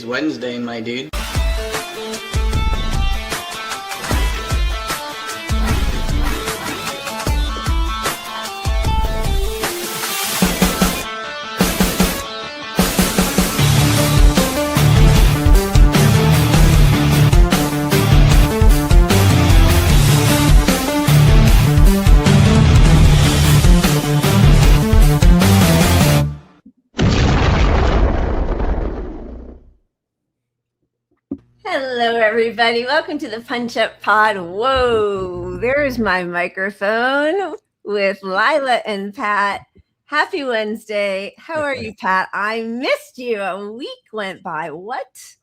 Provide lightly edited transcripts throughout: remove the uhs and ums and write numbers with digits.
Wednesday, my dude. Hello, everybody. Welcome to the Punch Up Pod. Whoa, there's my microphone with Lila and Pat. Happy Wednesday. How are you, Pat? I missed you. A week went by. What?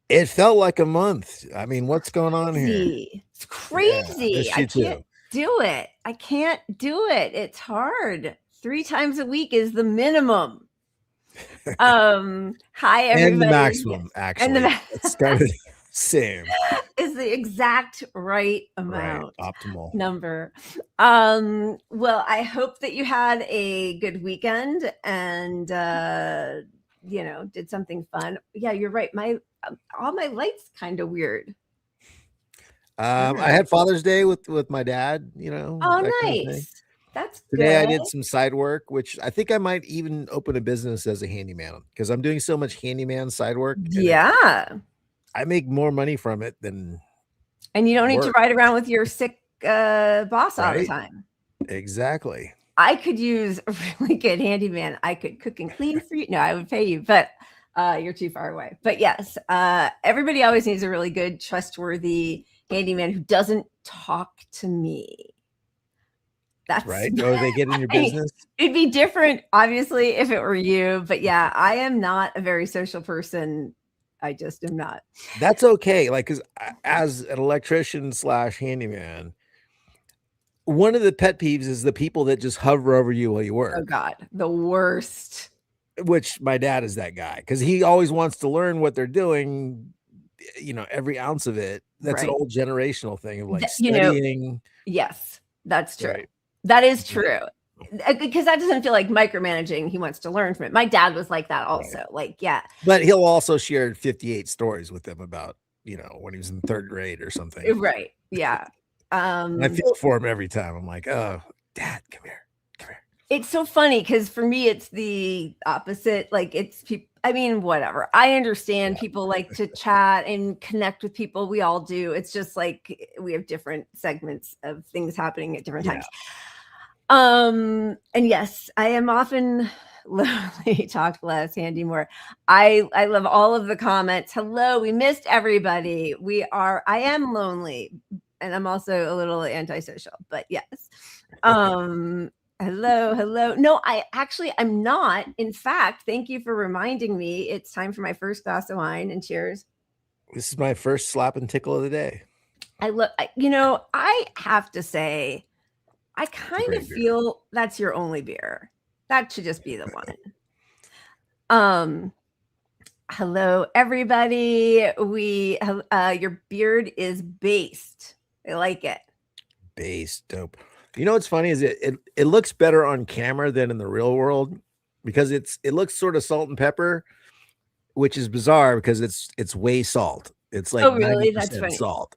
It felt like a month. I mean, what's going on here? It's crazy. Yeah, I can't do it. I can't do it. It's hard. 3 times a week is the minimum. Hi, everybody. And the maximum, actually. It's kind of same. Is the exact right amount. Right, optimal number. Well, I hope that you had a good weekend and did something fun. Yeah, you're right. All my lights kind of weird. I had Father's Day with my dad, Oh, nice. That's good. Today I did some side work, which I think I might even open a business as a handyman because I'm doing so much handyman side work. Yeah. I make more money from it than. And you don't need to ride around with your sick boss all the time. Exactly. I could use a really good handyman. I could cook and clean for you. No, I would pay you, but you're too far away. But yes, everybody always needs a really good, trustworthy handyman who doesn't talk to me. That's right. Oh, they get in your business. It'd be different, obviously, if it were you. But yeah, I am not a very social person. I just am not. That's okay. Like, because as an electrician / handyman, one of the pet peeves is the people that just hover over you while you work. Oh God, the worst. Which my dad is that guy because he always wants to learn what they're doing. Every ounce of it. That's an old generational thing of like studying. Yes, that's true. Right. That is true. Because that doesn't feel like micromanaging. He wants to learn from it. My dad was like that also. Right. Like, yeah. But he'll also share 58 stories with them about, when he was in 3rd grade or something. Right. Yeah. And I feel for him every time. I'm like, oh, Dad, come here. It's so funny because for me, it's the opposite. Like it's people. I mean, whatever. I understand people like to chat and connect with people. We all do. It's just like we have different segments of things happening at different times. And yes, I am often lonely, talk less, handy more. I love all of the comments. Hello, we missed everybody. I am lonely and I'm also a little antisocial, but yes. Hello. No, I'm not. In fact, thank you for reminding me. It's time for my first glass of wine and cheers. This is my first slap and tickle of the day. I have to say, I kind of feel that's your only beer. That should just be the one. Hello, everybody. Your beard is based. I like it. Based, dope. What's funny is it looks better on camera than in the real world because it looks sort of salt and pepper, which is bizarre because it's way salt. It's like 90% that's funny. Salt.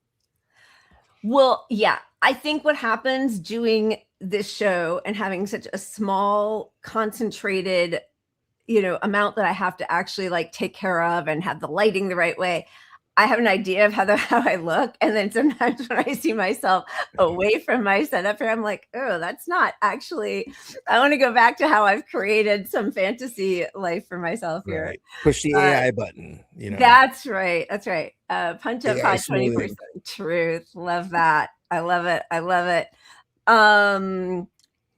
Well, yeah. I think what happens doing this show and having such a small, concentrated, amount that I have to actually like take care of and have the lighting the right way. I have an idea of how I look. And then sometimes when I see myself away from my setup here, I'm like, oh, that's not actually, I want to go back to how I've created some fantasy life for myself here. Right. Push the AI button. That's right. Punch Up Pod 24/7 truth. Love that. I love it.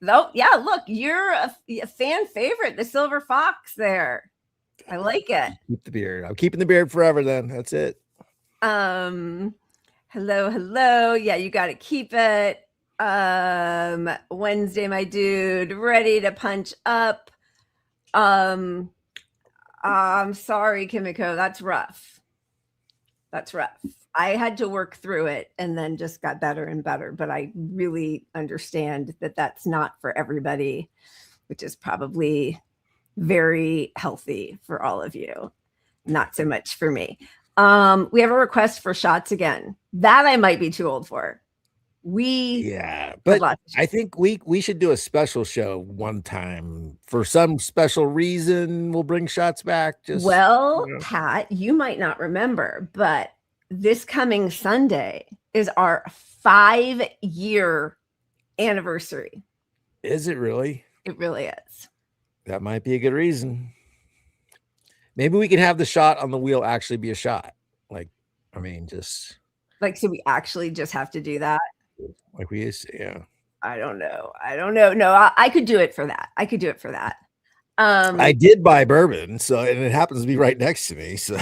Though, yeah, look, you're a fan favorite, the Silver Fox there. I like it. Keep the beard. I'm keeping the beard forever then. That's it. Hello. Yeah, you got to keep it. Wednesday, my dude, ready to punch up. I'm sorry, Kimiko. That's rough. I had to work through it and then just got better and better. But I really understand that that's not for everybody, which is probably very healthy for all of you. not so much for me. We have a request for shots again. That I might be too old for. But I think we should do a special show one time for some special reason. We'll bring shots back. Pat, you might not remember, but this coming Sunday is our 5-year anniversary. Is it really? It really is. That might be a good reason. Maybe we can have the shot on the wheel actually be a shot. So we actually just have to do that. Like we used to, yeah. I don't know. No, I could do it for that. I did buy bourbon, and it happens to be right next to me. So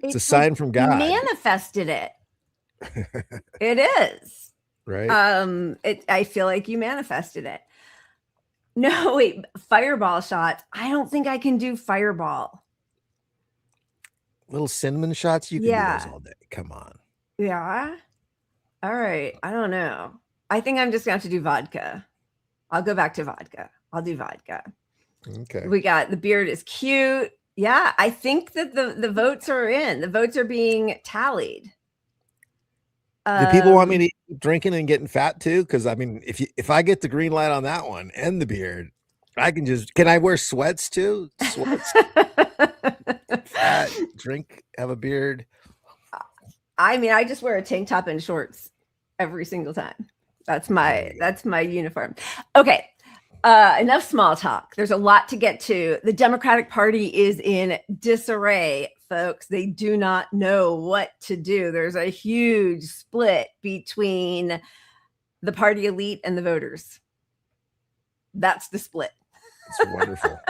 it's a sign from God. Manifested it. It is. Right. I feel like you manifested it. No, wait, fireball shots. I don't think I can do fireball. Little cinnamon shots, you can do those all day. Come on. Yeah. All right. I don't know. I think I'm just going to have to do vodka. I'll go back to vodka. I'll do vodka. Okay. We got the beard is cute. Yeah. I think that the votes are in. The votes are being tallied. Do people want me to keep drinking and getting fat too? Because I mean, if I get the green light on that one and the beard, can I wear sweats too? Sweats, fat, drink, have a beard. I mean, I just wear a tank top and shorts every single time. That's my uniform. Okay. Enough small talk. There's a lot to get to. The Democratic Party is in disarray, folks. They do not know what to do. There's a huge split between the party elite and the voters. That's the split. It's wonderful.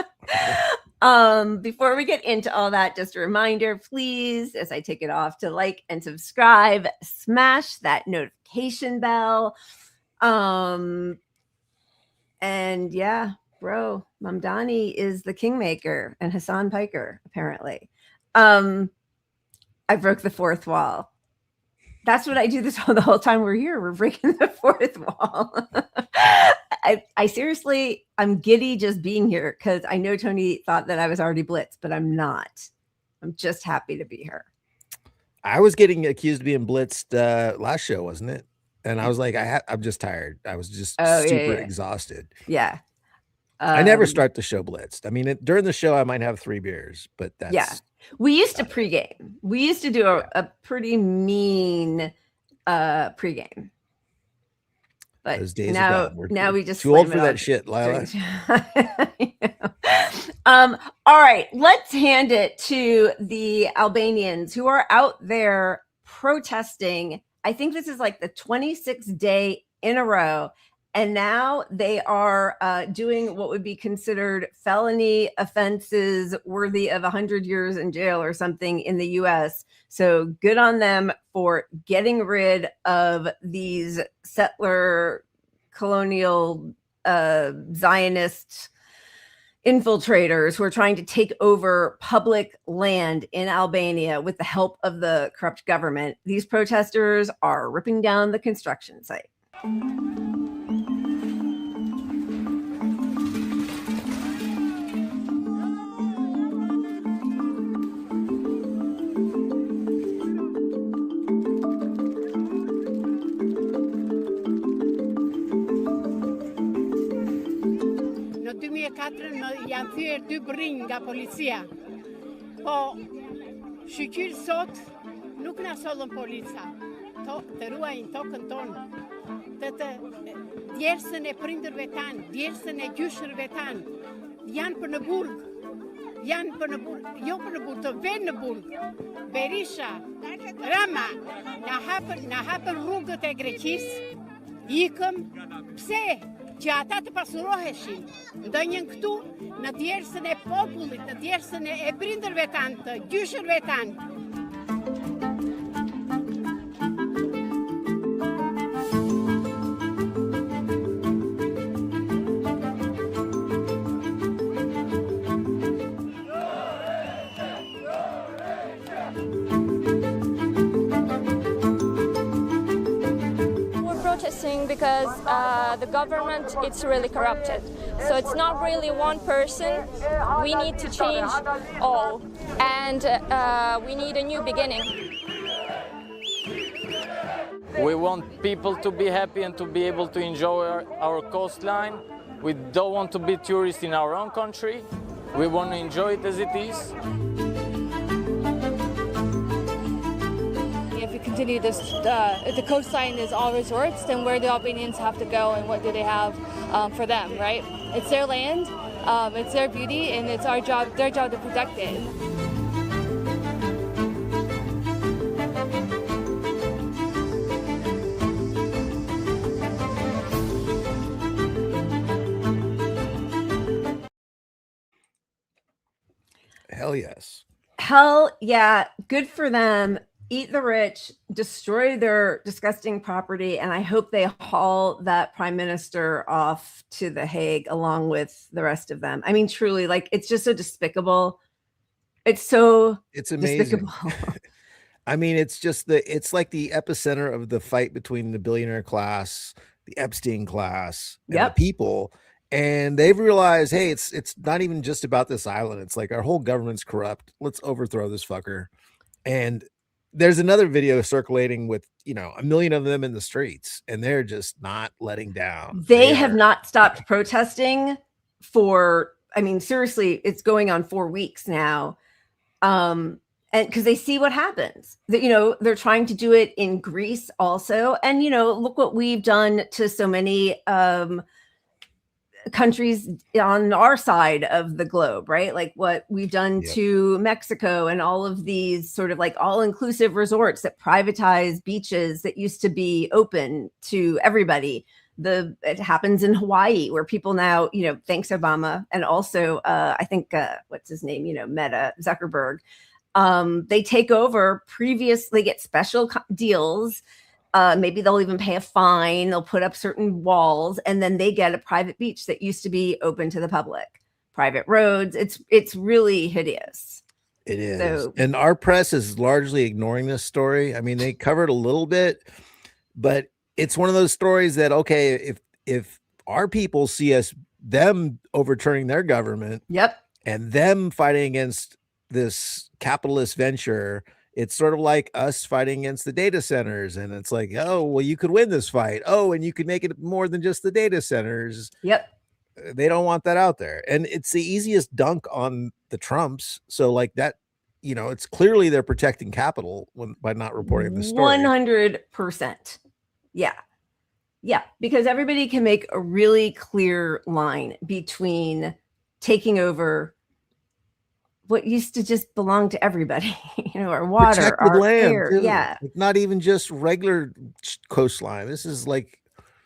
Before we get into all that, just a reminder, please, as I take it off, to like and subscribe, smash that notification bell. And yeah, bro, Mamdani is the kingmaker and Hassan Piker, apparently. I broke the fourth wall. That's what I do the whole time we're here. We're breaking the fourth wall. I seriously, I'm giddy just being here because I know Tony thought that I was already blitzed, but I'm not. I'm just happy to be here. I was getting accused of being blitzed last show, wasn't it? And I was like, I'm just tired. I was just super exhausted. Yeah. I never start the show blitzed. I mean, during the show, I might have 3 beers, but that's We used to pregame. We used to do a pretty mean pregame. But those days now we just too old for that shit, Lila. All right, let's hand it to the Albanians who are out there protesting. I think this is like the 26th day in a row. And now they are doing what would be considered felony offenses worthy of 100 years in jail or something in the U.S. So good on them for getting rid of these settler, colonial, Zionist infiltrators who are trying to take over public land in Albania with the help of the corrupt government. These protesters are ripping down the construction site. Janë thyer 2 brinj nga policia. Po shqyr sot nuk na sollën polica. Të ruajnë tokën tonë. Të djersën e prindërve tanë, djersën e gjyshërve tanë. Janë për në burg. Jo për në burg, të venë në burg. Berisha, Rama, na hapën rrugët e Greqisë. Ikëm, pse? Që ata të pasuroheshin, ndonjën këtu në djersën e popullit, në djersën e prindërve tanë, të gjyshërve tanë. Because the government, it's really corrupted. So it's not really one person. We need to change all. and we need a new beginning. We want people to be happy and to be able to enjoy our coastline. We don't want to be tourists in our own country. We want to enjoy it as it is. If we continue this, if the coastline is all resorts, then where do Albanians have to go and what do they have for them, right? It's their land, it's their beauty, and it's our job, their job to protect it. Hell yes. Hell yeah. Good for them. Eat the rich, destroy their disgusting property, and I hope they haul that prime minister off to The Hague along with the rest of them. I mean, truly, like, it's just so despicable. It's amazing. Despicable. I mean, it's like the epicenter of the fight between the billionaire class, the Epstein class, and the people. And they've realized, hey, it's not even just about this island. It's like our whole government's corrupt. Let's overthrow this fucker. And there's another video circulating with, 1 million of them in the streets, and they're just not letting down. They have not stopped protesting seriously, it's going on 4 weeks now. And because they see what happens, they're trying to do it in Greece also. And, look what we've done to so many countries on our side of the globe, right? Like what we've done to Mexico and all of these sort of like all-inclusive resorts that privatize beaches that used to be open to everybody. It happens in Hawaii where people now, thanks Obama, and also I think what's his name, Meta Zuckerberg, they take over previously, get special deals. Maybe they'll even pay a fine. They'll put up certain walls, and then they get a private beach that used to be open to the public, private roads. It's really hideous. It is. And our press is largely ignoring this story. I mean, they covered a little bit, but it's one of those stories that, okay, if our people see them overturning their government, and them fighting against this capitalist venture, it's sort of like us fighting against the data centers. And it's like, oh, well, you could win this fight. Oh, and you could make it more than just the data centers. They don't want that out there. And it's the easiest dunk on the Trumps. So like that, it's clearly they're protecting capital by not reporting the story. 100%. Yeah. Because everybody can make a really clear line between taking over what used to just belong to everybody, our water, protected our land, air. too. Yeah. Not even just regular coastline. This is like.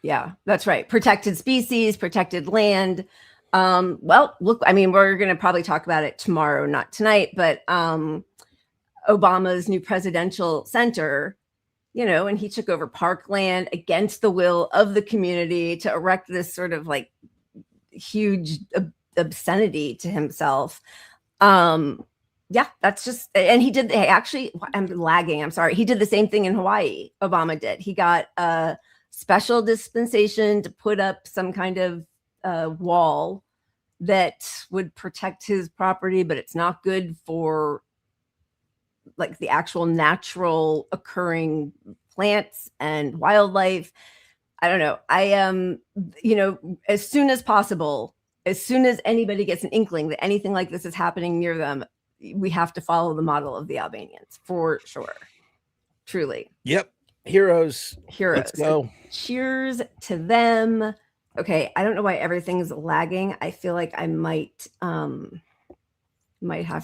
Yeah, that's right. Protected species, protected land. Well, look, we're going to probably talk about it tomorrow, not tonight, but Obama's new presidential center, and he took over parkland against the will of the community to erect this sort of like huge obscenity to himself. That's just, and he did, I'm lagging. I'm sorry. He did the same thing in Hawaii. Obama did. He got a special dispensation to put up some kind of wall that would protect his property, but it's not good for like the actual natural occurring plants and wildlife. I don't know. I am, as soon as possible, as soon as anybody gets an inkling that anything like this is happening near them, we have to follow the model of the Albanians for sure. Truly. Yep. Heroes. Let's go. So cheers to them. Okay. I don't know why everything's lagging. I feel like I might have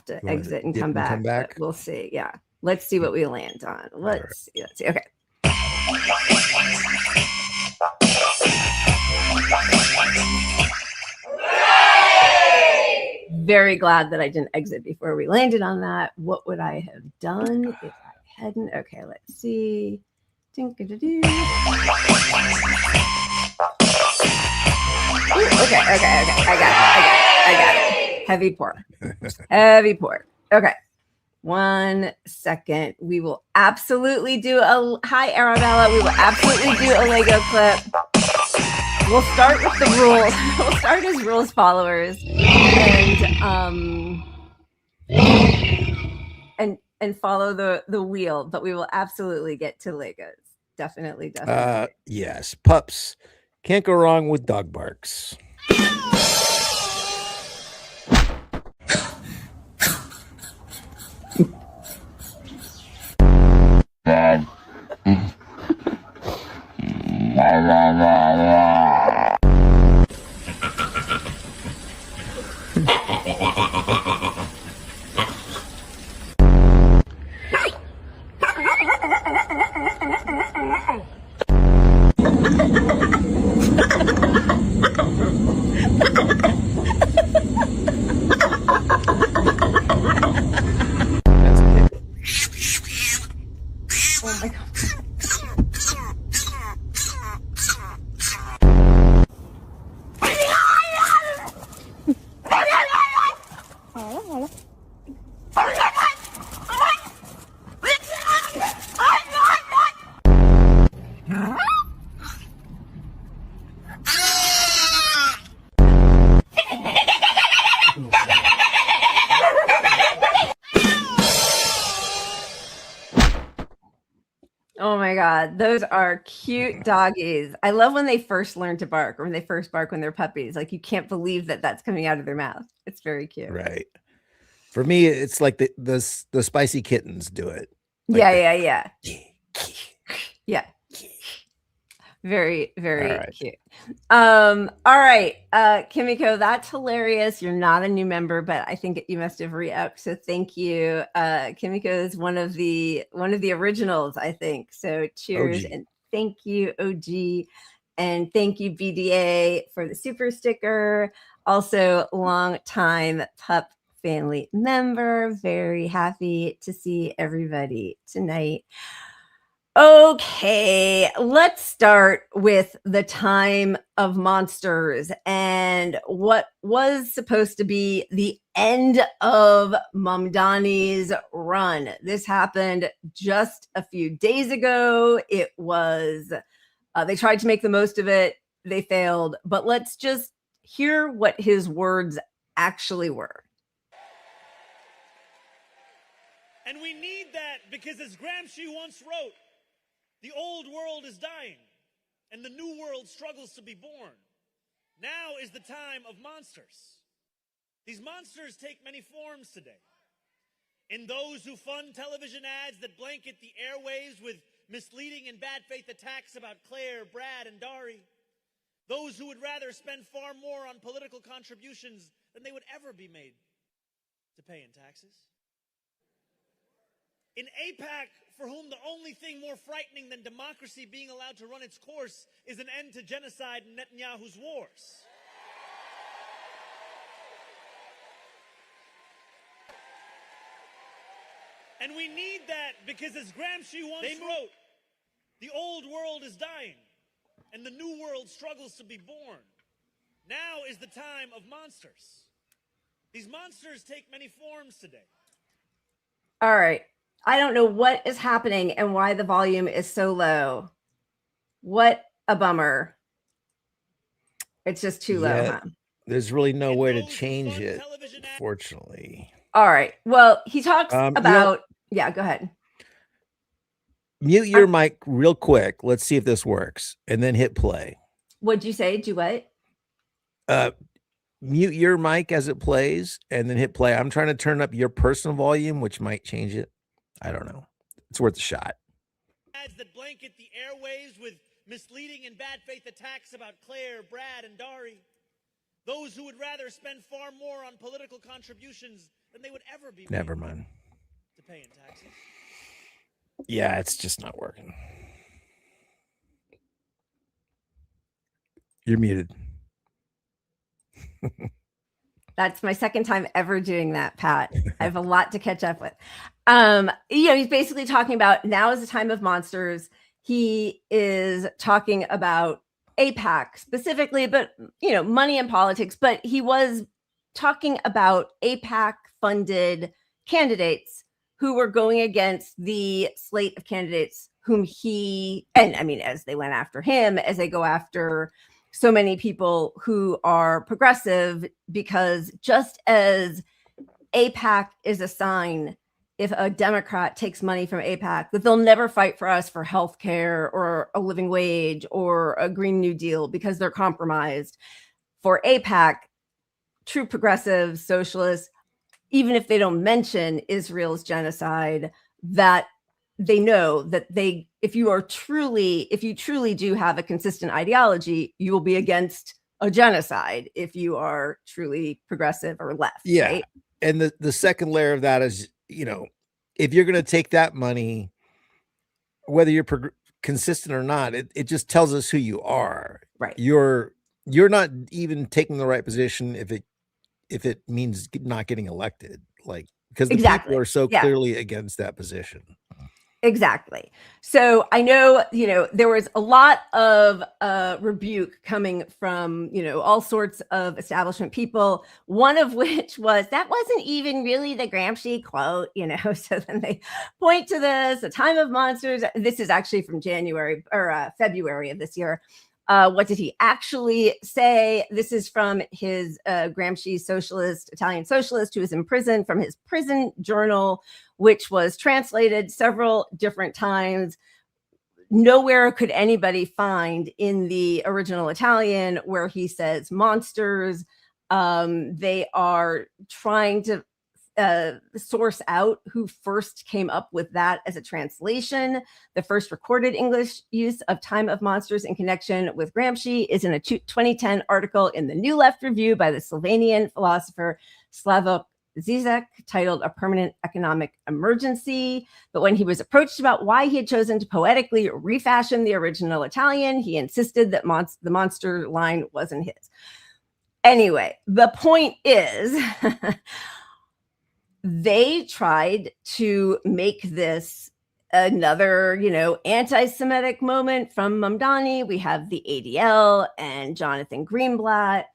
to exit and come back. We'll see. Yeah. Let's see what we land on. Let's see. Okay. Very glad that I didn't exit before we landed on that. What would I have done if I hadn't? Okay, let's see. Ooh, okay. I got it. Heavy pour. Okay. 1 second. We will absolutely do hi, Arabella. We will absolutely do a Lego clip. We'll start with the rules. We'll start as rules followers. And and follow the wheel, but we will absolutely get to Legos. Definitely. Yes, pups. Can't go wrong with dog barks. Oh my God. Oh my God, those are cute doggies. I love when they first learn to bark, or when they first bark when they're puppies. Like, you can't believe that that's coming out of their mouth. It's very cute. Right. For me, it's like the spicy kittens do it. Like Yeah. Yeah. Very, very cute. All right, Kimiko, that's hilarious. You're not a new member, but I think you must have re-upped. So thank you. Kimiko is one of the originals, I think. So cheers. OG. And thank you, OG. And thank you, BDA, for the super sticker. Also, long time pup family member. Very happy to see everybody tonight. Okay, let's start with the time of monsters and what was supposed to be the end of Mamdani's run. This happened just a few days ago. It was, they tried to make the most of it. They failed, but let's just hear what his words actually were. And we need that because, as Gramsci once wrote, the old world is dying, and the new world struggles to be born. Now is the time of monsters. These monsters take many forms today. In those who fund television ads that blanket the airwaves with misleading and bad faith attacks about Claire, Brad, and Dari. Those who would rather spend far more on political contributions than they would ever be made to pay in taxes. In AIPAC, for whom the only thing more frightening than democracy being allowed to run its course is an end to genocide and Netanyahu's wars. And we need that because, as Gramsci once wrote, the old world is dying, and the new world struggles to be born. Now is the time of monsters. These monsters take many forms today. All right. I don't know what is happening and why the volume is so low. What a bummer. It's just too low, huh? There's really no way to change it, fortunately. All right. Well, he talks about... Yeah, go ahead. Mute your mic real quick. Let's see if this works. And then hit play. What'd you say? Do what? Mute your mic as it plays and then hit play. I'm trying to turn up your personal volume, which might change it. I don't know. It's worth a shot. Ads that blanket the airwaves with misleading and bad faith attacks about Claire, Brad, and Dari. Those who would rather spend far more on political contributions than they would ever be. Never mind. To pay in taxes. Yeah, it's just not working. You're muted. That's my second time ever doing that, Pat. I have a lot to catch up with. He's basically talking about now is the time of monsters. He is talking about AIPAC specifically, but, money and politics. But he was talking about AIPAC funded candidates who were going against the slate of candidates whom as they went after him, as they go after so many people who are progressive, because just as AIPAC is a sign if a Democrat takes money from AIPAC, that they'll never fight for us for health care or a living wage or a Green New Deal because they're compromised. For AIPAC, true progressives, socialists, even if they don't mention Israel's genocide, that they know that if you truly do have a consistent ideology, you will be against a genocide if you are truly progressive or left. Yeah. Right? And the second layer of that is, if you're going to take that money, whether you're consistent or not, it just tells us who you are. Right. You're not even taking the right position if it means not getting elected, like, because the people are so clearly against that position. Exactly. So I know, there was a lot of rebuke coming from, all sorts of establishment people, one of which was that wasn't even really the Gramsci quote, so then they point to this, A Time of Monsters. This is actually from January or February of this year. What did he actually say? This is from his Gramsci Italian socialist, who was in prison, from his prison journal, which was translated several different times. Nowhere could anybody find in the original Italian where he says monsters. They are trying to source out who first came up with that as a translation. The first recorded English use of Time of Monsters in connection with Gramsci is in a 2010 article in the New Left Review by the Slovenian philosopher Slavoj Zizek, titled A Permanent Economic Emergency. But when he was approached about why he had chosen to poetically refashion the original Italian, he insisted that the monster line wasn't his. Anyway, the point is they tried to make this another, anti-Semitic moment from Mamdani. We have the ADL and Jonathan Greenblatt.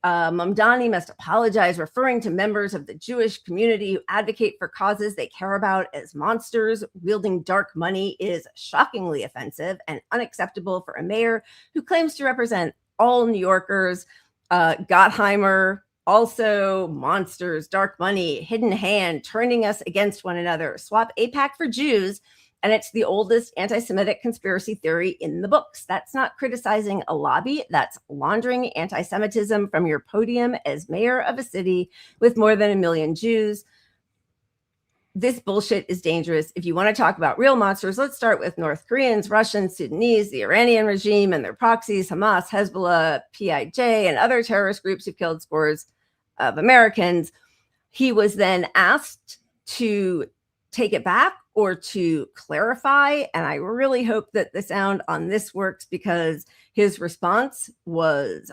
Mamdani must apologize, referring to members of the Jewish community who advocate for causes they care about as monsters. Wielding dark money is shockingly offensive and unacceptable for a mayor who claims to represent all New Yorkers. Gottheimer, also monsters, dark money, hidden hand, turning us against one another. Swap AIPAC for Jews, and it's the oldest anti-Semitic conspiracy theory in the books. That's not criticizing a lobby. That's laundering anti-Semitism from your podium as mayor of a city with more than 1 million Jews. This bullshit is dangerous. If you want to talk about real monsters, let's start with North Koreans, Russians, Sudanese, the Iranian regime and their proxies, Hamas, Hezbollah, PIJ, and other terrorist groups who killed scores of Americans. He was then asked to take it back or to clarify. And I really hope that the sound on this works, because his response was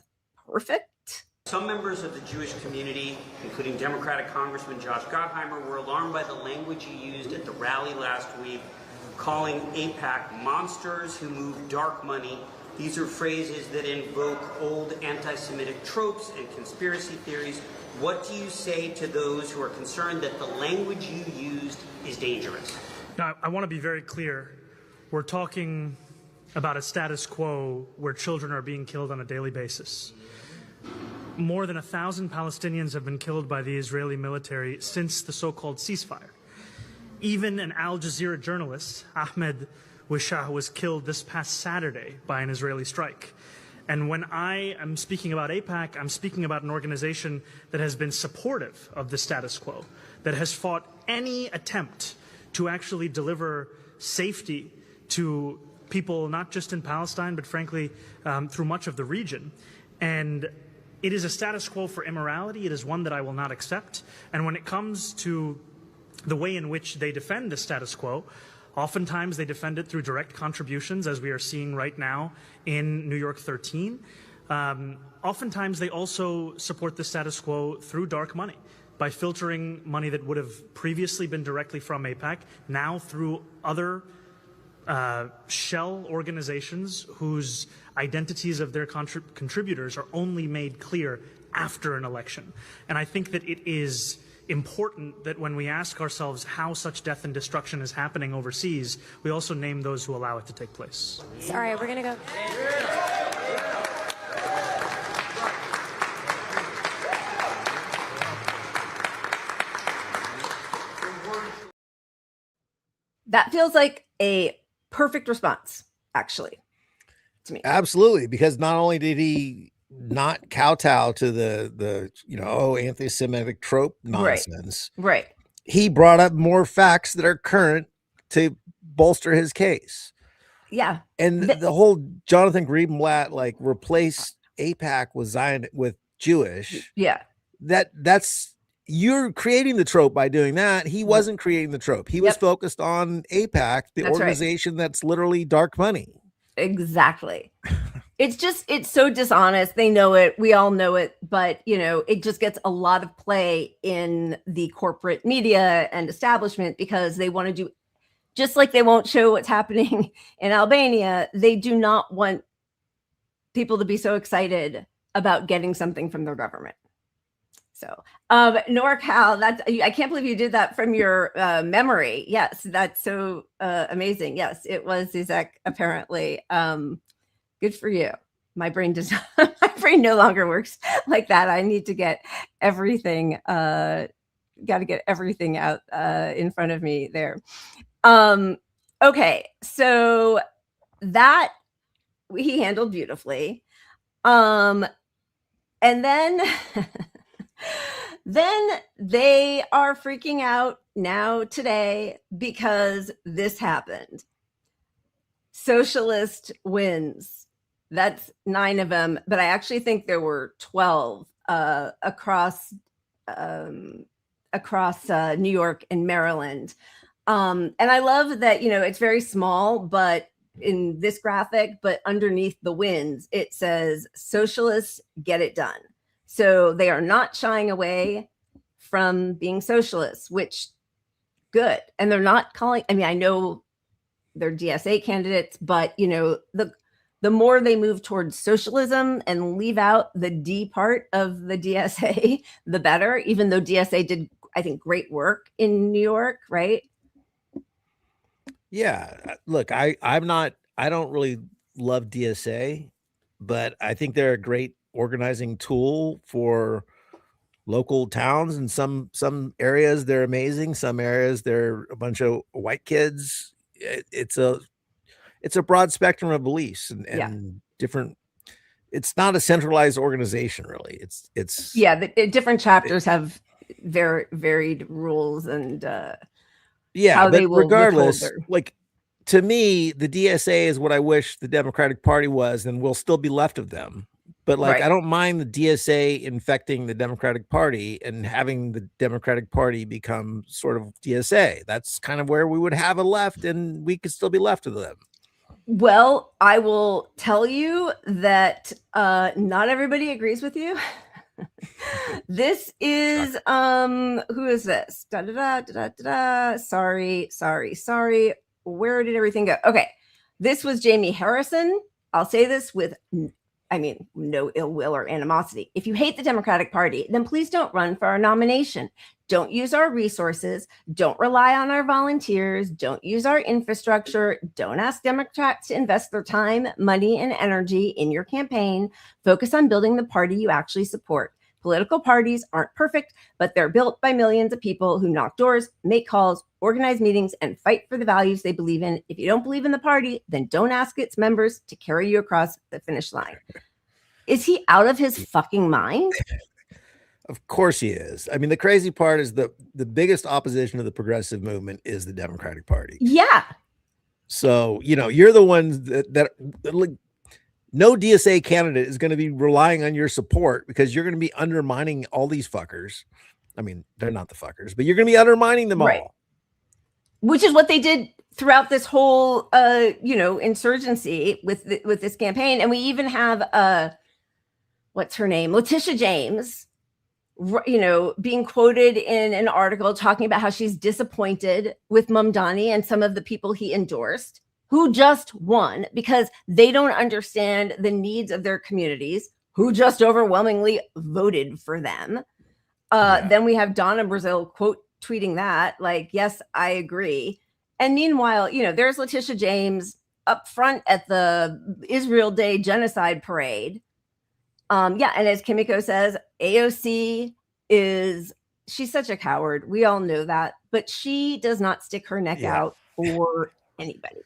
perfect. Some members of the Jewish community, including Democratic Congressman Josh Gottheimer, were alarmed by the language he used at the rally last week, calling AIPAC monsters who move dark money. These are phrases that invoke old anti-Semitic tropes and conspiracy theories. What do you say to those who are concerned that the language you used is dangerous? Now, I want to be very clear. We're talking about a status quo where children are being killed on a daily basis. More than 1,000 Palestinians have been killed by the Israeli military since the so-called ceasefire. Even an Al Jazeera journalist, Ahmed Wishah, was killed this past Saturday by an Israeli strike. And when I am speaking about AIPAC, I'm speaking about an organization that has been supportive of the status quo, that has fought any attempt to actually deliver safety to people, not just in Palestine, but frankly, through much of the region. And it is a status quo for immorality. It is one that I will not accept. And when it comes to the way in which they defend the status quo, oftentimes they defend it through direct contributions, as we are seeing right now in New York 13. Oftentimes they also support the status quo through dark money, by filtering money that would have previously been directly from AIPAC, now through other shell organizations whose identities of their contributors are only made clear after an election. And I think that it is important that when we ask ourselves how such death and destruction is happening overseas, we also name those who allow it to take place. All right, we're going to go. That feels like a perfect response, actually, to me. Absolutely, because not only did he not kowtow to the anti-Semitic trope nonsense, Right. he brought up more facts that are current to bolster his case. Yeah. And the whole Jonathan Greenblatt like replace AIPAC with Jewish. Yeah. That's you're creating the trope by doing that. He wasn't creating the trope. He was focused on AIPAC, the organization that's literally dark money. Exactly. It's so dishonest. They know it. We all know it. But, it just gets a lot of play in the corporate media and establishment because they want to do, just like they won't show what's happening in Albania. They do not want people to be so excited about getting something from their government. So, NorCal, I can't believe you did that from your memory. Yes, that's so amazing. Yes, it was Zizek, apparently. Good for you. My brain no longer works like that. I need to get everything, got to get everything out in front of me there. Okay, so that he handled beautifully. And then then they are freaking out now today because this happened. Socialist wins. That's 9 of them, but I actually think there were 12 across New York and Maryland. And I love that, it's very small, but in this graphic, but underneath the wins, it says socialists get it done. So they are not shying away from being socialists, which good. And they're not calling, I know they're DSA candidates, but the more they move towards socialism and leave out the D part of the DSA, the better, even though DSA did, I think, great work in New York, right? Yeah. Look, I don't really love DSA, but I think they're a great organizing tool for local towns. And some areas they're amazing. Some areas they're a bunch of white kids. It's a broad spectrum of beliefs and different. It's not a centralized organization, really. It's the different chapters have very varied rules and how they will regardless, like to me, the DSA is what I wish the Democratic Party was, and will still be left of them. But I don't mind the DSA infecting the Democratic Party and having the Democratic Party become sort of DSA. That's kind of where we would have a left, and we could still be left of them. Well, I will tell you that not everybody agrees with you. This is who is this? Sorry. Where did everything go? Okay. This was Jamie Harrison. I'll say this with no ill will or animosity. If you hate the Democratic Party, then please don't run for our nomination. Don't use our resources. Don't rely on our volunteers. Don't use our infrastructure. Don't ask Democrats to invest their time, money, and energy in your campaign. Focus on building the party you actually support. Political parties aren't perfect, but they're built by millions of people who knock doors, make calls, organize meetings, and fight for the values they believe in. If you don't believe in the party, then don't ask its members to carry you across the finish line. Is he out of his fucking mind? Of course he is. The crazy part is the biggest opposition to the progressive movement is the Democratic Party. Yeah. So, you're the ones that no DSA candidate is going to be relying on your support because you're going to be undermining all these fuckers. They're not the fuckers, but you're going to be undermining them all. Which is what they did throughout this whole, insurgency with this campaign. And we even have, what's her name? Letitia James, being quoted in an article talking about how she's disappointed with Mamdani and some of the people he endorsed who just won because they don't understand the needs of their communities, who just overwhelmingly voted for them. Then we have Donna Brazile quote tweeting that, yes, I agree. And meanwhile, there's Letitia James up front at the Israel Day genocide parade. And as Kimiko says, AOC she's such a coward. We all know that, but she does not stick her neck out for anybody.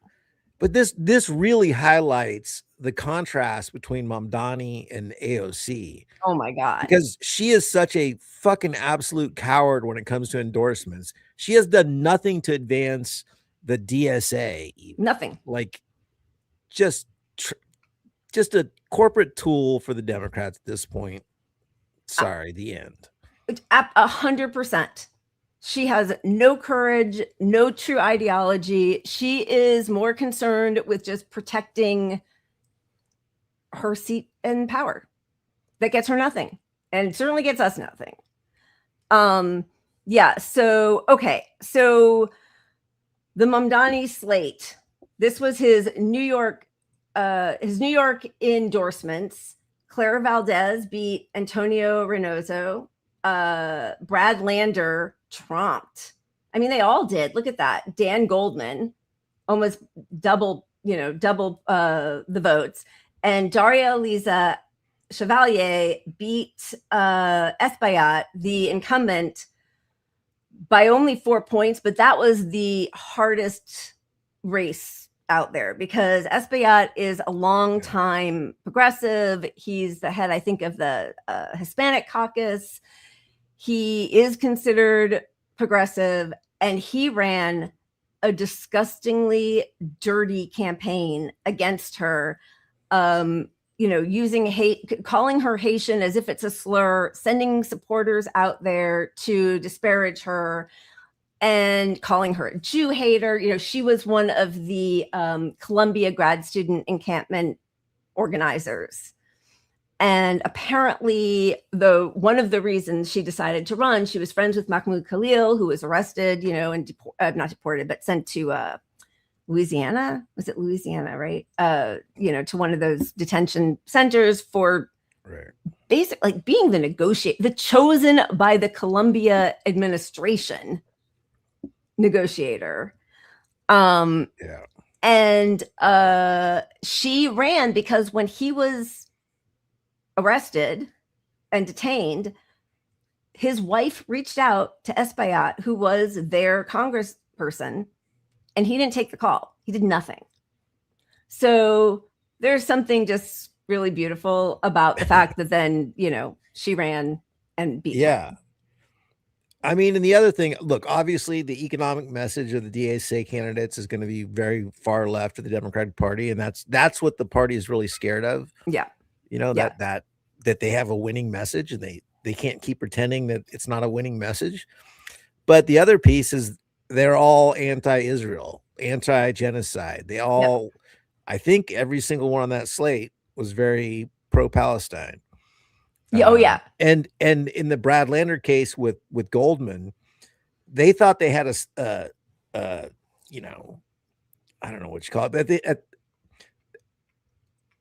But this really highlights the contrast between Mamdani and AOC. Oh my God. Because she is such a fucking absolute coward when it comes to endorsements. She has done nothing to advance the DSA. Even. Nothing. Like just a corporate tool for the Democrats at this point. Sorry, the end. 100%. She has no courage, no true ideology. She is more concerned with just protecting her seat and power. That gets her nothing, and certainly gets us nothing. Yeah. So, okay. So the Mamdani slate, this was his New York endorsements. Clara Valdez beat Antonio Reynoso. Brad Lander trumped. I mean, they all did. Look at that. Dan Goldman almost double the votes. And Daria Eliza Chevalier beat Espaillat, the incumbent, by only 4 points, but that was the hardest race out there because Espaillat is a long-time progressive. He's the head, I think, of the Hispanic caucus. He is considered progressive, and he ran a disgustingly dirty campaign against her, using hate, calling her Haitian as if it's a slur, sending supporters out there to disparage her, and calling her a Jew hater. She was one of the Columbia grad student encampment organizers. And apparently, one of the reasons she decided to run, she was friends with Mahmoud Khalil, who was arrested, and not deported, but sent to Louisiana. Was it Louisiana, right? To one of those detention centers for basically being the chosen by the Columbia administration negotiator. And she ran because when he was arrested and detained, his wife reached out to Espaillat, who was their congressperson, and he didn't take the call. He did nothing. So there's something just really beautiful about the fact that then, she ran and beat him. I mean, and the other thing, look, obviously the economic message of the DSA candidates is going to be very far left of the Democratic Party. And that's what the party is really scared of. Yeah. That they have a winning message and they can't keep pretending that it's not a winning message. But the other piece is they're all anti-Israel, anti-genocide. They all, I think every single one on that slate was very pro-Palestine. And in the Brad Lander case with Goldman, they thought they had I don't know what you call it, but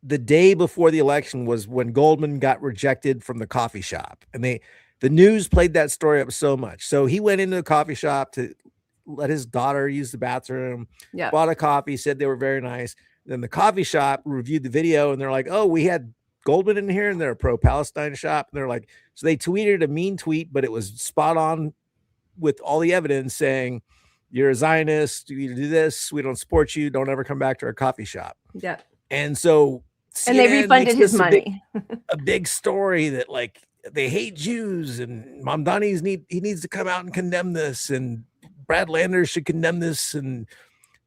the day before the election was when Goldman got rejected from the coffee shop, and the news played that story up so much. So he went into the coffee shop to let his daughter use the bathroom, bought a coffee, said they were very nice. Then the coffee shop reviewed the video and they're like, oh, we had Goldman in here, and they're a pro-Palestine shop. And they're like, so they tweeted a mean tweet, but it was spot on with all the evidence saying, you're a Zionist, you do this, we don't support you, don't ever come back to our coffee shop. Yeah. And so CNN and they refunded his money. a big story that like they hate Jews and Mamdani needs to come out and condemn this, and Brad Lander should condemn this. And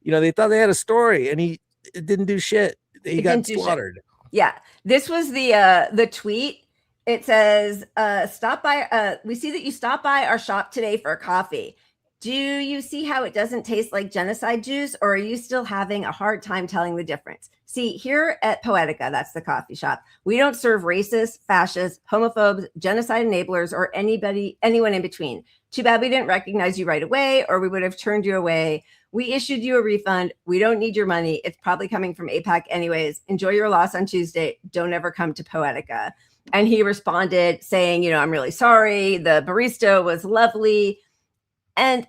they thought they had a story, and it didn't do shit. He got slaughtered. Yeah. This was the tweet. It says, stop by. We see that you stopped by our shop today for a coffee. Do you see how it doesn't taste like genocide juice, or are you still having a hard time telling the difference? See, here at Poetica, that's the coffee shop, we don't serve racists, fascists, homophobes, genocide enablers, or anyone in between. Too bad we didn't recognize you right away, or we would have turned you away. We issued you a refund. We don't need your money. It's probably coming from AIPAC anyways. Enjoy your loss on Tuesday. Don't ever come to Poetica. And he responded saying, I'm really sorry. The barista was lovely. And,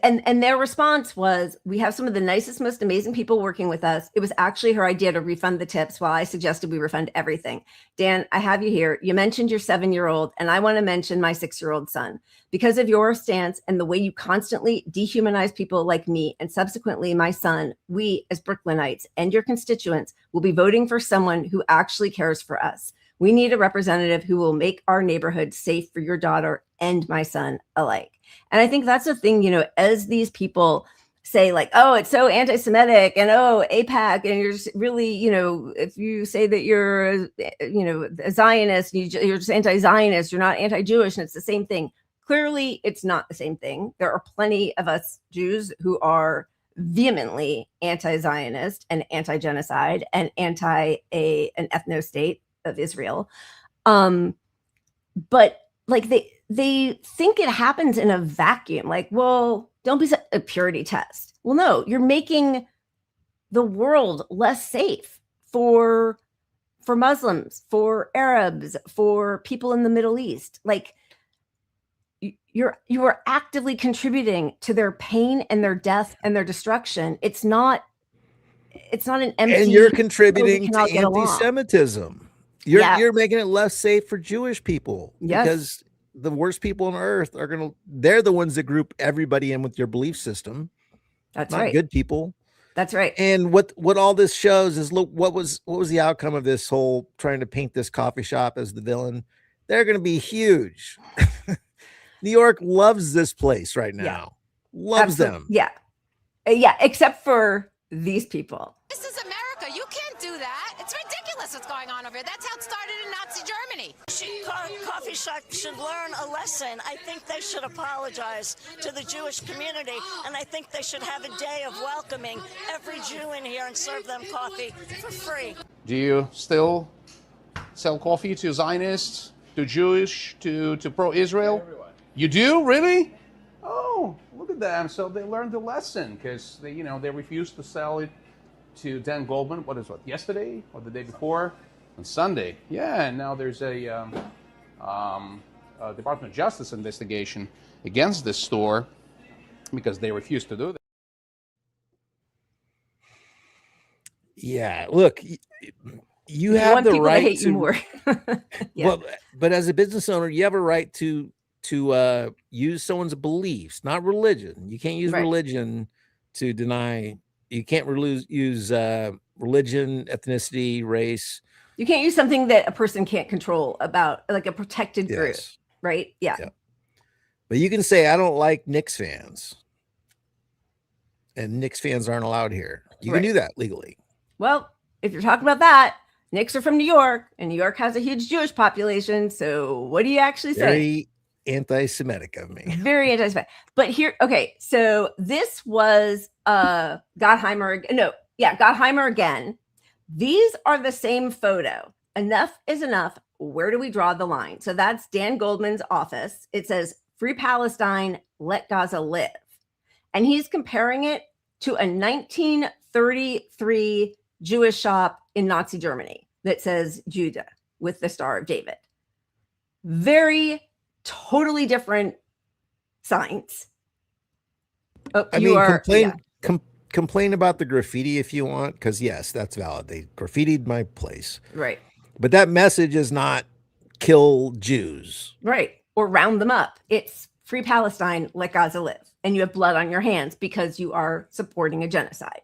and their response was, we have some of the nicest, most amazing people working with us. It was actually her idea to refund the tips while I suggested we refund everything. Dan, I have you here. You mentioned your 7-year-old, and I want to mention my 6-year-old son. Because of your stance and the way you constantly dehumanize people like me and subsequently my son, we as Brooklynites and your constituents will be voting for someone who actually cares for us. We need a representative who will make our neighborhood safe for your daughter and my son alike. And I think that's the thing, you know, as these people say like, oh, it's so anti-Semitic and oh, AIPAC, and you're just really, you know, if you say that you're, you know, a Zionist, you're just anti-Zionist, you're not anti-Jewish, and it's the same thing. Clearly, it's not the same thing. There are plenty of us Jews who are vehemently anti-Zionist and anti-genocide and an ethno-state of Israel. But like they think it happens in a vacuum. Like, well, don't be a purity test. Well, no, you're making the world less safe for Muslims, for Arabs, for people in the Middle East. Like, you are actively contributing to their pain and their death and their destruction. It's not an empty. And you're contributing to anti-Semitism. You're making it less safe for Jewish people because the worst people on earth they're the ones that group everybody in with your belief system. That's not right. Good people. That's right. And what all this shows is, look, what was the outcome of this whole trying to paint this coffee shop as the villain? They're going to be huge. New York loves this place right now. Loves them. Yeah. Except for these people. This is America. You can't do that. It's ridiculous what's going on over here. That's how it started in Nazi Germany. Coffee shop should learn a lesson. I think they should apologize to the Jewish community, and I think they should have a day of welcoming every Jew in here and serve them coffee for free. Do you still sell coffee to Zionists, to Jewish, to pro-Israel? You do? Really? Oh, look at them. So they learned the lesson because they refused to sell it to Dan Goldman. Yesterday or the day before? On Sunday. Yeah, and now there's a Department of Justice investigation against this store because they refused to do that. Yeah, look, you have the right to hate you more. Well, but as a business owner, you have a right to use someone's beliefs, not religion. You can't use religion to deny. You can't use religion, ethnicity, race. You can't use something that a person can't control about, like a protected group, right? Yeah. But you can say, I don't like Knicks fans. And Knicks fans aren't allowed here. You can do that legally. Well, if you're talking about that, Knicks are from New York, and New York has a huge Jewish population. So what do you actually say? Very anti-Semitic of me. Very anti-Semitic. But here, okay, so this was Gottheimer again. These are the same photo. Enough is enough. Where do we draw the line? So that's Dan Goldman's office. It says, Free Palestine, let Gaza live. And he's comparing it to a 1933 Jewish shop in Nazi Germany that says Judah with the Star of David. Very totally different signs. Complain about the graffiti if you want, because yes, that's valid. They graffitied my place. Right. But that message is not kill Jews. Right. Or round them up. It's Free Palestine, let Gaza live. And you have blood on your hands because you are supporting a genocide.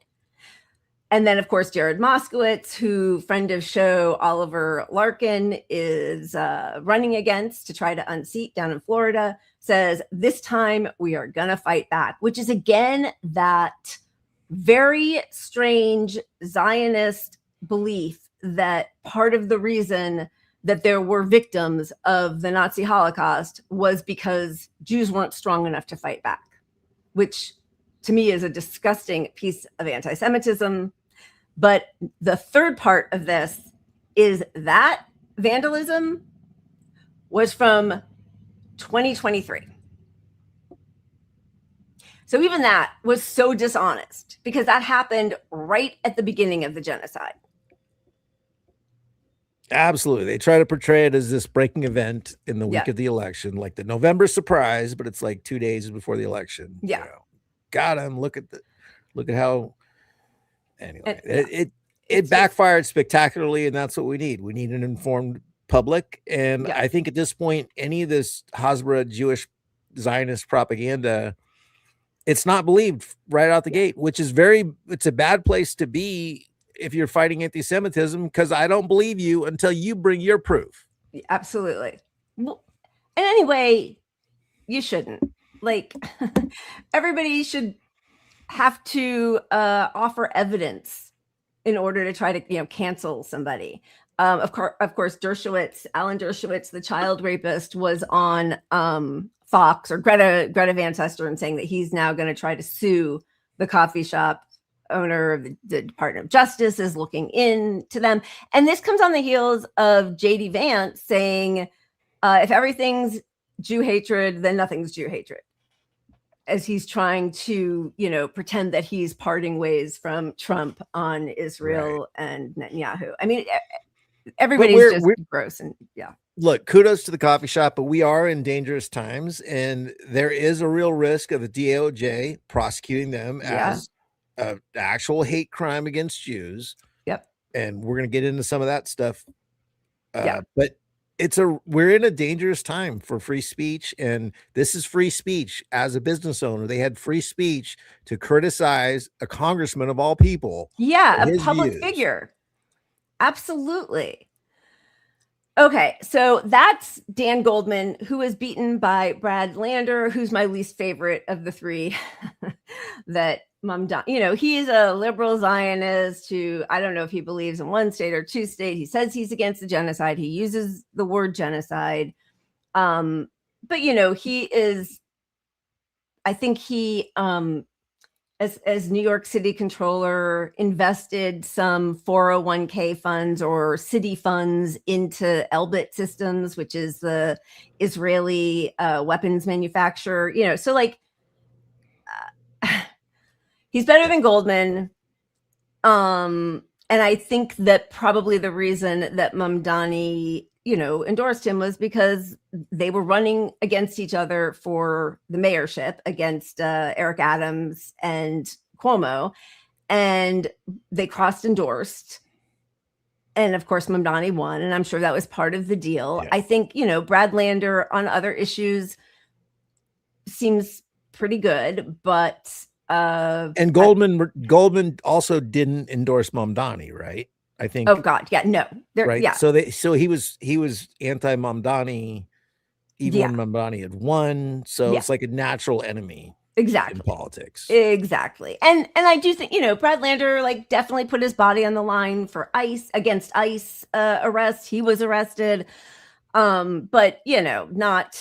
And then, of course, Jared Moskowitz, who friend of show Oliver Larkin is running against to try to unseat down in Florida, says, this time we are going to fight back, which is, again, that very strange Zionist belief that part of the reason that there were victims of the Nazi Holocaust was because Jews weren't strong enough to fight back, which to me is a disgusting piece of anti-Semitism. But the third part of this is that vandalism was from 2023. So even that was so dishonest because that happened right at the beginning of the genocide. Absolutely. They try to portray it as this breaking event in the week of the election, like the November surprise, but it's like 2 days before the election. Yeah. got him. Look at how. Anyway, it backfired spectacularly, and that's what we need. We need an informed public, and I think at this point, any of this Hasbara Jewish Zionist propaganda, it's not believed right out the gate, which is it's a bad place to be if you're fighting anti-Semitism, because I don't believe you until you bring your proof. Absolutely. Well, and anyway, you shouldn't. Like, everybody should have to offer evidence in order to try to, cancel somebody. Of course, Alan Dershowitz, the child rapist, was on Fox, or Greta Van Susteren, saying that he's now going to try to sue the coffee shop owner. Of the Department of Justice is looking into them. And this comes on the heels of JD Vance saying, if everything's Jew hatred, then nothing's Jew hatred, as he's trying to, pretend that he's parting ways from Trump on Israel and Netanyahu. I mean, everybody's just gross. And look, kudos to the coffee shop, but we are in dangerous times, and there is a real risk of the DOJ prosecuting them as an actual hate crime against Jews. Yep. And we're going to get into some of that stuff. But we're in a dangerous time for free speech, and this is free speech. As a business owner, they had free speech to criticize a congressman of all people. Yeah, a public figure. Absolutely. Okay, so that's Dan Goldman, who was beaten by Brad Lander, who's my least favorite of the three. That Mamdani, he's a liberal Zionist who, I don't know if he believes in one state or two state. He says he's against the genocide. He uses the word genocide. But he is, I think he, as New York City controller, invested some 401k funds or city funds into Elbit Systems, which is the Israeli weapons manufacturer. So like, he's better than Goldman. And I think that probably the reason that Mamdani, endorsed him was because they were running against each other for the mayorship against Eric Adams and Cuomo, and they cross-endorsed. And of course, Mamdani won, and I'm sure that was part of the deal. Yeah. I think, Brad Lander on other issues seems pretty good, but and Goldman also didn't endorse Mamdani, right? I think. Oh God, yeah, no, right. Yeah. So he was anti-Mamdani, even when Mamdani had won. So it's like a natural enemy. Exactly. In politics. Exactly. And I do think, Brad Lander definitely put his body on the line for against ICE arrest. He was arrested. But not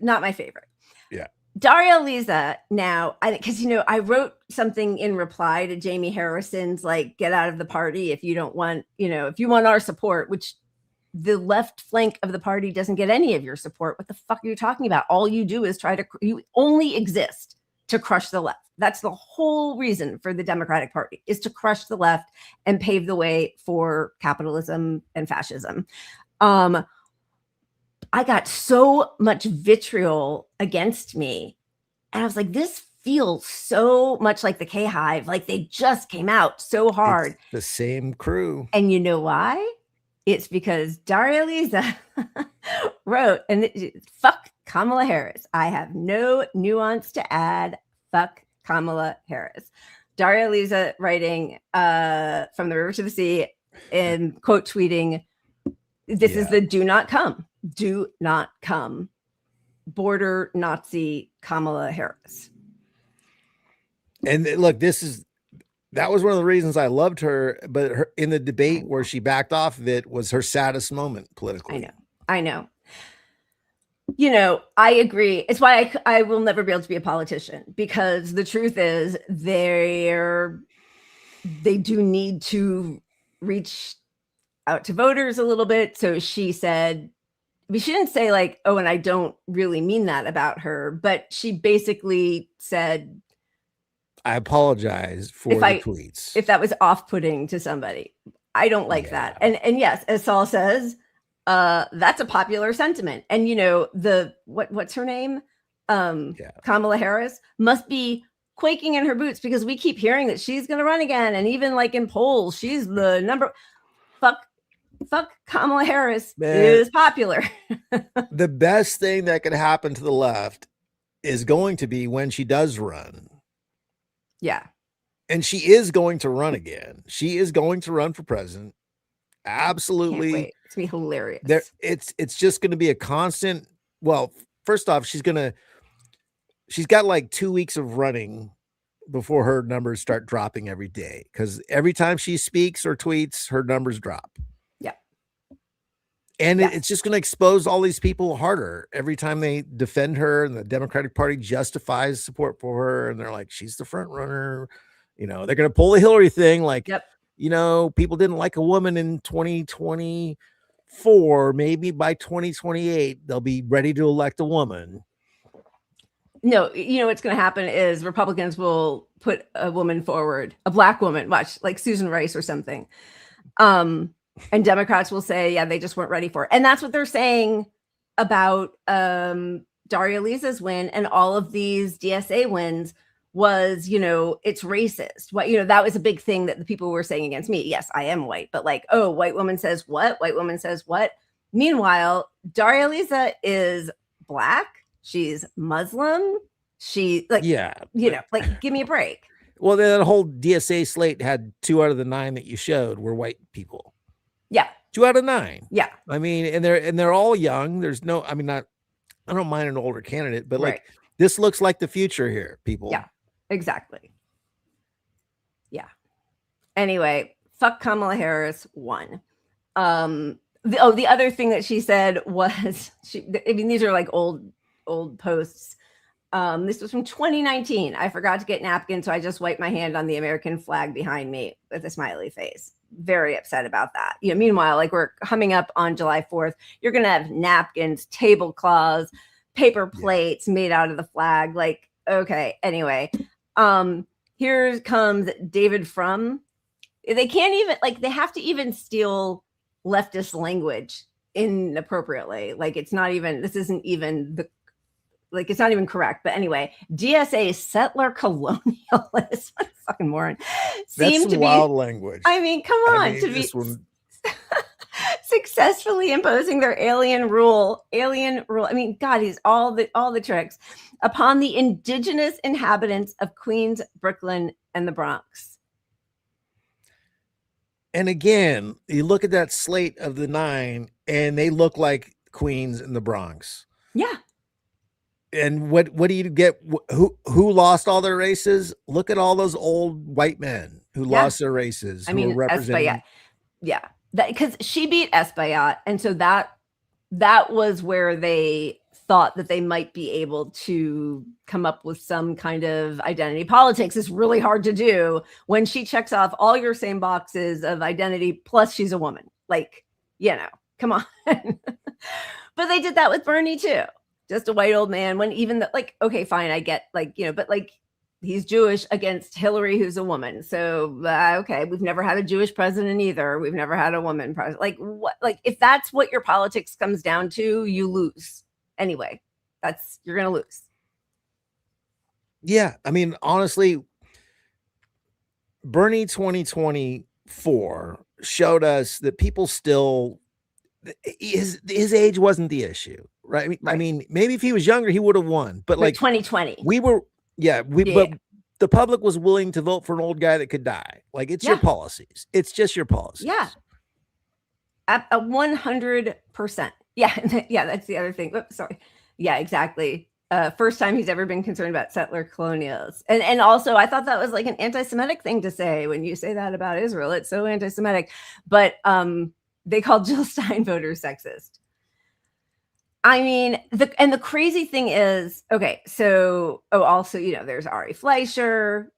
my favorite. Yeah. Daria Liza now, because I wrote something in reply to Jamie Harrison's get out of the party if you don't want, if you want our support, which the left flank of the party doesn't get any of your support. What the fuck are you talking about? All you do is you only exist to crush the left. That's the whole reason for the Democratic Party, is to crush the left and pave the way for capitalism and fascism. I got so much vitriol against me. And I was like, this feels so much like the K-Hive. They just came out so hard. It's the same crew. And you know why? It's because Daria Liza wrote, and fuck Kamala Harris. I have no nuance to add. Fuck Kamala Harris. Daria Liza writing from the river to the sea and quote tweeting, this is the do not come border Nazi Kamala Harris. And look, that was one of the reasons I loved her, but in the debate where she backed off of it was her saddest moment politically. I know. I agree. It's why I will never be able to be a politician, because the truth is they do need to reach out to voters a little bit. So she said, she didn't say and I don't really mean that about her, but she basically said, I apologize for the tweets. If that was off-putting to somebody, I don't like that. And yes, as Saul says, that's a popular sentiment. And what's her name? Kamala Harris must be quaking in her boots because we keep hearing that she's going to run again. And even like in polls, she's the number. Fuck Kamala Harris is popular. The best thing that could happen to the left is going to be when she does run. Yeah. And she is going to run again. She is going to run for president. Absolutely. Can't wait. It's gonna be hilarious. It's just going to be a constant. Well, first off, she's got like 2 weeks of running before her numbers start dropping every day. Because every time she speaks or tweets, her numbers drop. Yeah. And it's just going to expose all these people harder every time they defend her, and the Democratic Party justifies support for her. And they're like, she's the front runner. You know, they're going to pull the Hillary thing. Like, you know, people didn't like a woman in 2024. Maybe by 2028, they'll be ready to elect a woman. No, you know what's going to happen is Republicans will put a woman forward, a black woman, watch, like Susan Rice or something. And Democrats will say, yeah, they just weren't ready for it. And that's what they're saying about Daria Lisa's win and all of these DSA wins was, you know, it's racist. What, you know, that was a big thing that the people were saying against me. Yes, I am white, but like, oh, white woman says what? White woman says what? Meanwhile, Daria Lisa is black. She's Muslim. She like, you know, like, give me a break. Well, that whole DSA slate had 2 out of the 9 that you showed were white people. Yeah. 2 out of 9. Yeah. I mean, and they're all young. There's no, I mean, I don't mind an older candidate, but like, this looks like the future here, people. Yeah, exactly. Yeah. Anyway, fuck Kamala Harris won. The other thing that she said was, I mean, these are like old posts. This was from 2019. I forgot to get napkins, so I just wiped my hand on the American flag behind me with a smiley face. Very upset about that. You know, meanwhile, like we're coming up on July 4th, you're gonna have napkins, tablecloths, paper plates made out of the flag. Like, okay, anyway. Here comes David Frum. They can't even, like, they have to even steal leftist language inappropriately. Like, it's not even, this isn't even the, like, it's not even correct. But anyway, DSA settler colonialist, what a fucking moron. That's some wild language. I mean, come on, to be successfully imposing their alien rule. I mean, God, he's all the tricks upon the indigenous inhabitants of Queens, Brooklyn, and the Bronx. And again, you look at that slate of the 9, and they look like Queens and the Bronx. Yeah. And what do you get? Who lost all their races? Look at all those old white men who lost their races. I mean, who were representing. Yeah, because she beat Espaillat, and so that was where they thought that they might be able to come up with some kind of identity politics. Is really hard to do when she checks off all your same boxes of identity, plus she's a woman. Like, you know, come on. But they did that with Bernie too. Just a white old man, when even the, like, okay, fine, I get, like, you know, but like he's Jewish against Hillary, who's a woman. So, okay, we've never had a Jewish president either. We've never had a woman president. Like, what, like, if that's what your politics comes down to, you lose. Anyway, you're going to lose. Yeah. I mean, honestly, Bernie 2024 showed us that people still, his age wasn't the issue. Right. I mean, maybe if he was younger, he would have won. But like 2020, but the public was willing to vote for an old guy that could die. Like, it's your policies. It's just your policies. Yeah. At 100%. Yeah. Yeah. That's the other thing. Oops, sorry. Yeah, exactly. First time he's ever been concerned about settler colonials. And also, I thought that was like an anti-Semitic thing to say when you say that about Israel. It's so anti-Semitic. But they called Jill Stein voters sexist. I mean, the crazy thing is, okay, so, also, you know, there's Ari Fleischer,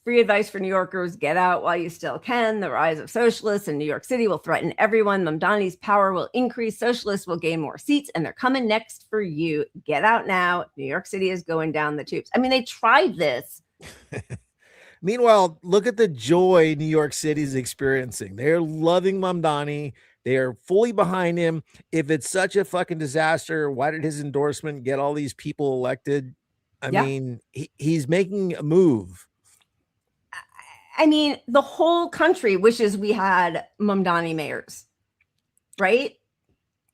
free advice for New Yorkers, get out while you still can. The rise of socialists in New York City will threaten everyone. Mamdani's power will increase. Socialists will gain more seats, and they're coming next for you. Get out now. New York City is going down the tubes. I mean, they tried this. Meanwhile, look at the joy New York City is experiencing. They're loving Mamdani. They are fully behind him. If it's such a fucking disaster, why did his endorsement get all these people elected? I Yeah. mean, he's making a move. I mean, the whole country wishes we had Mamdani mayors, right?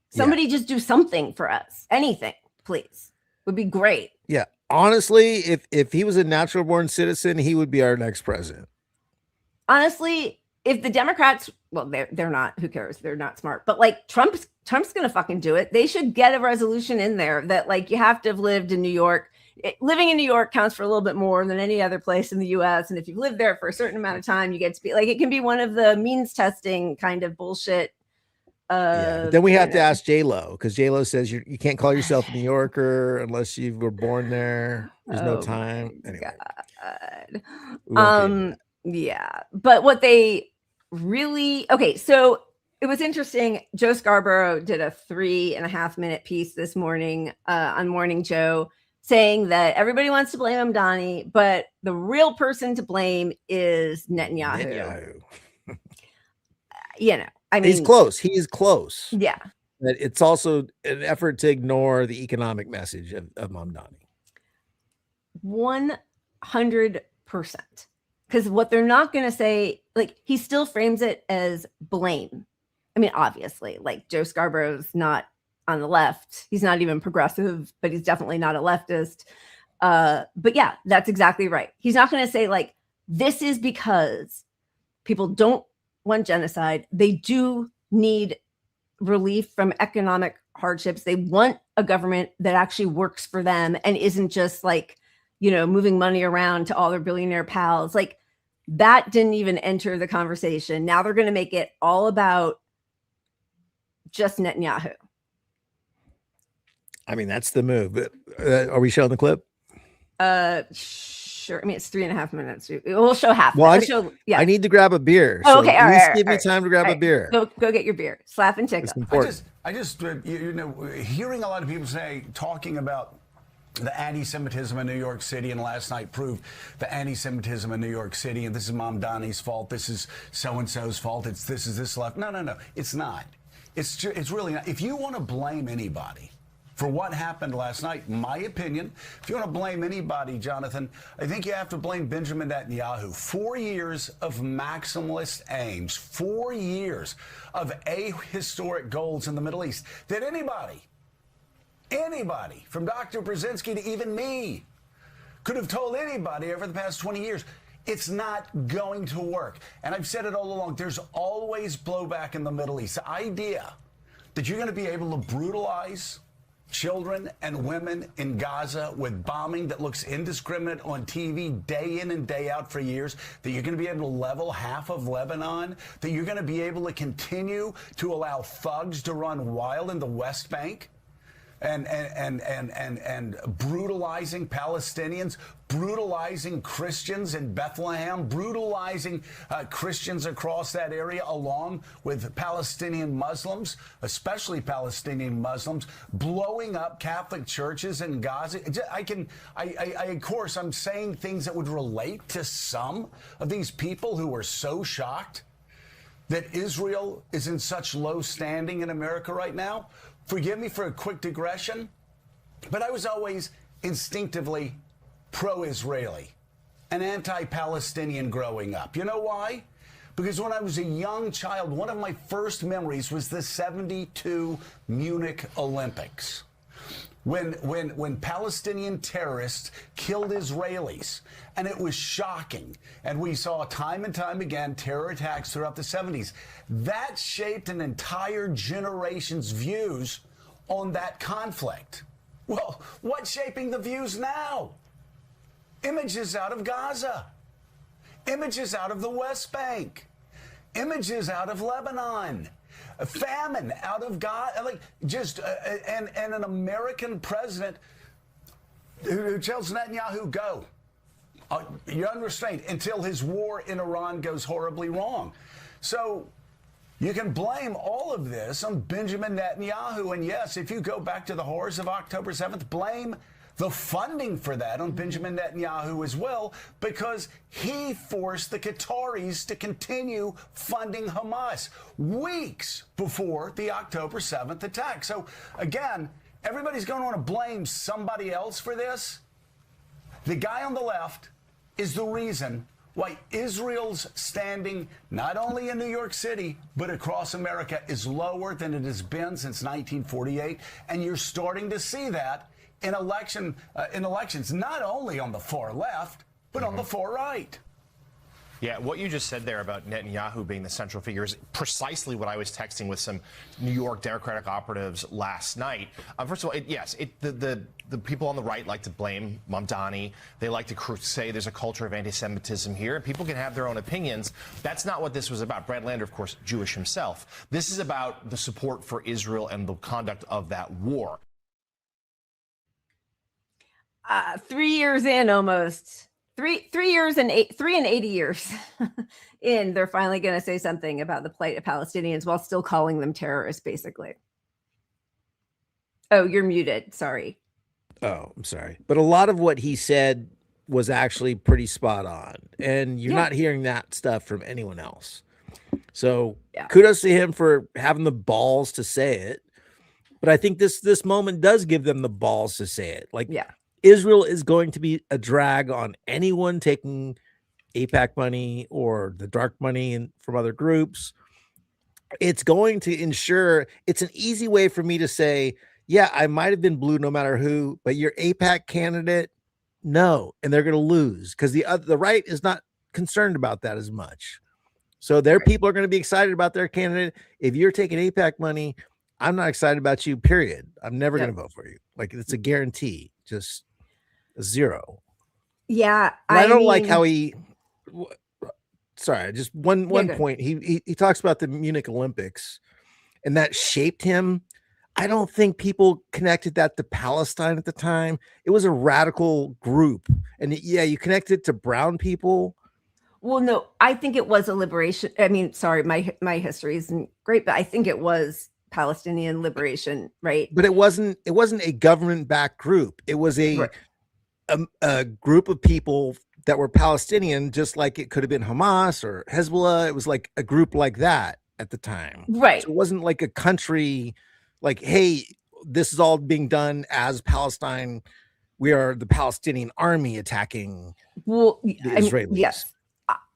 Somebody just do something for us. Anything, please. Would be great. Yeah. Honestly, if he was a natural born citizen, he would be our next president. Honestly, if the Democrats, well, they're not, who cares? They're not smart. But like Trump's going to fucking do it. They should get a resolution in there that like you have to have lived in New York. Living in New York counts for a little bit more than any other place in the US. And if you've lived there for a certain amount of time, you get to be like, it can be one of the means testing kind of bullshit. Then we have to ask J-Lo, because J-Lo says you can't call yourself a New Yorker unless you were born there. There's no time. Anyway. Yeah. But what they really, okay, so it was interesting. Joe Scarborough did a 3.5-minute piece this morning on Morning Joe saying that everybody wants to blame Mamdani, but the real person to blame is Netanyahu. You know, I mean, he's close. He is close. Yeah. But it's also an effort to ignore the economic message of Mamdani. 100%. Because what they're not going to say, like, he still frames it as blame. I mean, obviously, like, Joe Scarborough's not on the left. He's not even progressive, but he's definitely not a leftist. But yeah, that's exactly right. He's not going to say, like, this is because people don't want genocide. They do need relief from economic hardships. They want a government that actually works for them and isn't just like, you know, moving money around to all their billionaire pals. Like, that didn't even enter the conversation. Now they're going to make it all about just Netanyahu. I mean, that's the move. But are we showing the clip? Sure. I mean, it's 3.5 minutes. We'll show half. Well, I need to grab a beer. Oh, okay. All right. Give me time to grab a beer. Go get your beer. Slap and tickle. I just you know, hearing a lot of people talking about the anti-Semitism in New York City, and last night proved the anti-Semitism in New York City, and this is Mamdani's fault, this is so-and-so's fault, this is this left. No, it's not. It's really not. If you want to blame anybody for what happened last night, my opinion, if you want to blame anybody, Jonathan, I think you have to blame Benjamin Netanyahu. 4 years of maximalist aims, 4 years of ahistoric goals in the Middle East that anybody from Dr. Brzezinski to even me could have told anybody over the past 20 years, it's not going to work. And I've said it all along, there's always blowback in the Middle East. The idea that you're going to be able to brutalize children and women in Gaza with bombing that looks indiscriminate on TV day in and day out for years, that you're going to be able to level half of Lebanon, that you're going to be able to continue to allow thugs to run wild in the West Bank, and brutalizing Palestinians, brutalizing Christians in Bethlehem, brutalizing Christians across that area, along with Palestinian Muslims, especially Palestinian Muslims, blowing up Catholic churches in Gaza. Of course, I'm saying things that would relate to some of these people who are so shocked that Israel is in such low standing in America right now. Forgive me for a quick digression, but I was always instinctively pro-Israeli and anti-Palestinian growing up. You know why? Because when I was a young child, one of my first memories was the '72 Munich Olympics, when Palestinian terrorists killed Israelis, and it was shocking. And we saw time and time again terror attacks throughout the 70s. That shaped an entire generation's views on that conflict. Well, what's shaping the views now? Images out of Gaza, images out of the West Bank, images out of Lebanon, a famine out of Gaza, like and an American president who tells Netanyahu, go. You're unrestrained until his war in Iran goes horribly wrong. So you can blame all of this on Benjamin Netanyahu. And yes, if you go back to the horrors of October 7th, blame the funding for that on Benjamin Netanyahu as well, because he forced the Qataris to continue funding Hamas weeks before the October 7th attack. So again, everybody's going to want to blame somebody else for this. The guy on the left is the reason why Israel's standing, not only in New York City, but across America, is lower than it has been since 1948. And you're starting to see that in elections, not only on the far left, but on the far right. Yeah, what you just said there about Netanyahu being the central figure is precisely what I was texting with some New York Democratic operatives last night. First of all, the people on the right like to blame Mamdani. They like to say there's a culture of anti-Semitism here, and people can have their own opinions. That's not what this was about. Brad Lander, of course, Jewish himself. This is about the support for Israel and the conduct of that war. 3 years in, almost. 3 years and 80 years in, they're finally going to say something about the plight of Palestinians while still calling them terrorists, basically. Oh, you're muted. Sorry. Oh, I'm sorry. But a lot of what he said was actually pretty spot on. And you're not hearing that stuff from anyone else. So kudos to him for having the balls to say it. But I think this moment does give them the balls to say it. Like, Israel is going to be a drag on anyone taking AIPAC money or the dark money from other groups. It's going to ensure it's an easy way for me to say, yeah, I might have been blue no matter who, but your AIPAC candidate, no, and they're going to lose because the right is not concerned about that as much. So their people are going to be excited about their candidate. If you're taking AIPAC money, I'm not excited about you, period. I'm never going to vote for you. Like, it's a guarantee. Just a zero. Yeah. I don't like how he, sorry, just one point. He talks about the Munich Olympics and that shaped him. I don't think people connected that to Palestine at the time. It was a radical group. And you connect it to brown people. Well, no, I think it was a liberation. I mean, sorry, my history isn't great, but I think it was Palestinian liberation, right? But it wasn't a government-backed group. It was a group of people that were Palestinian, just like it could have been Hamas or Hezbollah. It was like a group like that at the time. Right. So it wasn't like a country like, hey, this is all being done as Palestine. We are the Palestinian army attacking the Israelis. Yes.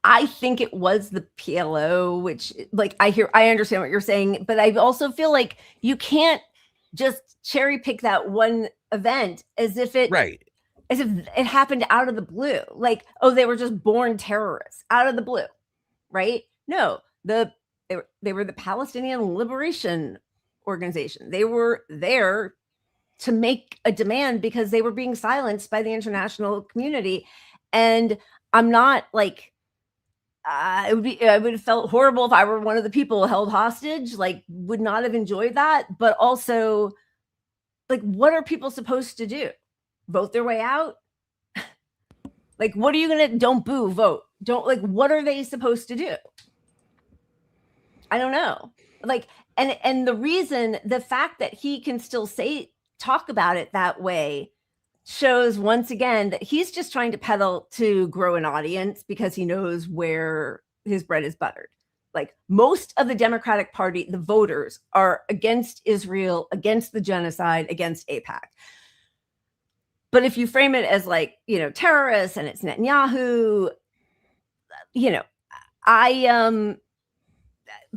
I think it was the PLO, which, like, I understand what you're saying, but I also feel like you can't just cherry pick that one event as if it happened out of the blue. Like, oh, they were just born terrorists out of the blue, right? No, they were the Palestinian Liberation Organization. They were there to make a demand because they were being silenced by the international community. And I'm not like, I would have felt horrible if I were one of the people held hostage, like would not have enjoyed that. But also, like, what are people supposed to do? Vote their way out? Like, what are you going to, don't boo, vote. Don't, like, what are they supposed to do? I don't know. Like, and the fact that he can still talk about it that way shows once again that he's just trying to peddle to grow an audience because he knows where his bread is buttered. Like, most of the Democratic Party, the voters, are against Israel, against the genocide, against AIPAC. But if you frame it as, like, you know, terrorists and it's Netanyahu, you know,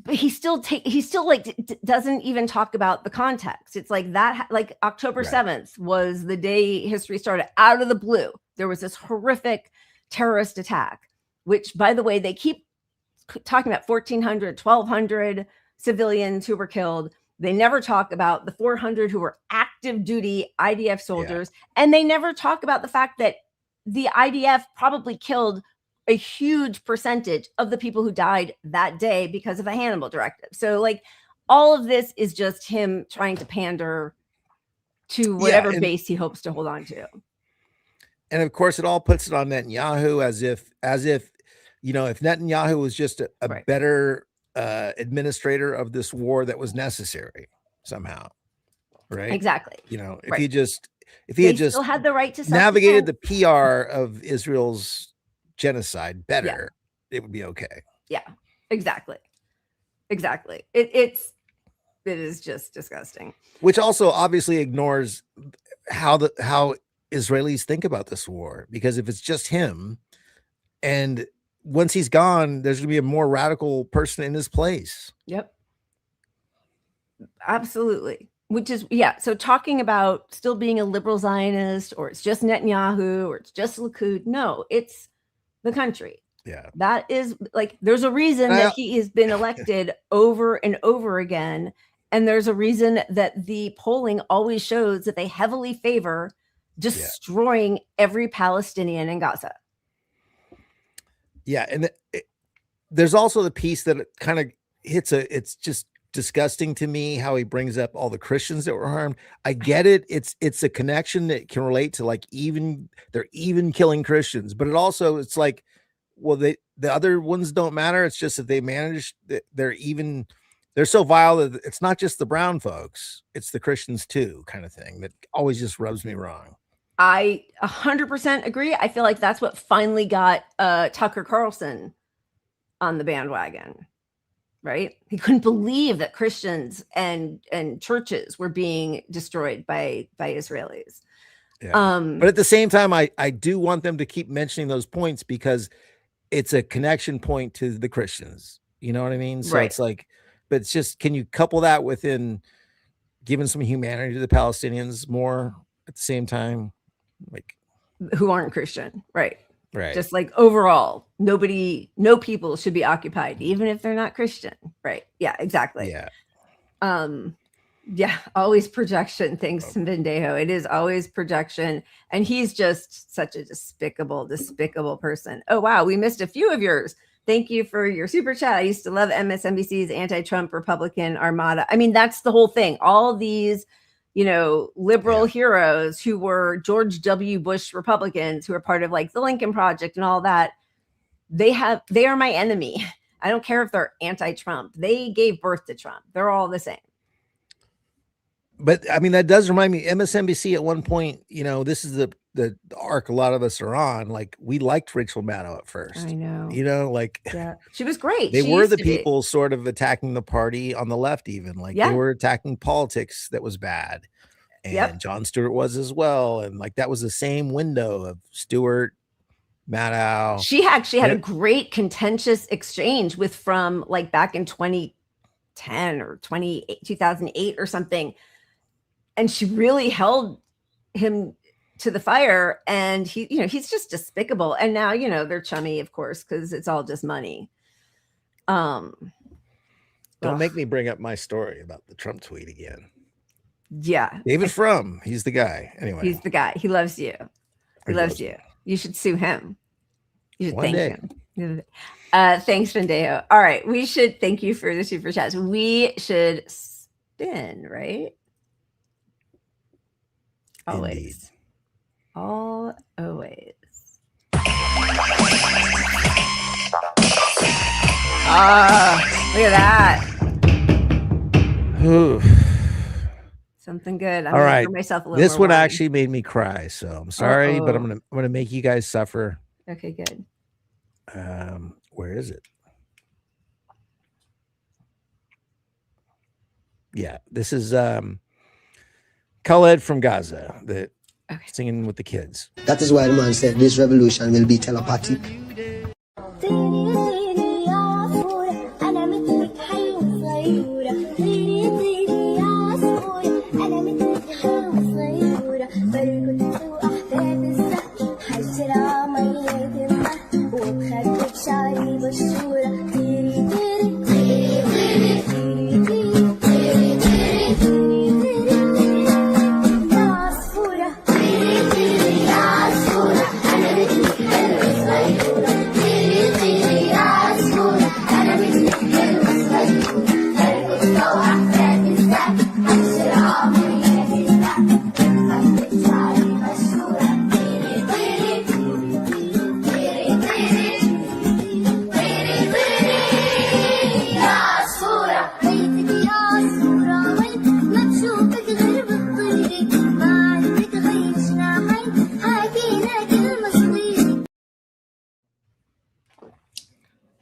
but he still like doesn't even talk about the context. It's like that, like October 7th was the day history started out of the blue. There was this horrific terrorist attack, which, by the way, they keep talking about 1,400, 1,200 civilians who were killed. They never talk about the 400 who were active duty IDF soldiers. And they never talk about the fact that the IDF probably killed a huge percentage of the people who died that day because of the Hannibal Directive. So, like, all of this is just him trying to pander to whatever base he hopes to hold on to. And of course, it all puts it on Netanyahu as if, you know, if Netanyahu was just a better administrator of this war that was necessary somehow, right? Exactly. You know, if he had just still had the right to navigated the PR of Israel's genocide better, it would be okay. Yeah, exactly. It is just disgusting. Which also obviously ignores how Israelis think about this war, because if it's just him, and once he's gone, there's going to be a more radical person in his place. Yep. Absolutely. Which is, yeah. So talking about still being a liberal Zionist, or it's just Netanyahu, or it's just Likud. No, it's the country. Yeah. That is, like, there's a reason that he has been elected over and over again. And there's a reason that the polling always shows that they heavily favor destroying every Palestinian in Gaza. Yeah. And there's also the piece that it kind of hits it's just disgusting to me how he brings up all the Christians that were harmed. I get it. It's a connection that can relate to, like, they're even killing Christians, but it's like, well, the other ones don't matter. It's just that they managed, they're so vile that it's not just the brown folks, it's the Christians too, kind of thing, that always just rubs me wrong. I 100% agree. I feel like that's what finally got Tucker Carlson on the bandwagon, right? He couldn't believe that Christians and churches were being destroyed by Israelis. Yeah. But at the same time, I do want them to keep mentioning those points, because it's a connection point to the Christians. You know what I mean? So it's like, but it's just, can you couple that within giving some humanity to the Palestinians more at the same time? Like, who aren't Christian, right? Right. Just like overall, no people should be occupied, even if they're not Christian, right? Yeah, exactly. Yeah. Yeah, always projection. Thanks to Vendejo. It is always projection. And he's just such a despicable person. Oh, wow. We missed a few of yours. Thank you for your super chat. I used to love MSNBC's anti-Trump Republican armada. I mean, that's the whole thing. All these, liberal heroes who were George W. Bush Republicans, who are part of, like, the Lincoln Project and all that, they are my enemy. I don't care if they're anti-Trump. They gave birth to Trump. They're all the same. But I mean, that does remind me, MSNBC at one point, this is the arc a lot of us are on. Like, we liked Rachel Maddow at first. I know. Yeah, she was great. They were the people sort of attacking the party on the left, even. Like, they were attacking politics that was bad. And Jon Stewart was as well. And, like, that was the same window of Stewart, Maddow. She actually had a great contentious exchange from like back in 2010 or 2008 or something. And she really held him to the fire, and he's just despicable. And now, they're chummy, of course, because it's all just money. Don't make me bring up my story about the Trump tweet again. Yeah. David Frum, he's the guy. Anyway. He's the guy. He loves you. He loves you. You should sue him. You should thank him. Thanks, Vendejo. All right. We should thank you for the super chats. We should spin, right? Always. Always. Look at that. Something good. I'm all right. Give myself a little this more one wine. Actually made me cry, so I'm sorry, but I'm gonna make you guys suffer. Okay, good. Where is it? Yeah, this is Khaled from Gaza, singing with the kids. That is why the man said this revolution will be telepathic.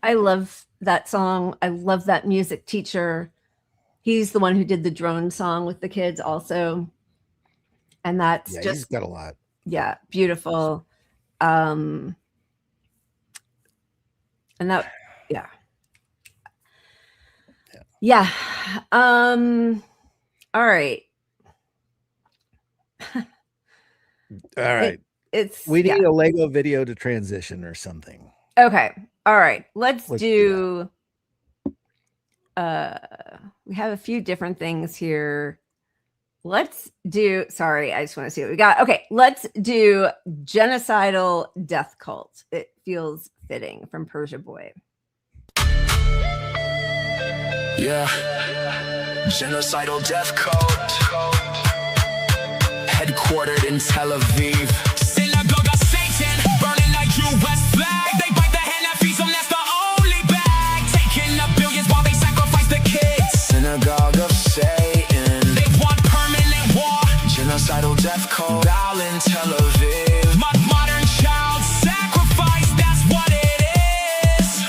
I love that song. I love that music teacher. He's the one who did the drone song with the kids also. And that's he's got a lot. Yeah, beautiful. And that, yeah. Yeah. All right. All right. We need a Lego video to transition or something. Okay. All right. Let's Let's do we have a few different things here. Let's do, sorry, I just want to see what we got. Okay, let's do Genocidal Death Cult. It feels fitting from Persia Boy. Yeah. Genocidal Death Cult. Headquartered in Tel Aviv. Synagogue of Satan, burning like U.S. flag. They bite the hand that feeds them, that's the only bag. Taking up billions while they sacrifice the kids. Synagogue of Satan. They want permanent war. Genocidal death cult. Bow in Tel Aviv. Modern child sacrifice, that's what it is.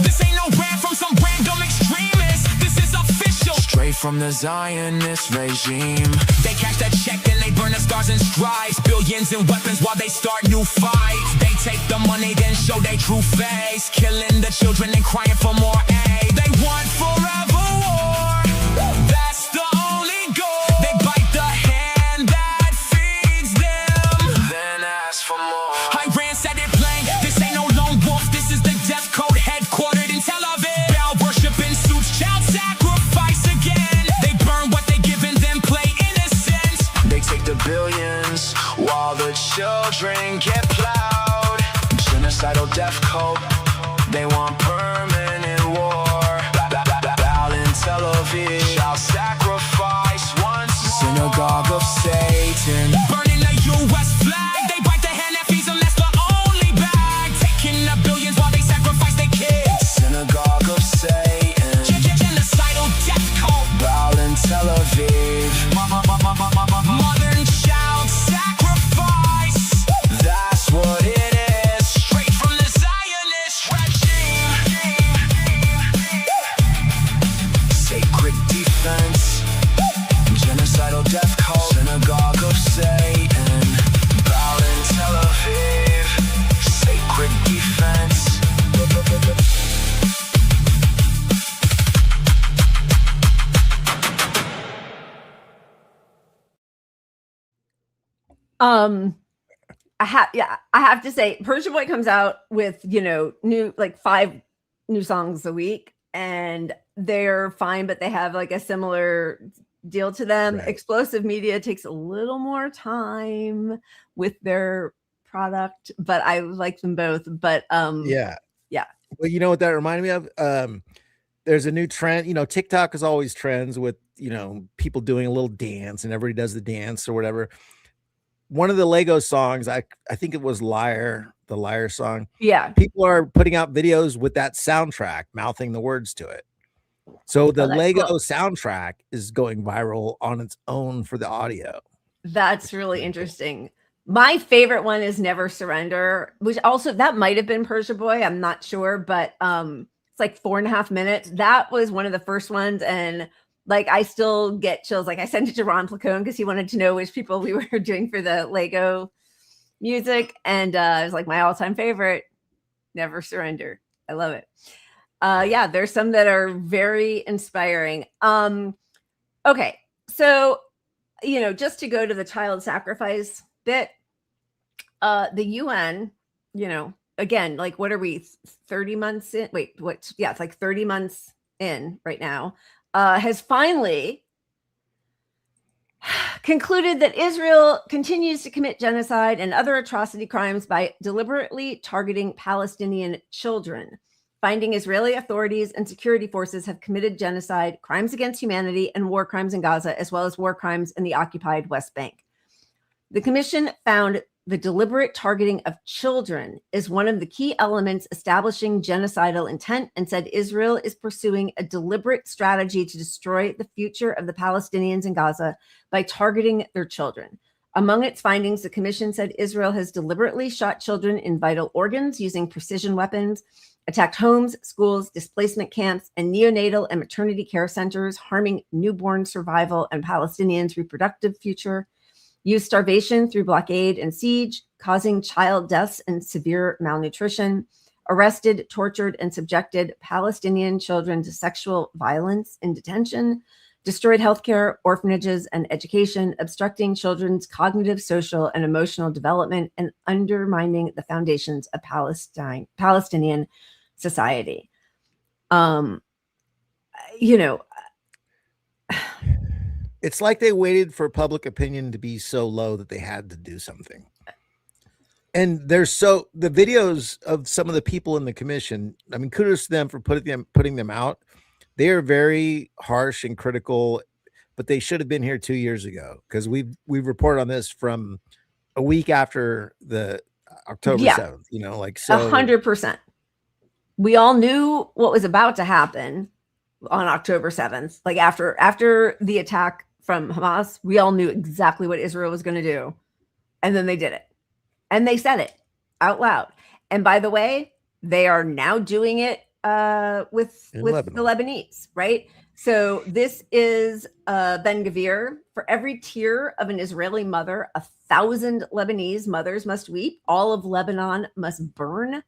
This ain't no rant from some random extremist. This is official. Straight from the Zionist regime. They cash that check and they burn the scars and stripes. Billions in weapons while they start new fights. They take the money then show their true face. Killing the children and crying for more aid. They want forever war. That's the only goal. They bite the hand that feeds them, then ask for more. Iran said it plain. This ain't no lone wolf. This is the death code headquartered in Tel Aviv. Baal worship in suits, child sacrifice again. They burn what they give and then play innocent. They take the billions while the children get plowed. Genocidal death cult. They want permanent war. Bow in Tel Aviv. Child sacrifice once more. Synagogue of Satan. Burning the U.S. flag. They bite the hand that feeds them. That's the only bag. Taking the billions while they sacrifice their kids. Synagogue of Satan. Genocidal death cult. Bow in Tel Aviv. Modern child sacrifice. That's what it is. Straight from the Zionist regime. Sacred defense. Genocidal death cult. Synagogue of Satan. Bow in Tel Aviv. Sacred defense. I have to say, Persia Boy comes out with, new, like 5 new songs a week, and they're fine, but they have like a similar deal to them. Right. Explosive Media takes a little more time with their product, but I like them both. But yeah. Well, you know what that reminded me of? There's a new trend. TikTok is always trends with people doing a little dance, and everybody does the dance or whatever. One of the Lego songs, I think it was Liar, the Liar song. Yeah. People are putting out videos with that soundtrack, mouthing the words to it. So the Lego soundtrack is going viral on its own for the audio. That's really interesting. My favorite one is Never Surrender, which also, that might have been Persia Boy. I'm not sure, but it's like 4.5 minutes. That was one of the first ones. And like, I still get chills. Like, I sent it to Ron Placone because he wanted to know which people we were doing for the Lego music. And it was like my all-time favorite, Never Surrender. I love it. Yeah, there's some that are very inspiring. Okay, so, just to go to the child sacrifice bit, the UN, again, like, what are we, 30 months in? Wait, what? Yeah, it's like 30 months in right now. Has finally concluded that Israel continues to commit genocide and other atrocity crimes by deliberately targeting Palestinian children, finding Israeli authorities and security forces have committed genocide, crimes against humanity, and war crimes in Gaza, as well as war crimes in the occupied West Bank. The commission found the deliberate targeting of children is one of the key elements establishing genocidal intent, and said Israel is pursuing a deliberate strategy to destroy the future of the Palestinians in Gaza by targeting their children. Among its findings, the commission said Israel has deliberately shot children in vital organs using precision weapons, attacked homes, schools, displacement camps, and neonatal and maternity care centers, harming newborn survival and Palestinians' reproductive future. used starvation through blockade and siege, causing child deaths and severe malnutrition, arrested, tortured, and subjected Palestinian children to sexual violence in detention, destroyed healthcare, orphanages, and education, obstructing children's cognitive, social, and emotional development, and undermining the foundations of Palestinian society. You know, it's like they waited for public opinion to be so low that they had to do something. And the videos of some of the people in the commission, I mean, kudos to them for putting them out. They are very harsh and critical, but they should have been here 2 years ago, because we've reported on this from a week after the October 7th, you know, like, so 100%. We all knew what was about to happen on October 7th. Like after the attack from Hamas, we all knew exactly what Israel was going to do. And then they did it. And they said it out loud. And by the way, they are now doing it with the Lebanese, right? So this is Ben Gvir. For every tear of an Israeli mother, 1,000 Lebanese mothers must weep. All of Lebanon must burn.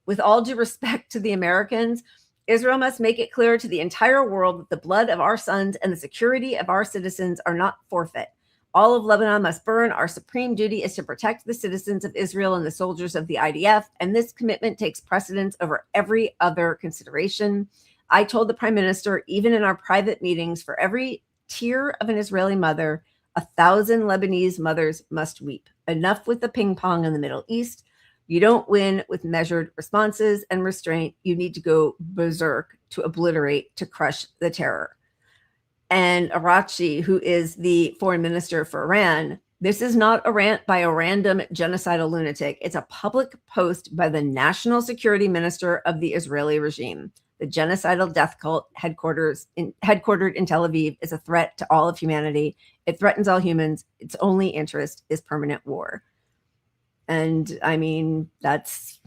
With all due respect to the Americans, Israel must make it clear to the entire world that the blood of our sons and the security of our citizens are not forfeit. All of Lebanon must burn. Our supreme duty is to protect the citizens of Israel and the soldiers of the IDF, and this commitment takes precedence over every other consideration. I told the Prime Minister, even in our private meetings, for every tear of an Israeli mother, 1,000 Lebanese mothers must weep. Enough with the ping pong in the Middle East. You don't win with measured responses and restraint. You need to go berserk to obliterate, to crush the terror. And Araghchi, who is the foreign minister for Iran, this is not a rant by a random genocidal lunatic. It's a public post by the national security minister of the Israeli regime. The genocidal death cult headquartered in Tel Aviv is a threat to all of humanity. It threatens all humans. Its only interest is permanent war. And I mean, that's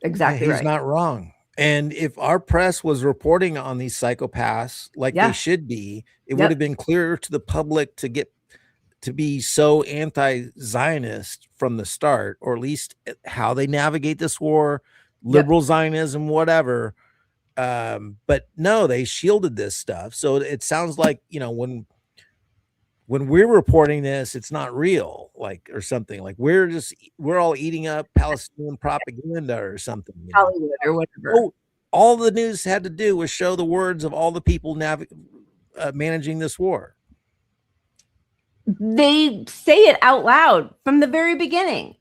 exactly right. He's not wrong. And if our press was reporting on these psychopaths like they should be, it would have been clearer to the public to be so anti-Zionist from the start, or at least how they navigate this war, liberal Zionism, whatever. But no, they shielded this stuff. So it sounds like, you know, when we're reporting this, it's not real, like, or something like we're all eating up Palestinian propaganda or something, you know? Hollywood or whatever. Oh, all the news had to do was show the words of all the people managing this war. They say it out loud from the very beginning.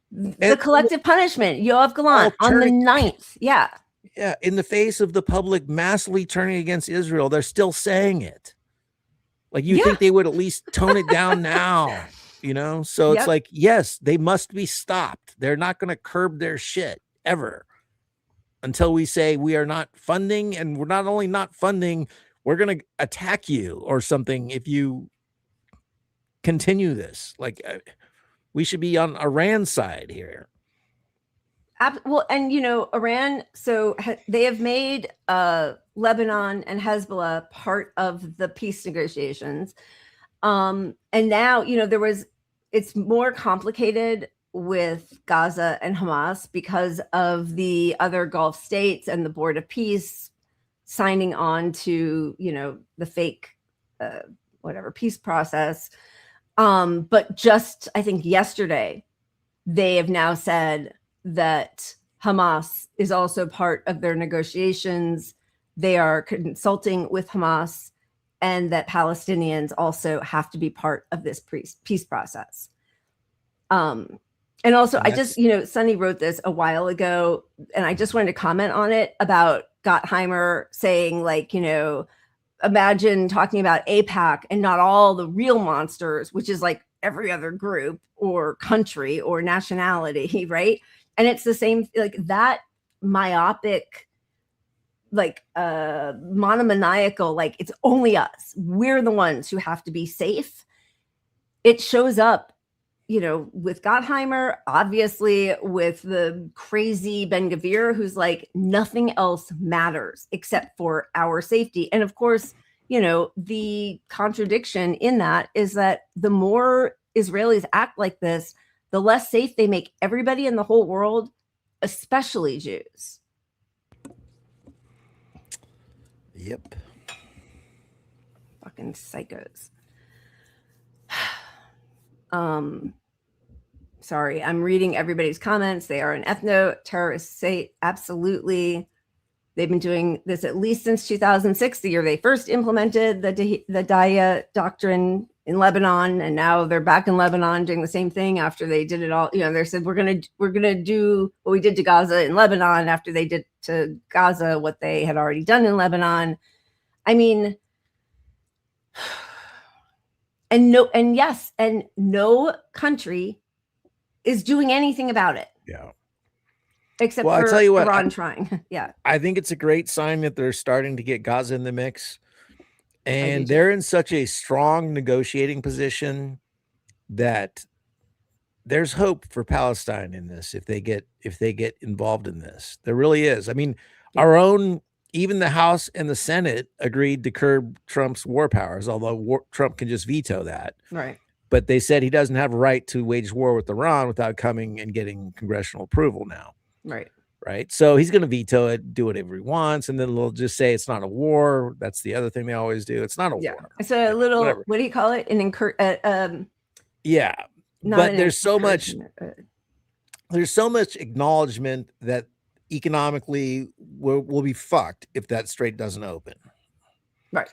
The collective punishment, Yoav Galan, on the 9th. Yeah. Yeah. In the face of the public massively turning against Israel, they're still saying it. Like, you think they would at least tone it down now, you know? So it's like, yes, they must be stopped. They're not going to curb their shit ever until we say we are not funding, and we're not only not funding, we're going to attack you or something if you continue this. Like, we should be on Iran's side here. Well, and you know, Iran, so they have made Lebanon and Hezbollah part of the peace negotiations. And now, you know, it's more complicated with Gaza and Hamas because of the other Gulf states and the Board of Peace signing on to, you know, the fake, peace process. But just, I think yesterday, they have now said that Hamas is also part of their negotiations. They are consulting with Hamas, and that Palestinians also have to be part of this peace process. And also, I just, you know, Sunny wrote this a while ago, and I just wanted to comment on it about Gottheimer saying, like, you know, imagine talking about AIPAC and not all the real monsters, which is like every other group or country or nationality, right? And it's the same, like that myopic, like monomaniacal, like it's only us. We're the ones who have to be safe. It shows up, you know, with Gottheimer, obviously with the crazy Ben Gvir, who's like, nothing else matters except for our safety. And of course, you know, the contradiction in that is that the more Israelis act like this, the less safe they make everybody in the whole world, especially Jews. Yep. Fucking psychos. Sorry, I'm reading everybody's comments. They are an ethno-terrorist state. Absolutely. They've been doing this at least since 2006, the year they first implemented the Daya doctrine in Lebanon, and now they're back in Lebanon doing the same thing after they did it all. You know, they said we're gonna do what we did to Gaza in Lebanon after they did to Gaza what they had already done in Lebanon. I mean, and no country is doing anything about it. Yeah. Except Well, for I tell you what, Iran trying. Yeah. I think it's a great sign that they're starting to get Gaza in the mix. And too. they're in such a strong negotiating position that there's hope for Palestine in this if they get involved in this. There really is. I mean, even the House and the Senate agreed to curb Trump's war powers, although Trump can just veto that. Right. But they said he doesn't have a right to wage war with Iran without coming and getting congressional approval now. Right. Right. So he's going to veto it, do whatever he wants, and then they'll just say it's not a war. That's the other thing they always do. It's not a war. It's a little, whatever. what do you call it? Yeah. But there's so much acknowledgement that economically we'll be fucked if that strait doesn't open. Right.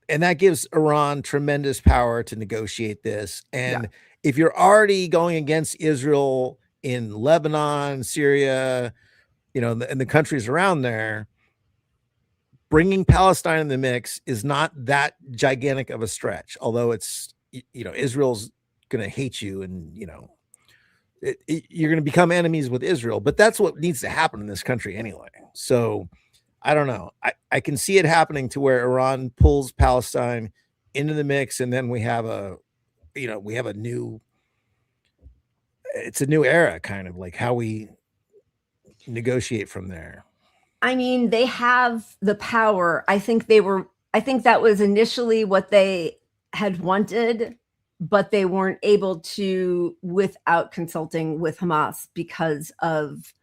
And that gives Iran tremendous power to negotiate this. And if you're already going against Israel in Lebanon, Syria, you know, and the countries around there, bringing Palestine in the mix is not that gigantic of a stretch. Although it's, you know, Israel's going to hate you and, you know, you're going to become enemies with Israel, but that's what needs to happen in this country anyway. So I don't know. I can see it happening to where Iran pulls Palestine into the mix. And then we have a new era, kind of like how we negotiate from there. I mean, they have the power. I think that was initially what they had wanted, but they weren't able to without consulting with Hamas because of,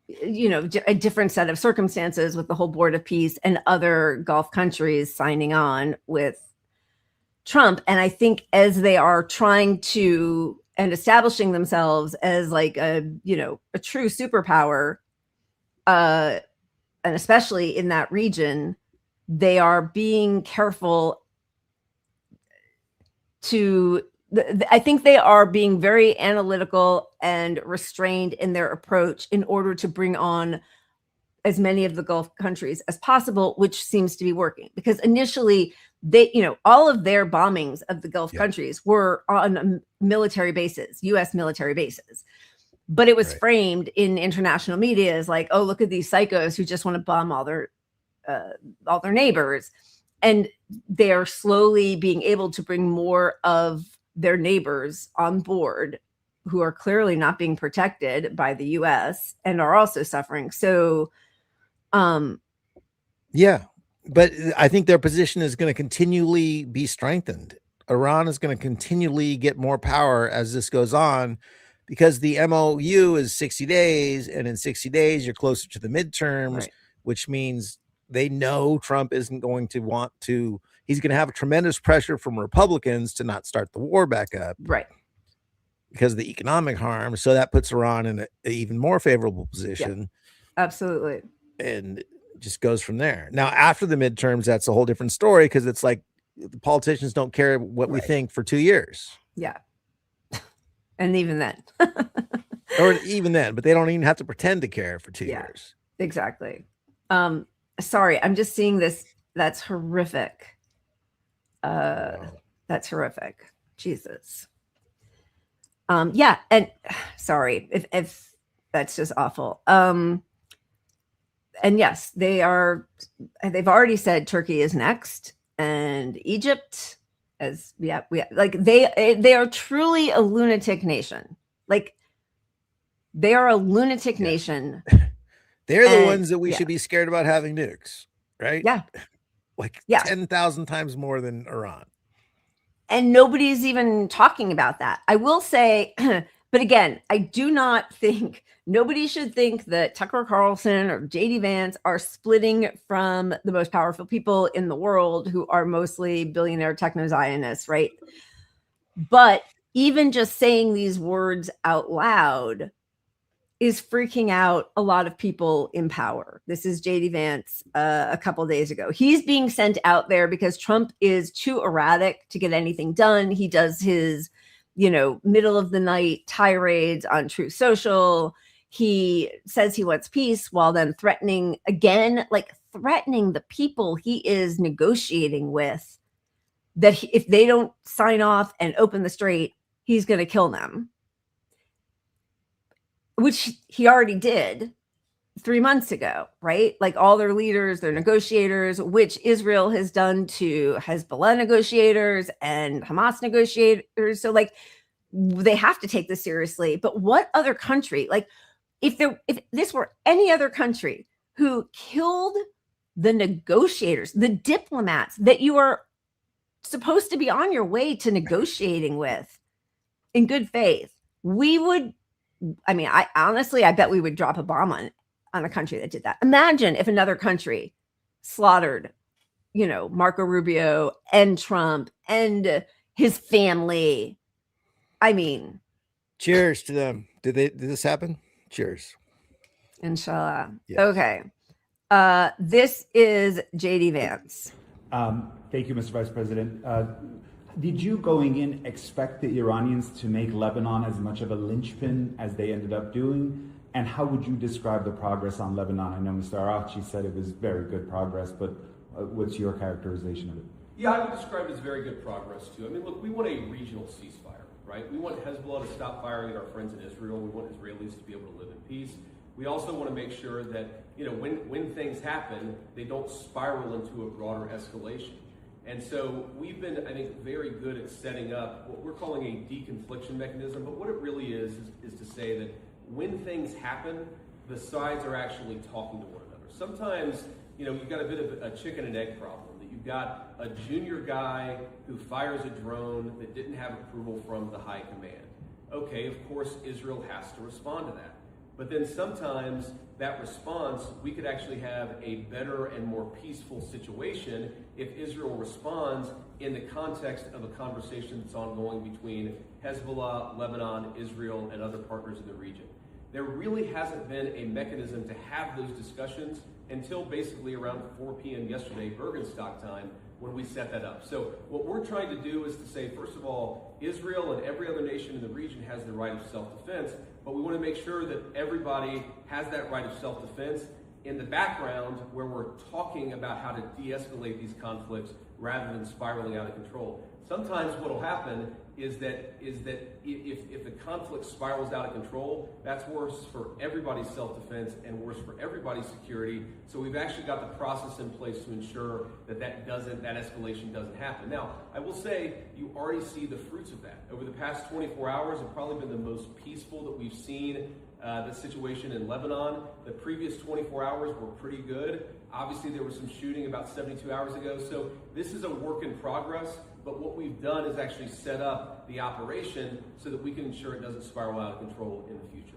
you know, a different set of circumstances with the whole Board of Peace and other Gulf countries signing on with Trump. And I think as they are trying to and establishing themselves as like a true superpower, and especially in that region, they are being careful I think they are being very analytical and restrained in their approach in order to bring on as many of the Gulf countries as possible, which seems to be working because initially they, you know, all of their bombings of the Gulf countries were on military bases, US military bases. But it was framed in international media as like, oh, look at these psychos who just want to bomb all their neighbors. And they are slowly being able to bring more of their neighbors on board who are clearly not being protected by the US and are also suffering. So, yeah, but I think their position is going to continually be strengthened. Iran is going to continually get more power as this goes on because the MOU is 60 days. And in 60 days, you're closer to the midterms, which means they know Trump isn't going to want to, he's going to have a tremendous pressure from Republicans to not start the war back up. Right. Because of the economic harm. So that puts Iran in an even more favorable position. Yeah, absolutely. And just goes from there. Now, after the midterms, that's a whole different story because it's like the politicians don't care what we think for 2 years. Yeah. And even then. Or even then, but they don't even have to pretend to care for 2 years. Exactly. Sorry, I'm just seeing this. That's horrific. That's horrific. Jesus. Yeah, and sorry if that's just awful. And yes, they've already said Turkey is next and Egypt they are truly a lunatic nation. Like they are a lunatic nation. They're the ones that we should be scared about having nukes, right? Yeah, like Yeah. 10,000 times more than Iran. And nobody's even talking about that. I will say, but again, I do not think, nobody should think that Tucker Carlson or JD Vance are splitting from the most powerful people in the world who are mostly billionaire techno-Zionists, right? But even just saying these words out loud is freaking out a lot of people in power. This is JD Vance a couple days ago. He's being sent out there because Trump is too erratic to get anything done. He does his, middle of the night tirades on Truth Social. He says he wants peace while then threatening the people he is negotiating with, that if they don't sign off and open the strait, he's going to kill them. Which he already did 3 months ago, right? Like all their leaders, their negotiators, which Israel has done to Hezbollah negotiators and Hamas negotiators. So they have to take this seriously. But what other country, if this were any other country who killed the negotiators, the diplomats that you are supposed to be on your way to negotiating with in good faith, I bet we would drop a bomb on a country that did that. Imagine if another country slaughtered, Marco Rubio and Trump and his family. Cheers to them. Did this happen? Cheers. Inshallah. Yes. Okay. This is JD Vance. Thank you, Mr. Vice President. Did you, going in, expect the Iranians to make Lebanon as much of a linchpin as they ended up doing? And how would you describe the progress on Lebanon? I know Mr. Araghchi said it was very good progress, but what's your characterization of it? Yeah, I would describe it as very good progress, too. Look, we want a regional ceasefire, right? We want Hezbollah to stop firing at our friends in Israel. We want Israelis to be able to live in peace. We also want to make sure that, when things happen, they don't spiral into a broader escalation. And so we've been, I think, very good at setting up what we're calling a deconfliction mechanism. But what it really is to say that when things happen, the sides are actually talking to one another. Sometimes, you've got a bit of a chicken and egg problem, that you've got a junior guy who fires a drone that didn't have approval from the high command. Okay, of course, Israel has to respond to that. But then sometimes that response, we could actually have a better and more peaceful situation if Israel responds in the context of a conversation that's ongoing between Hezbollah, Lebanon, Israel, and other partners in the region. There really hasn't been a mechanism to have those discussions until basically around 4 p.m. yesterday, Bergenstock time, when we set that up. So what we're trying to do is to say, first of all, Israel and every other nation in the region has the right of self-defense, but we want to make sure that everybody has that right of self-defense in the background where we're talking about how to de-escalate these conflicts rather than spiraling out of control. Sometimes what will happen is that if the conflict spirals out of control, that's worse for everybody's self-defense and worse for everybody's security. So we've actually got the process in place to ensure that that escalation doesn't happen. Now, I will say you already see the fruits of that. Over the past 24 hours have probably been the most peaceful that we've seen the situation in Lebanon. The previous 24 hours were pretty good. Obviously, there was some shooting about 72 hours ago. So this is a work in progress. But what we've done is actually set up the operation so that we can ensure it doesn't spiral out of control in the future.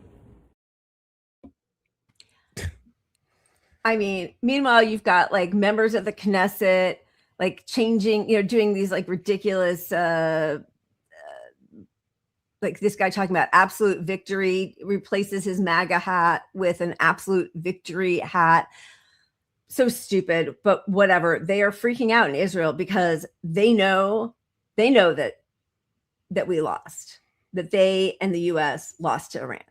Meanwhile, you've got members of the Knesset, changing, doing these ridiculous, this guy talking about absolute victory, replaces his MAGA hat with an absolute victory hat. So stupid, but whatever. They are freaking out in Israel because they know that we lost, that they and the US lost to Iran.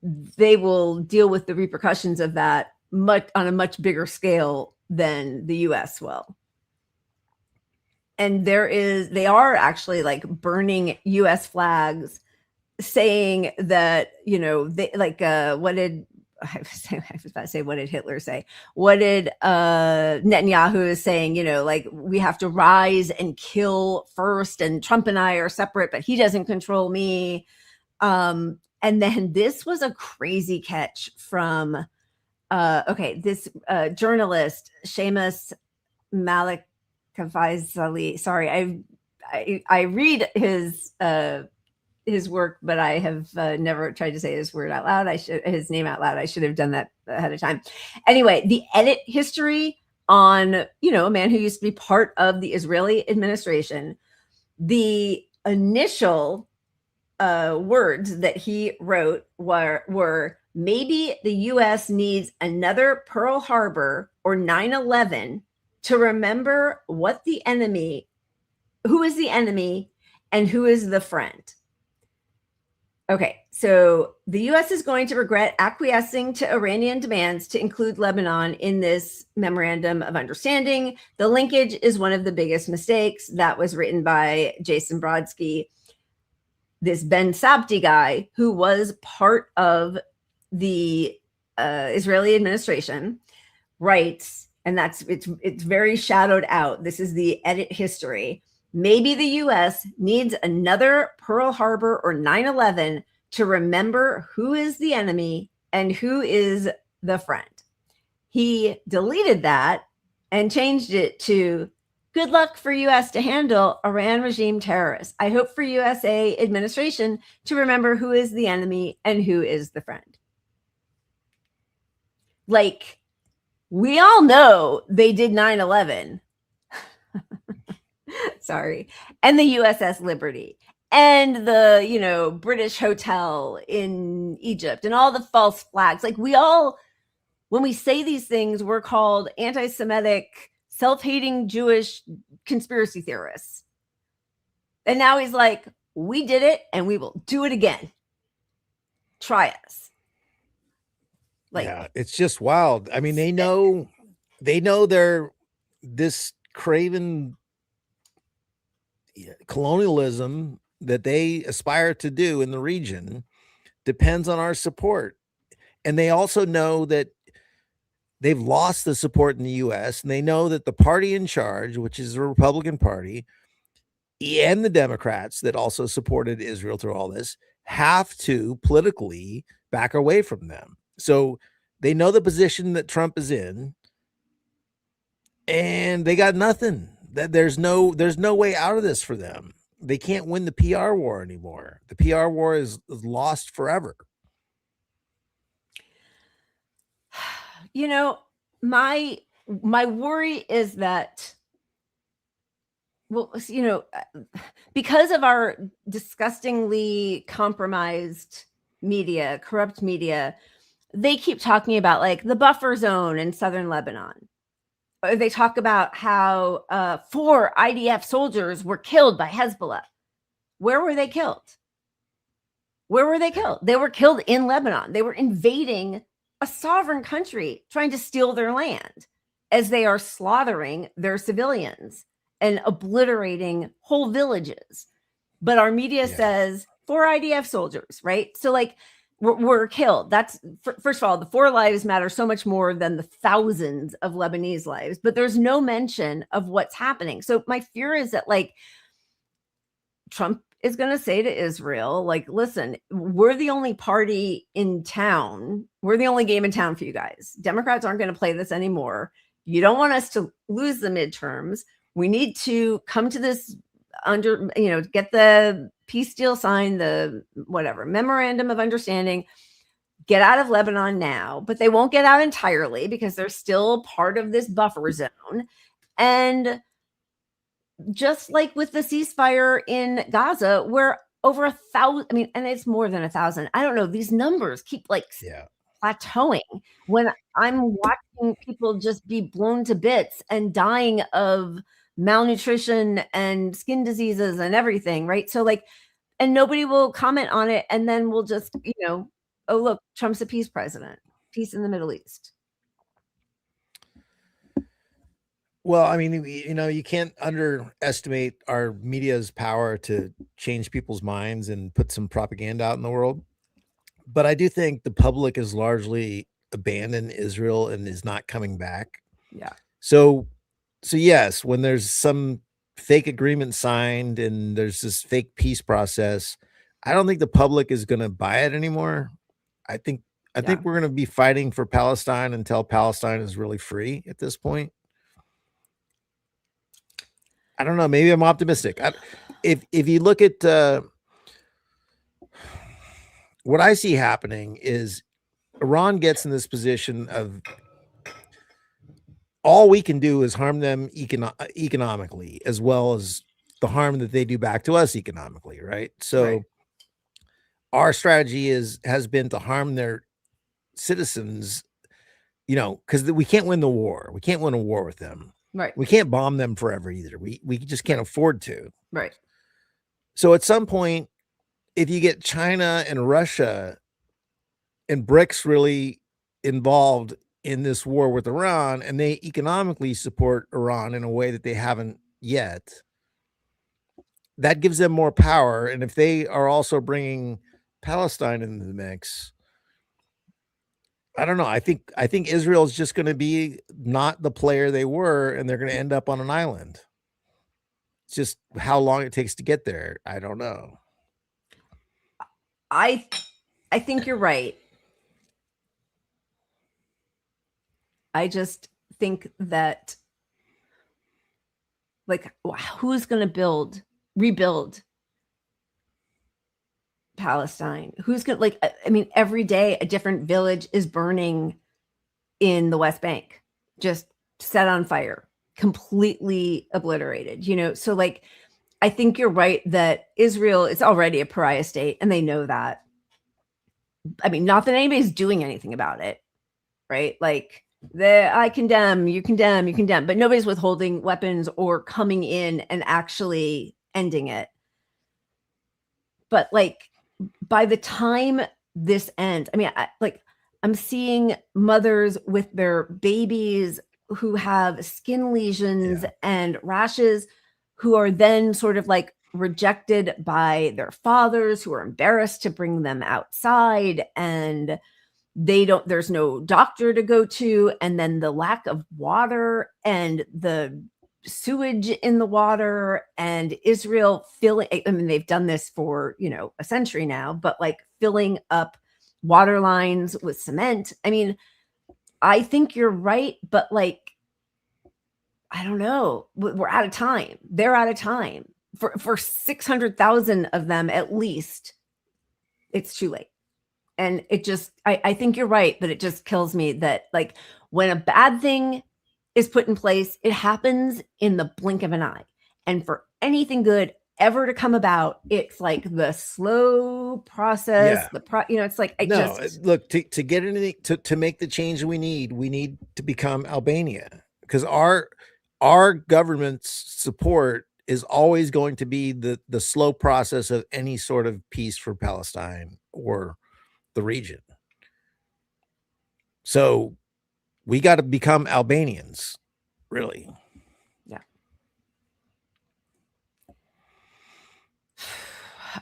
They will deal with the repercussions of that on a much bigger scale than the US will. And they are actually burning US flags, saying that, I was about to say, what did Hitler say? What did Netanyahu is saying, we have to rise and kill first, and Trump and I are separate, but he doesn't control me. And then this was a crazy catch from, this journalist, Seamus Malik Kafazali. Sorry, I read his work, but I have never tried to say his word out loud. His name out loud. I should have done that ahead of time. Anyway, the edit history on, a man who used to be part of the Israeli administration, the initial words that he wrote were maybe the U.S. needs another Pearl Harbor or 9/11 to remember who is the enemy and who is the friend. Okay, so the U.S. is going to regret acquiescing to Iranian demands to include Lebanon in this memorandum of understanding. The linkage is one of the biggest mistakes. That was written by Jason Brodsky, this Ben Sabti guy who was part of the Israeli administration, writes, and it's very shadowed out. This is the edit history. Maybe the U.S. needs another Pearl Harbor or 9/11 to remember who is the enemy and who is the friend. He deleted that and changed it to good luck for U.S. to handle Iran regime terrorists. I hope for USA administration to remember who is the enemy and who is the friend. Like, we all know they did 9/11. Sorry. And the USS Liberty and the, British hotel in Egypt and all the false flags. Like, when we say these things, we're called anti-Semitic, self-hating Jewish conspiracy theorists. And now he's like, we did it and we will do it again. Try us. Yeah, it's just wild. I mean, they know they're this craven colonialism that they aspire to do in the region depends on our support. And they also know that they've lost the support in the US, and they know that the party in charge, which is the Republican Party, and the Democrats that also supported Israel through all this, have to politically back away from them. So they know the position that Trump is in, and they got nothing. That there's no way out of this for them. They can't win the PR war anymore. The PR war is lost forever. My worry is that, because of our disgustingly compromised media, corrupt media, they keep talking about like the buffer zone in southern Lebanon. They talk about how 4 IDF soldiers were killed by Hezbollah. Where were they killed? Where were they killed? They were killed in Lebanon. They were invading a sovereign country, trying to steal their land as they are slaughtering their civilians and obliterating whole villages. But our media says 4 IDF soldiers, right? So like, were killed. That's first of all, the 4 lives matter so much more than the thousands of Lebanese lives, but there's no mention of what's happening. So my fear is that like Trump is going to say to Israel, like, listen, we're the only party in town. We're the only game in town for you guys. Democrats aren't going to play this anymore. You don't want us to lose the midterms. We need to come to this get the peace deal signed, the memorandum of understanding, get out of Lebanon now, but they won't get out entirely because they're still part of this buffer zone. And just like with the ceasefire in Gaza, where over 1,000, and it's more than 1,000. I don't know. These numbers keep plateauing when I'm watching people just be blown to bits and dying of malnutrition and skin diseases and everything, right? So and nobody will comment on it, and then we'll just, oh look, Trump's a peace president, peace in the Middle East. Well, you can't underestimate our media's power to change people's minds and put some propaganda out in the world. But I do think the public has largely abandoned Israel and is not coming back. Yeah. So yes, when there's some fake agreement signed and there's this fake peace process, I don't think the public is going to buy it anymore. I think we're going to be fighting for Palestine until Palestine is really free at this point. I don't know. Maybe I'm optimistic. If you look at what I see happening is Iran gets in this position of all we can do is harm them economically, as well as the harm that they do back to us economically, right? So our strategy has been to harm their citizens, because we can't win the war. We can't win a war with them. Right. We can't bomb them forever either. We just can't afford to. Right. So at some point, if you get China and Russia and BRICS really involved in this war with Iran, and they economically support Iran in a way that they haven't yet, that gives them more power. And if they are also bringing Palestine into the mix, I don't know. I think Israel is just going to be not the player they were, and they're going to end up on an island. It's just how long it takes to get there. I don't know. I think you're right. I just think that, like, who's going to rebuild Palestine? Who's going to, I mean, every day a different village is burning in the West Bank, just set on fire, completely obliterated, So like, I think you're right that Israel is already a pariah state, and they know that. I mean, not that anybody's doing anything about it, right? Like, I condemn, you condemn, but nobody's withholding weapons or coming in and actually ending it. But like, by the time this ends, I mean, I'm seeing mothers with their babies who have skin lesions and rashes, who are then sort of like rejected by their fathers, who are embarrassed to bring them outside, and there's no doctor to go to. And then the lack of water and the sewage in the water, and Israel filling, I mean, they've done this for, a century now, but like filling up water lines with cement. I mean, I think you're right, but like, I don't know. We're out of time. They're out of time. For 600,000 of them, at least, it's too late. And it just, I think you're right, but it just kills me that, like, when a bad thing is put in place, it happens in the blink of an eye. And for anything good ever to come about, it's like the slow process. Yeah. It's like, look, to get anything, to make the change we need to become Albania, because our government's support is always going to be the slow process of any sort of peace for Palestine or the region. So we got to become Albanians, really. Yeah.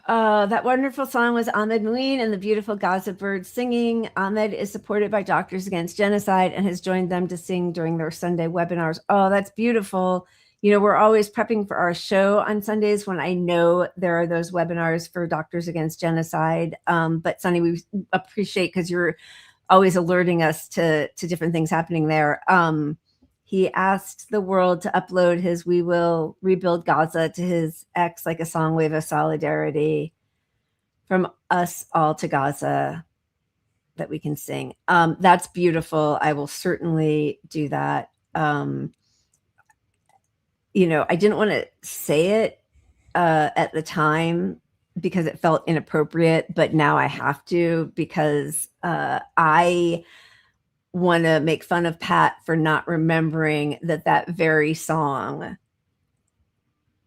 That wonderful song was Ahmed Mouin and the beautiful Gaza Birds singing. Ahmed is supported by Doctors Against Genocide and has joined them to sing during their Sunday webinars. Oh, that's beautiful. We're always prepping for our show on Sundays when I know there are those webinars for Doctors Against Genocide. But Sonny, we appreciate, because you're always alerting us to different things happening there. He asked the world to upload his "We Will Rebuild Gaza" to his X, like a song wave of solidarity from us all to Gaza that we can sing. That's beautiful. I will certainly do that. I didn't want to say it at the time because it felt inappropriate, but now I have to, because I want to make fun of Pat for not remembering that very song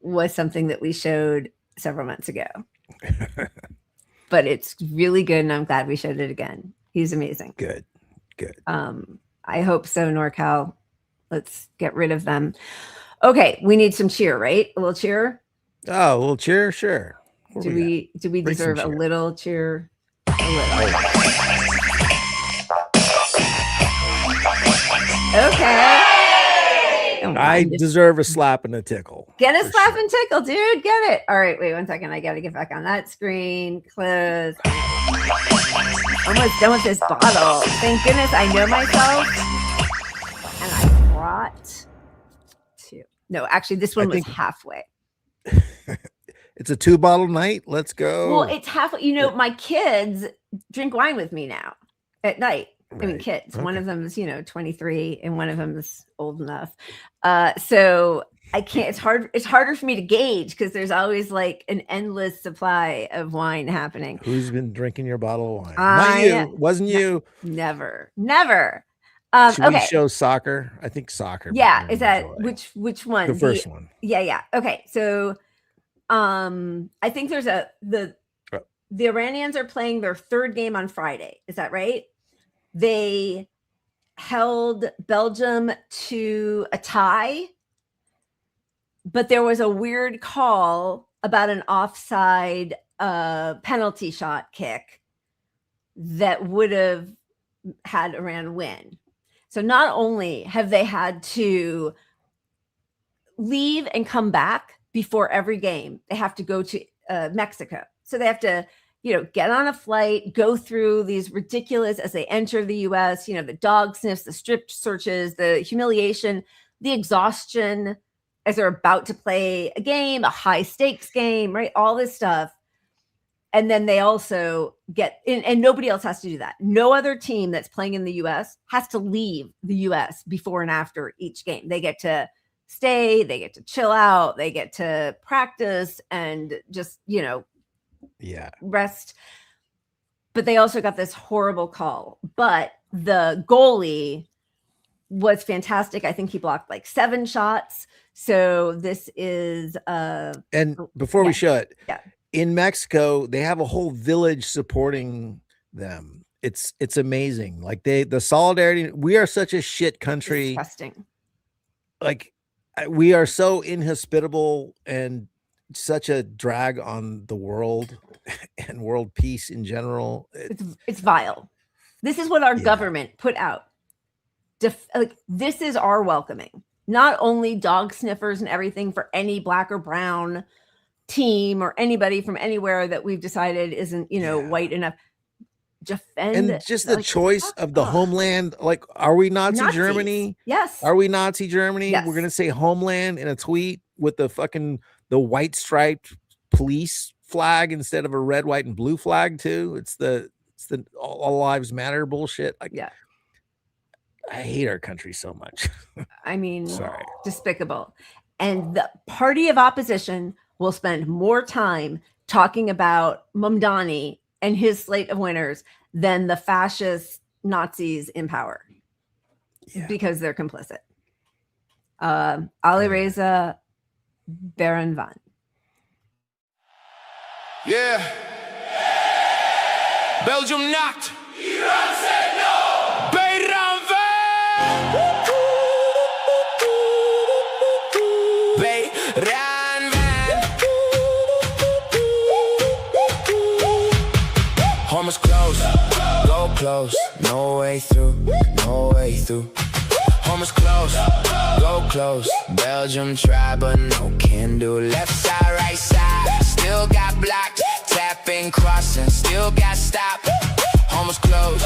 was something that we showed several months ago. But it's really good, and I'm glad we showed it again. He's amazing. Good. I hope so, NorCal. Let's get rid of them. Okay, we need some cheer, right? A little cheer? Oh, a little cheer? Sure. Do we deserve a little cheer? A little. Okay. I deserve a slap and a tickle. Get a slap and tickle, dude. Get it. All right, wait 1 second. I got to get back on that screen. Close. Almost done with this bottle. Thank goodness I know myself. And I brought two. No, actually, this one was halfway. It's a 2-bottle night. Let's go. Well, it's halfway. You know, my kids drink wine with me now at night. I mean, kids. Okay. One of them is, 23, and one of them is old enough. So I can't. It's harder for me to gauge because there's always like an endless supply of wine happening. Who's been drinking your bottle of wine? Not you. Wasn't you? Never. Should we show soccer? I think soccer. Yeah. Is that which one? The first one. Yeah. Okay. So, I think there's the Iranians are playing their third game on Friday. Is that right? They held Belgium to a tie, but there was a weird call about an offside penalty shot kick that would have had Iran win. So not only have they had to leave and come back before every game, they have to go to Mexico. So they have to, get on a flight, go through these ridiculous as they enter the US, the dog sniffs, the strip searches, the humiliation, the exhaustion as they're about to play a game, a high stakes game, right? All this stuff. And then they also get in, and nobody else has to do that. No other team that's playing in the US has to leave the US before and after each game. They get to stay, they get to chill out, they get to practice and just, rest. But they also got this horrible call. But the goalie was fantastic. I think he blocked like 7 shots. So this is and before we show it, in Mexico, they have a whole village supporting them. It's amazing. Like the solidarity. We are such a shit country. Disgusting. Like we are so inhospitable and such a drag on the world and world peace in general. It's vile. This is what our government put out. This is our welcoming. Not only dog sniffers and everything for any black or brown team or anybody from anywhere that we've decided isn't, white enough. Defend and just the choice of the homeland. Like, are we Nazi Germany? Yes. Are we Nazi Germany? Yes. We're gonna say homeland in a tweet with the white striped police flag instead of a red, white, and blue flag too. It's the all lives matter bullshit. Like, I hate our country so much. I mean, sorry, despicable. And the party of opposition will spend more time talking about Mamdani and his slate of winners than the fascist Nazis in power because they're complicit. Ali Reza Baron Van. Yeah. Belgium knocked. Iran said no. Baron Van. Baron Van. Home is closed. Go close. No way through. No way through. Home is close, go close. Belgium try, but no can do. Left side, right side, still got blocked. Tapping, crossing, still got stopped. Home is close,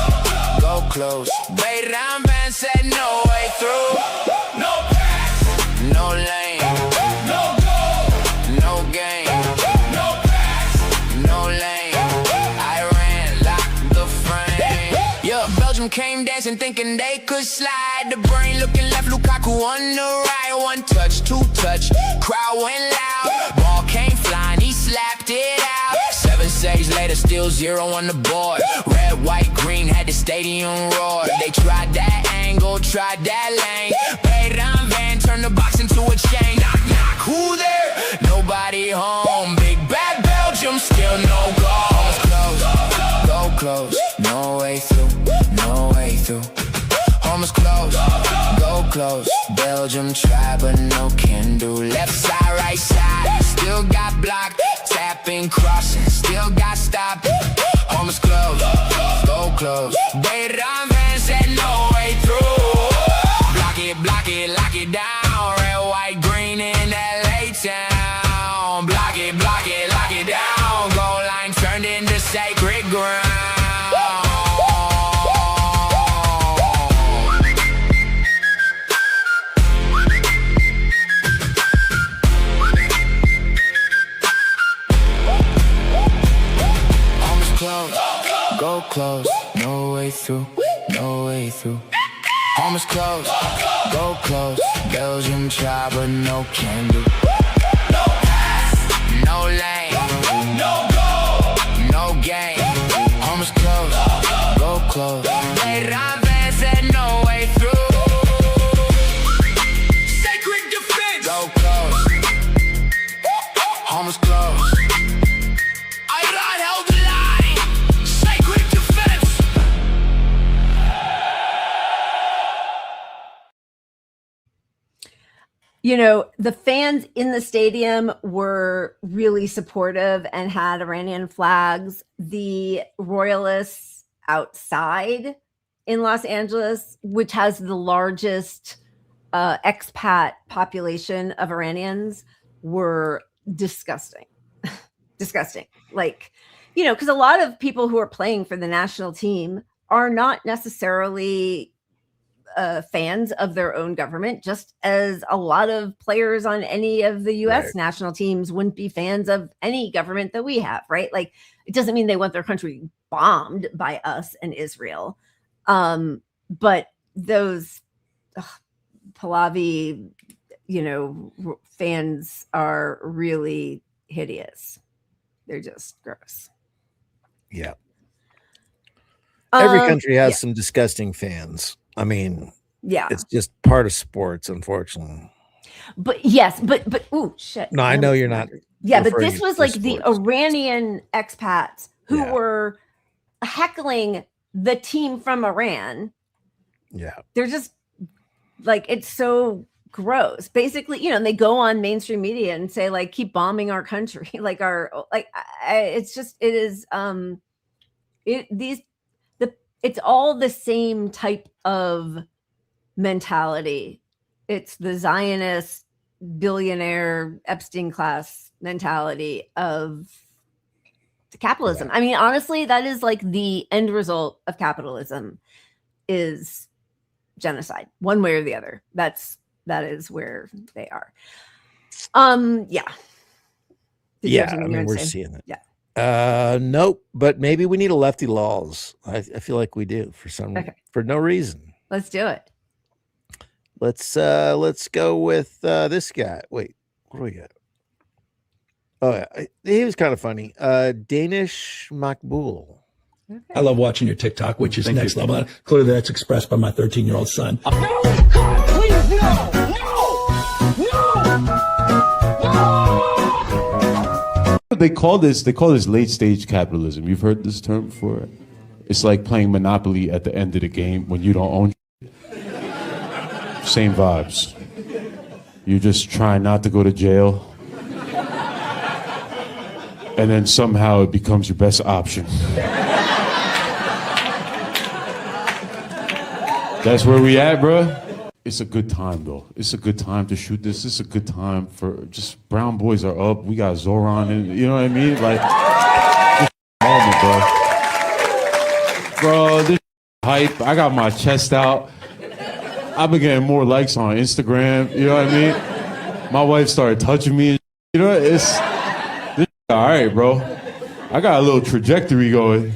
go close. Bayram Van said no way through. No pass, no lane, no goal, no game. No pass, no lane. I ran, locked the frame. Yeah, Belgium came dancing, thinking they could slide. The brain looking left, Lukaku on the right. 1 touch, 2 touch, crowd went loud. Ball came flying, he slapped it out. 7 seconds later, still 0 on the board. Red, white, green, had the stadium roar. They tried that angle, tried that lane. Bayram Van turned the box into a chain. Knock, knock, who there? Nobody home. Big bad Belgium, still no goal. Almost close, go close, no way through, no way through. Home is closed, go close. Belgium try, but no can do. Left side, right side, still got blocked. Tapping, crossing, still got stopped. Home is closed, go close. Bayram Van said no way through. Block it, lock it down. Red, white, green in LA town. Block it, lock it down. Goal line turned into sacred ground. close, no way through, no way through. Home is closed, go close. Belgium try, but no can do. No pass, no lane, no goal, no game. Home is closed, go close. They Van said no way through. Sacred defense, go close. Home is closed. Iran held the line. Sacred defense. You know, the fans in the stadium were really supportive and had Iranian flags. The royalists outside in Los Angeles, which has the largest expat population of Iranians, were disgusting. Disgusting. Like, you know, because a lot of people who are playing for the national team are not necessarily fans of their own government, just as a lot of players on any of the US national teams wouldn't be fans of any government that we have, right? Like, it doesn't mean they want their country bombed by us and Israel. But those Pahlavi, you know, fans are really hideous. They're just gross. Yeah. Every country has some disgusting fans. I mean, yeah, it's just part of sports, unfortunately. But yes, but ooh, shit. No, I know you're not. Yeah, but this was like the Iranian expats who were heckling the team from Iran. Yeah. They're just like, it's so gross. Basically, you know, they go on mainstream media and say like, keep bombing our country. Like it's just, it is, it's all the same type of mentality. It's the Zionist billionaire Epstein class mentality of capitalism. I mean, honestly, that is like the end result of capitalism is genocide, one way or the other. That is where they are. Yeah. Yeah, I mean, we're seeing it. Yeah. Nope, but maybe we need a lefty laws. I feel like we do for no reason. Let's do it. Let's go with this guy. Wait, what do we got? Oh yeah, he was kind of funny. Danish Makbul. Okay. I love watching your TikTok, which is next level. Clearly, that's expressed by my 13-year-old son. No, God, please, no. They call this late stage capitalism. You've heard this term before? It's like playing Monopoly at the end of the game when you don't own shit. Same vibes. You're just trying not to go to jail. And then somehow it becomes your best option. That's where we at, bro. It's a good time, though. It's a good time to shoot this. It's a good time for just brown boys are up. We got Zoran in, you know what I mean? Like, this moment, bro. Bro, this hype. I got my chest out. I've been getting more likes on Instagram, you know what I mean? My wife started touching me. You know, this all right, bro. I got a little trajectory going.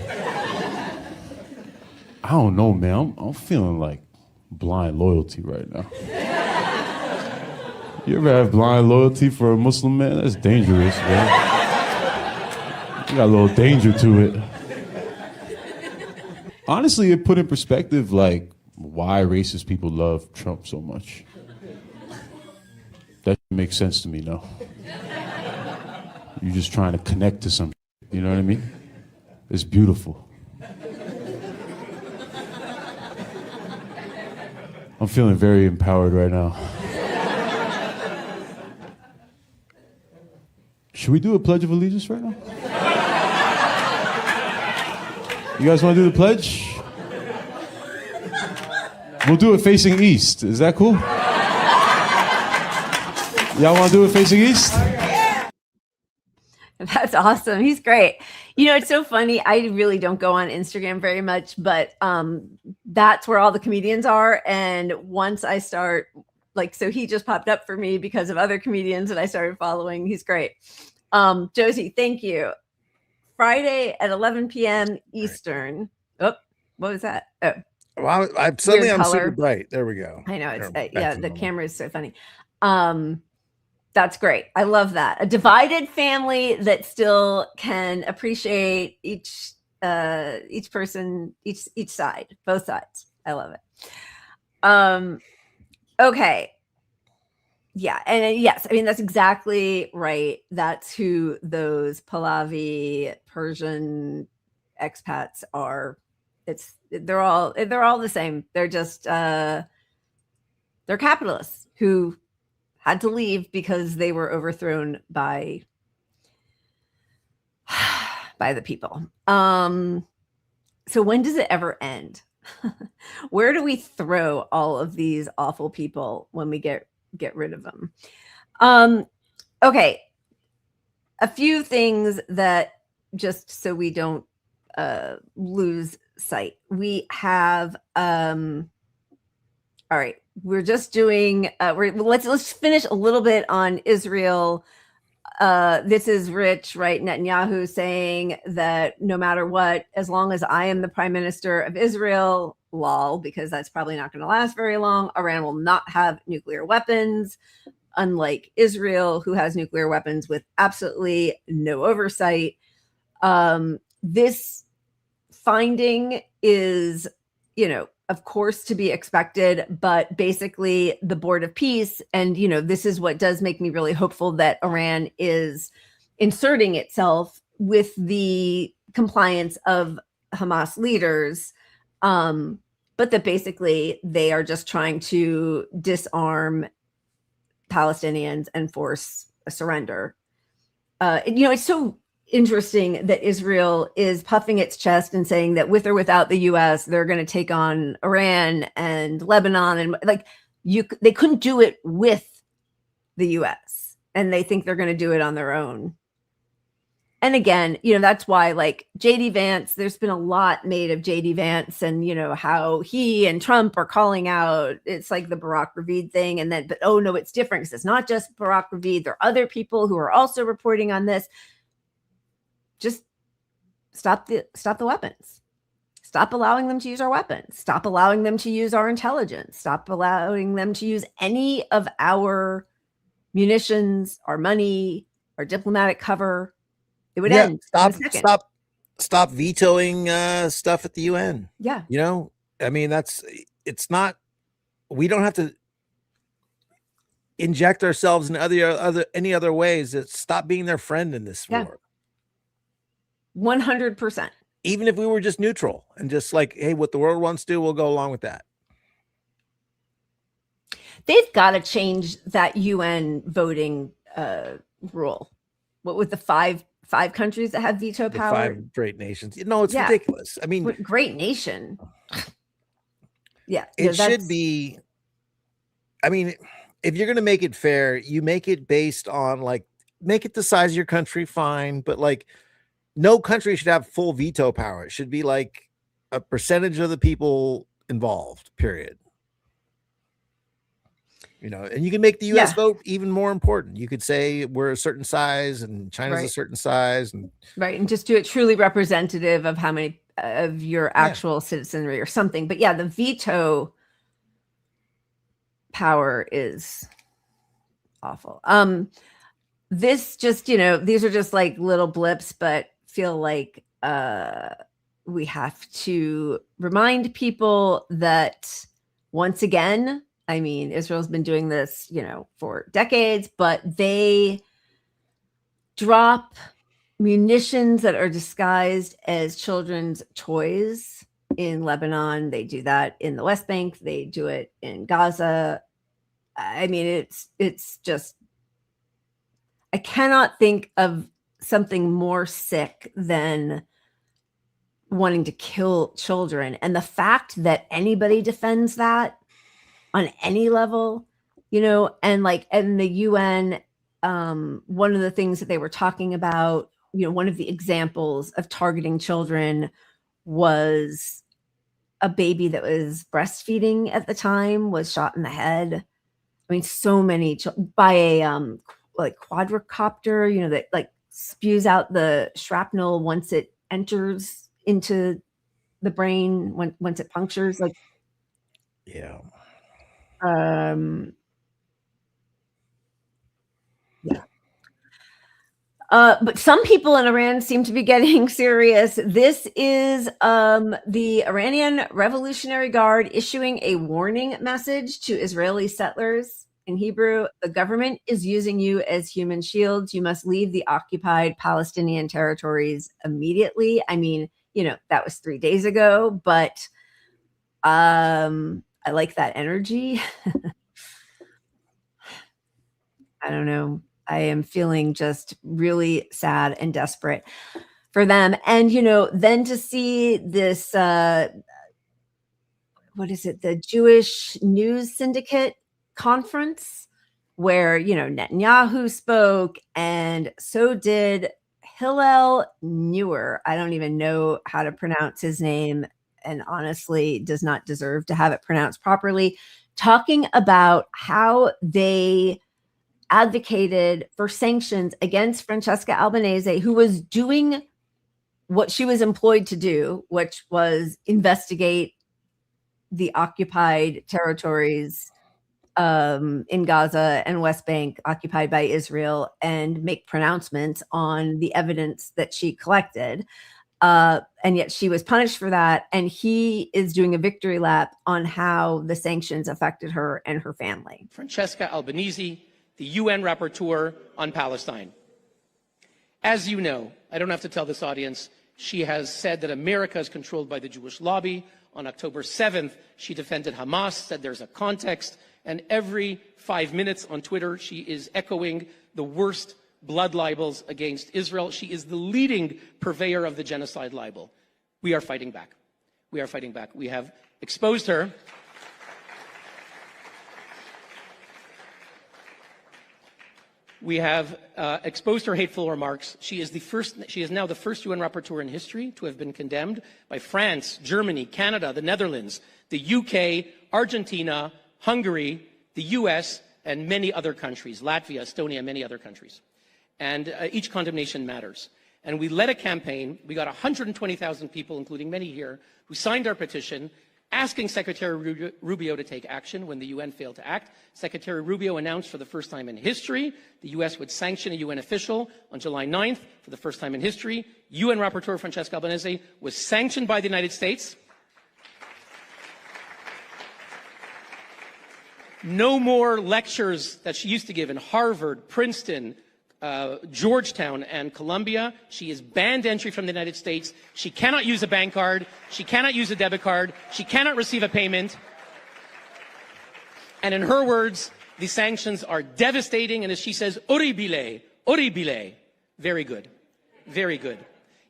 I don't know, man. I'm feeling like blind loyalty right now. You ever have blind loyalty for a Muslim man? That's dangerous, man. You got a little danger to it. Honestly, it put in perspective, like, why racist people love Trump so much. That makes sense to me now. You're just trying to connect to something, you know what I mean? It's beautiful. I'm feeling very empowered right now. Should we do a Pledge of Allegiance right now? You guys want to do the pledge? We'll do it facing east. Is that cool? Y'all want to do it facing east? That's awesome. He's great. You know, it's so funny. I really don't go on Instagram very much, but that's where all the comedians are. And once I start, like, so he just popped up for me because of other comedians that I started following. He's great. Josie, thank you. Friday at 11 p.m. Eastern What was that? Oh, well, I'm super bright. There we go. I know it's Back yeah. to The normal. camera is so funny. That's great. I love that. A divided family that still can appreciate each person, each side, both sides. I love it. Okay. Yeah, and yes, I mean that's exactly right. That's who those Pahlavi Persian expats are. They're all the same. They're just they're capitalists who had to leave because they were overthrown by the people. So when does it ever end? Where do we throw all of these awful people when we get rid of them? Okay, a few things that just so we don't lose sight. We have all right, we're just doing let's finish a little bit on Israel. This is Rich, right? Netanyahu saying that no matter what, as long as I am the prime minister of Israel, lol, because that's probably not going to last very long, Iran will not have nuclear weapons, unlike Israel, who has nuclear weapons with absolutely no oversight. This finding is, of course, to be expected, but basically the Board of Peace, and this is what does make me really hopeful that Iran is inserting itself with the compliance of Hamas leaders, but that basically they are just trying to disarm Palestinians and force a surrender. It's so interesting that Israel is puffing its chest and saying that with or without the US, they're going to take on Iran and Lebanon, and they couldn't do it with the US, and they think they're going to do it on their own. And again, that's why JD Vance, there's been a lot made of JD Vance and how he and Trump are calling out, it's like the Barack Ravid thing, and then but oh no, it's different because it's not just Barack Ravid, there are other people who are also reporting on this. Just stop the weapons. Stop allowing them to use our weapons. Stop allowing them to use our intelligence. Stop allowing them to use any of our munitions, our money, our diplomatic cover. It would end. Stop vetoing stuff at the UN. Yeah. I mean, it's not, we don't have to inject ourselves in any other ways. Stop being their friend in this war. 100%. Even if we were just neutral and just hey, what the world wants to do, we'll go along with that. They've got to change that UN voting rule. What with the five countries that have veto power? 5 great nations. No, it's ridiculous. I mean, great nation. Yeah. It should be. I mean, if you're going to make it fair, you make it based on make it the size of your country, fine. But no country should have full veto power. It should be a percentage of the people involved, period. And you can make the U.S. vote even more important. You could say we're a certain size and China's a certain size. And just do it truly representative of how many of your actual citizenry or something. But the veto power is awful. This just, these are just little blips, but feel like we have to remind people that once again, I mean, Israel's been doing this, for decades, but they drop munitions that are disguised as children's toys in Lebanon. They do that in the West Bank. They do it in Gaza. I mean, it's just, I cannot think of something more sick than wanting to kill children. And the fact that anybody defends that on any level, and the UN, one of the things that they were talking about, one of the examples of targeting children was a baby that was breastfeeding at the time was shot in the head. I mean, so many by a quadricopter, that spews out the shrapnel once it enters into the brain once it punctures. Like, yeah. Yeah. But some people in Iran seem to be getting serious. This is the Iranian Revolutionary Guard issuing a warning message to Israeli settlers in Hebrew. The government is using you as human shields. You must leave the occupied Palestinian territories immediately. I mean, that was 3 days ago, but I like that energy. I don't know. I am feeling just really sad and desperate for them. And, then to see this, what is it? The Jewish News Syndicate conference where, Netanyahu spoke, and so did Hillel Neuer. I don't even know how to pronounce his name, and honestly does not deserve to have it pronounced properly, talking about how they advocated for sanctions against Francesca Albanese, who was doing what she was employed to do, which was investigate the occupied territories in Gaza and West Bank occupied by Israel, and make pronouncements on the evidence that she collected. And yet she was punished for that. And he is doing a victory lap on how the sanctions affected her and her family. Francesca Albanese, the UN rapporteur on Palestine. As you know, I don't have to tell this audience, she has said that America is controlled by the Jewish lobby. On October 7th, she defended Hamas, said there's a context, and every 5 minutes on Twitter, she is echoing the worst blood libels against Israel. She is the leading purveyor of the genocide libel. We are fighting back. We are fighting back. We have exposed her. We have exposed her hateful remarks. She is now the first UN rapporteur in history to have been condemned by France, Germany, Canada, the Netherlands, the UK, Argentina, Hungary, the US, and many other countries, Latvia, Estonia, many other countries. And each condemnation matters. And we led a campaign. We got 120,000 people, including many here, who signed our petition asking Secretary Rubio to take action when the UN failed to act. Secretary Rubio announced for the first time in history the US would sanction a UN official on July 9th. For the first time in history, UN Rapporteur Francesca Albanese was sanctioned by the United States. No more lectures that she used to give in Harvard, Princeton, Georgetown, and Columbia. She is banned entry from the United States. She cannot use a bank card. She cannot use a debit card. She cannot receive a payment. And in her words, the sanctions are devastating. And as she says, orribile, orribile. Very good. Very good.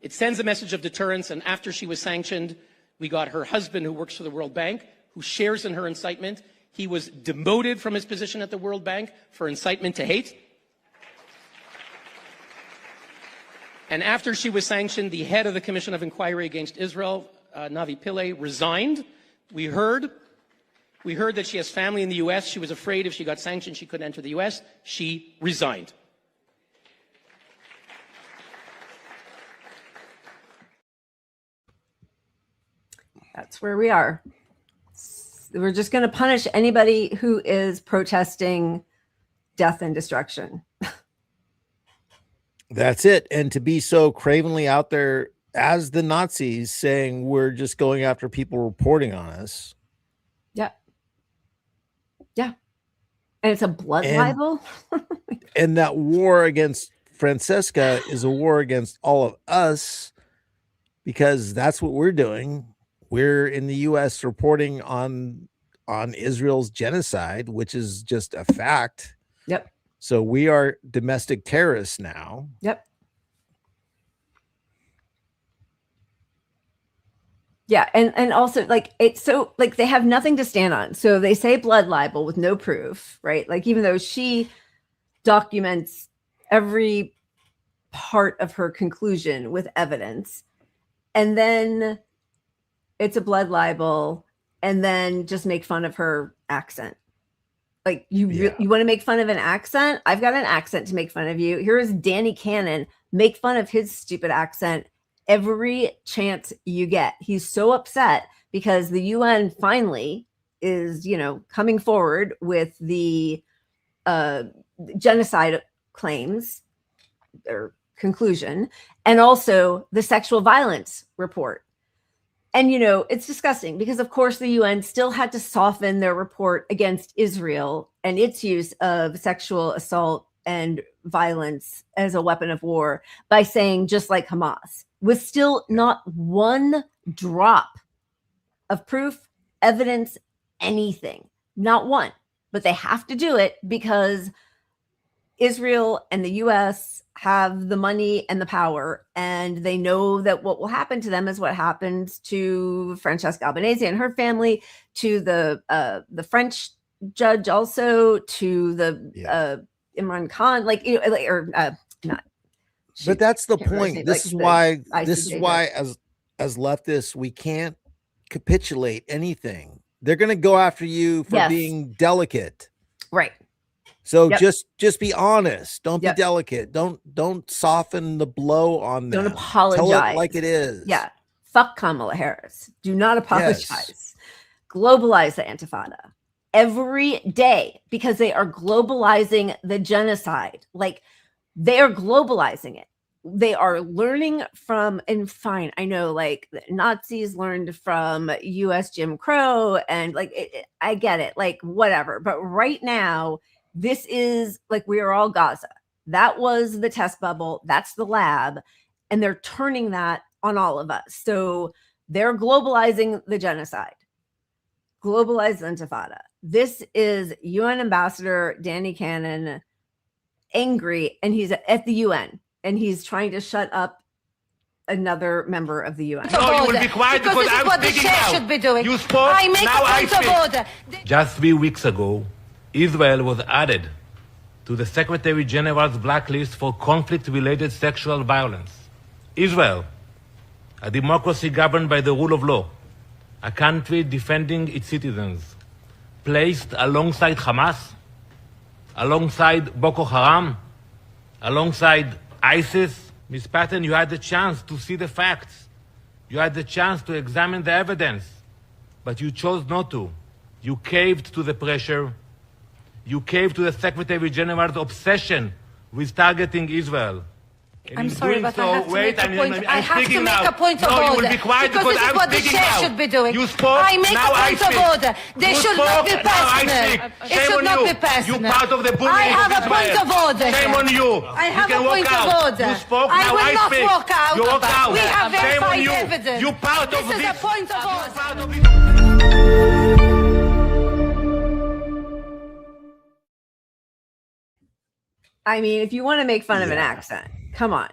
It sends a message of deterrence. And after she was sanctioned, we got her husband, who works for the World Bank, who shares in her incitement. He was demoted from his position at the World Bank for incitement to hate. And after she was sanctioned, the head of the Commission of Inquiry against Israel, Navi Pillay, resigned. We heard that she has family in the U.S. She was afraid if she got sanctioned, she couldn't enter the U.S. She resigned. That's where we are. We're just going to punish anybody who is protesting death and destruction. That's it. And to be so cravenly out there as the Nazis saying we're just going after people reporting on us. Yeah. Yeah. And it's a blood libel. And that war against Francesca is a war against all of us, because that's what we're doing. We're in the U.S. reporting on Israel's genocide, which is just a fact. Yep. So we are domestic terrorists now. Yep. Yeah. And also, like, it's so, like, they have nothing to stand on. So they say blood libel with no proof, right? Like, even though she documents every part of her conclusion with evidence, and then it's a blood libel, and then just make fun of her accent. Like, you want to make fun of an accent? I've got an accent to make fun of you. Here's Danny Cannon. Make fun of his stupid accent every chance you get. He's so upset because the UN finally is, coming forward with the genocide claims or conclusion, and also the sexual violence report. And, it's disgusting because, of course, the UN still had to soften their report against Israel and its use of sexual assault and violence as a weapon of war by saying, just like Hamas, with still not one drop of proof, evidence, anything, not one. But they have to do it because Israel and the US have the money and the power, and they know that what will happen to them is what happened to Francesca Albanese and her family, to the French judge, also to the Imran Khan, not. But that's the point. This is why ICJ as leftists, we can't capitulate anything. They're going to go after you for being delicate. Right. So just be honest. Don't be delicate. Don't soften the blow on them. Don't apologize. Tell it like it is. Yeah. Fuck Kamala Harris. Do not apologize. Yes. Globalize the Antifada every day because they are globalizing the genocide. Like, they are globalizing it. They are learning from, and fine, I know, like, the Nazis learned from US Jim Crow, and I get it, like, whatever. But right now, this is like, we are all Gaza. That was the test bubble. That's the lab. And they're turning that on all of us. So they're globalizing the genocide. Globalize the Intifada. This is UN Ambassador Danny Cannon angry, and he's at the UN, and he's trying to shut up another member of the UN. No, you will be quiet because I'm speaking now. Should be doing. You spoke, I make now a point of order. Just 3 weeks ago, Israel was added to the Secretary General's blacklist for conflict-related sexual violence. Israel, a democracy governed by the rule of law, a country defending its citizens, placed alongside Hamas, alongside Boko Haram, alongside ISIS. Ms. Patton, you had the chance to see the facts. You had the chance to examine the evidence, but you chose not to. You caved to the pressure. You caved to the Secretary General's obsession with targeting Israel. And I'm sorry, but so, I have to make a point. I have to make now. a point of no, order. You will be quiet because this is what the chair now. should be doing. You spoke, I make now a point of order. They you should spoke, not be personal. It should not you. be personal. You part of the bullying I have of a point of order. Shame on you. I have you a point of order. You spoke, I now will not speak. walk out. You walk out. We have Shame on verified you. evidence. You part this of is a point of order. I mean, if you want to make fun of an accent, come on.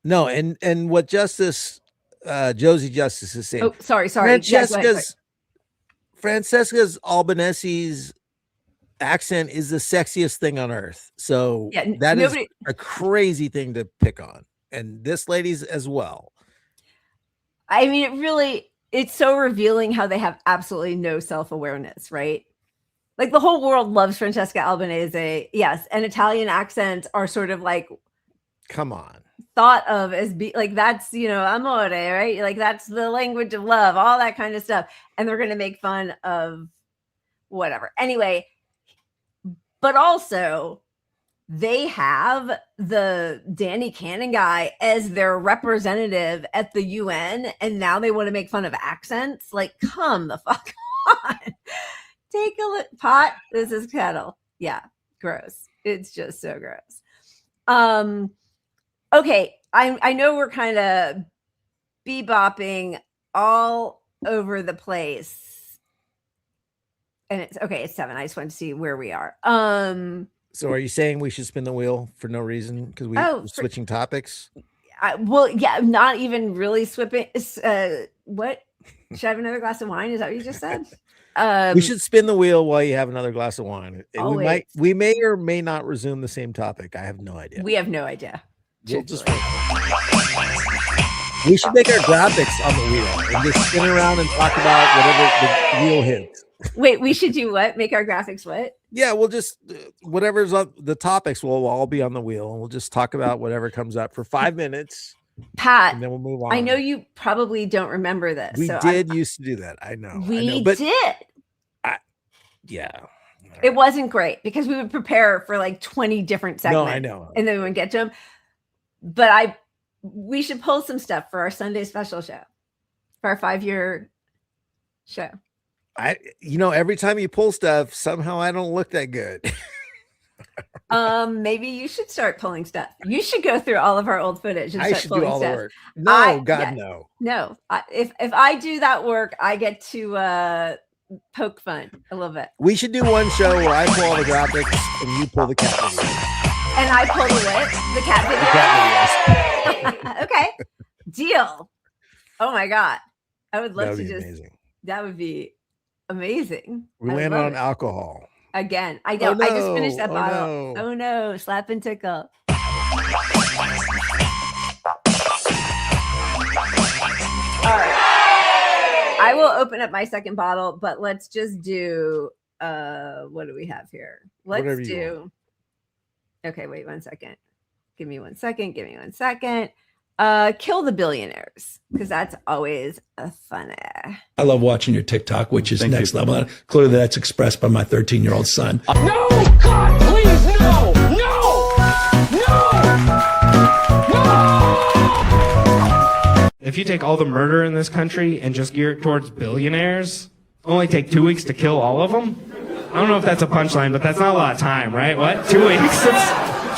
No, and what Justice Josie Justice is saying. Oh, sorry. Francesca's Albanese's accent is the sexiest thing on earth. So that is a crazy thing to pick on. And this lady's as well. I mean, it's so revealing how they have absolutely no self-awareness, right? Like, the whole world loves Francesca Albanese. Yes. And Italian accents are sort of like, come on, thought of as that's, amore, right? Like, that's the language of love, all that kind of stuff. And they're going to make fun of whatever. Anyway, but also they have the Danny Cannon guy as their representative at the UN. And now they want to make fun of accents. Like, come the fuck on. Take a look. Pot. This is kettle. Yeah. Gross. It's just so gross. Okay. I know we're kind of bebopping all over the place. And it's okay. It's 7. I just wanted to see where we are. So are you saying we should spin the wheel for no reason? Because we're switching topics? Well, yeah, not even really switching. What? Should I have another glass of wine? Is that what you just said? We should spin the wheel while you have another glass of wine. We may or may not resume the same topic. I have no idea. We have no idea. We should make our graphics on the wheel and just spin around and talk about whatever the wheel hits. Wait, we should do what? Make our graphics what? Yeah, we'll just whatever's on the topics will all be on the wheel, and we'll just talk about whatever comes up for 5 minutes. Pat, and then we'll move on. I know you probably don't remember this. We so did used to do that. I know. We but did. Yeah. It wasn't great because we would prepare for like 20 different segments. No, I know. And then we would get to them. But we should pull some stuff for our Sunday special show, for our 5-year show. Every time you pull stuff, somehow I don't look that good. Maybe you should start pulling stuff. You should go through all of our old footage and I start should pulling do all stuff. the work. No, no. No. If I do that work, I get to poke fun a little bit. We should do one show where I pull all the graphics and you pull the cat videos. And I pull the cat videos. Okay. Deal. Oh my God. I would love to just amazing. That would be amazing. We landed on alcohol. Again. I know. Oh, no. I just finished that Oh, bottle. no. Oh no. Slap and tickle. All right. I will open up my second bottle, but let's just do what do we have here? Let's do. Okay, wait 1 second. Give me 1 second. Kill the billionaires, because that's always a funny. I love watching your TikTok, which is next level. Clearly, that's expressed by my 13-year-old son. No! God, please, no! No! No! If you take all the murder in this country and just gear it towards billionaires, only take 2 weeks to kill all of them? I don't know if that's a punchline, but that's not a lot of time, right? What? 2 weeks?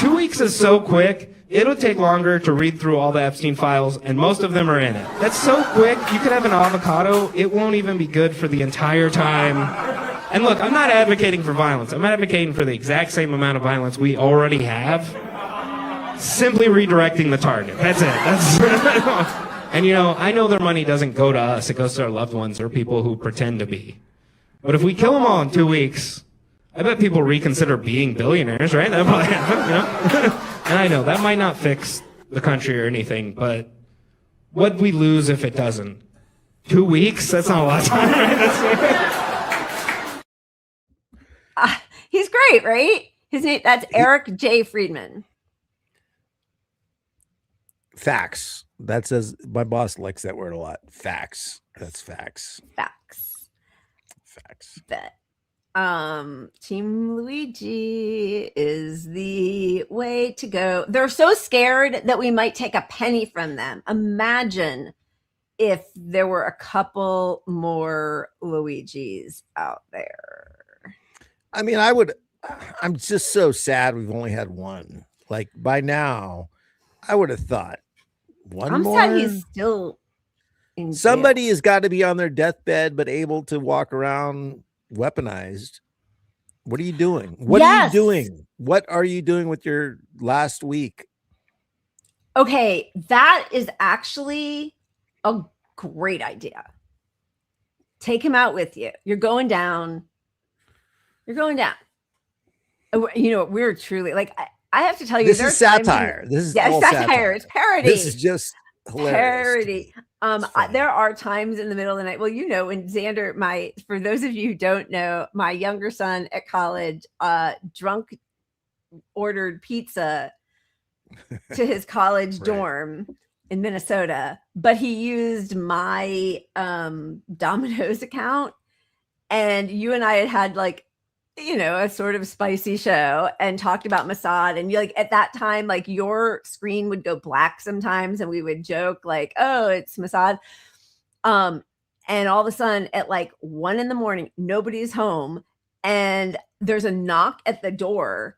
2 weeks is so quick. It'll take longer to read through all the Epstein files, and most of them are in it. That's so quick. You could have an avocado. It won't even be good for the entire time. And look, I'm not advocating for violence. I'm advocating for the exact same amount of violence we already have. Simply redirecting the target. That's it. And I know their money doesn't go to us. It goes to our loved ones or people who pretend to be. But if we kill them all in 2 weeks, I bet people reconsider being billionaires, right? That might happen, And I know that might not fix the country or anything, but what'd we lose if it doesn't? 2 weeks? That's not a lot of time, right? He's great, right? His name, that's Eric J. Friedman. Facts. That says my boss likes that word a lot. Facts. That's facts. Facts. Bet. Team Luigi is the way to go. They're so scared that we might take a penny from them. Imagine if there were a couple more Luigis out there. I mean, I'm just so sad we've only had one. Like by now, I would have thought one more. I'm sad he's still in jail. Somebody has got to be on their deathbed, but able to walk around weaponized. What are you doing? What are you doing? What are you doing with your last week? Okay, that is actually a great idea. Take him out with you. You're going down. We're truly like I have to tell you, this is satire. This is all satire. It's parody. This is just hilarious. Parody. There are times in the middle of the night. Well, when Xander, for those of you who don't know, my younger son at college, drunk ordered pizza to his college dorm in Minnesota, but he used my Domino's account, and you and I had like a sort of spicy show and talked about Mossad, and at that time, like your screen would go black sometimes, and we would joke like, "Oh, it's Mossad." And all of a sudden, at like 1 a.m, nobody's home, and there's a knock at the door,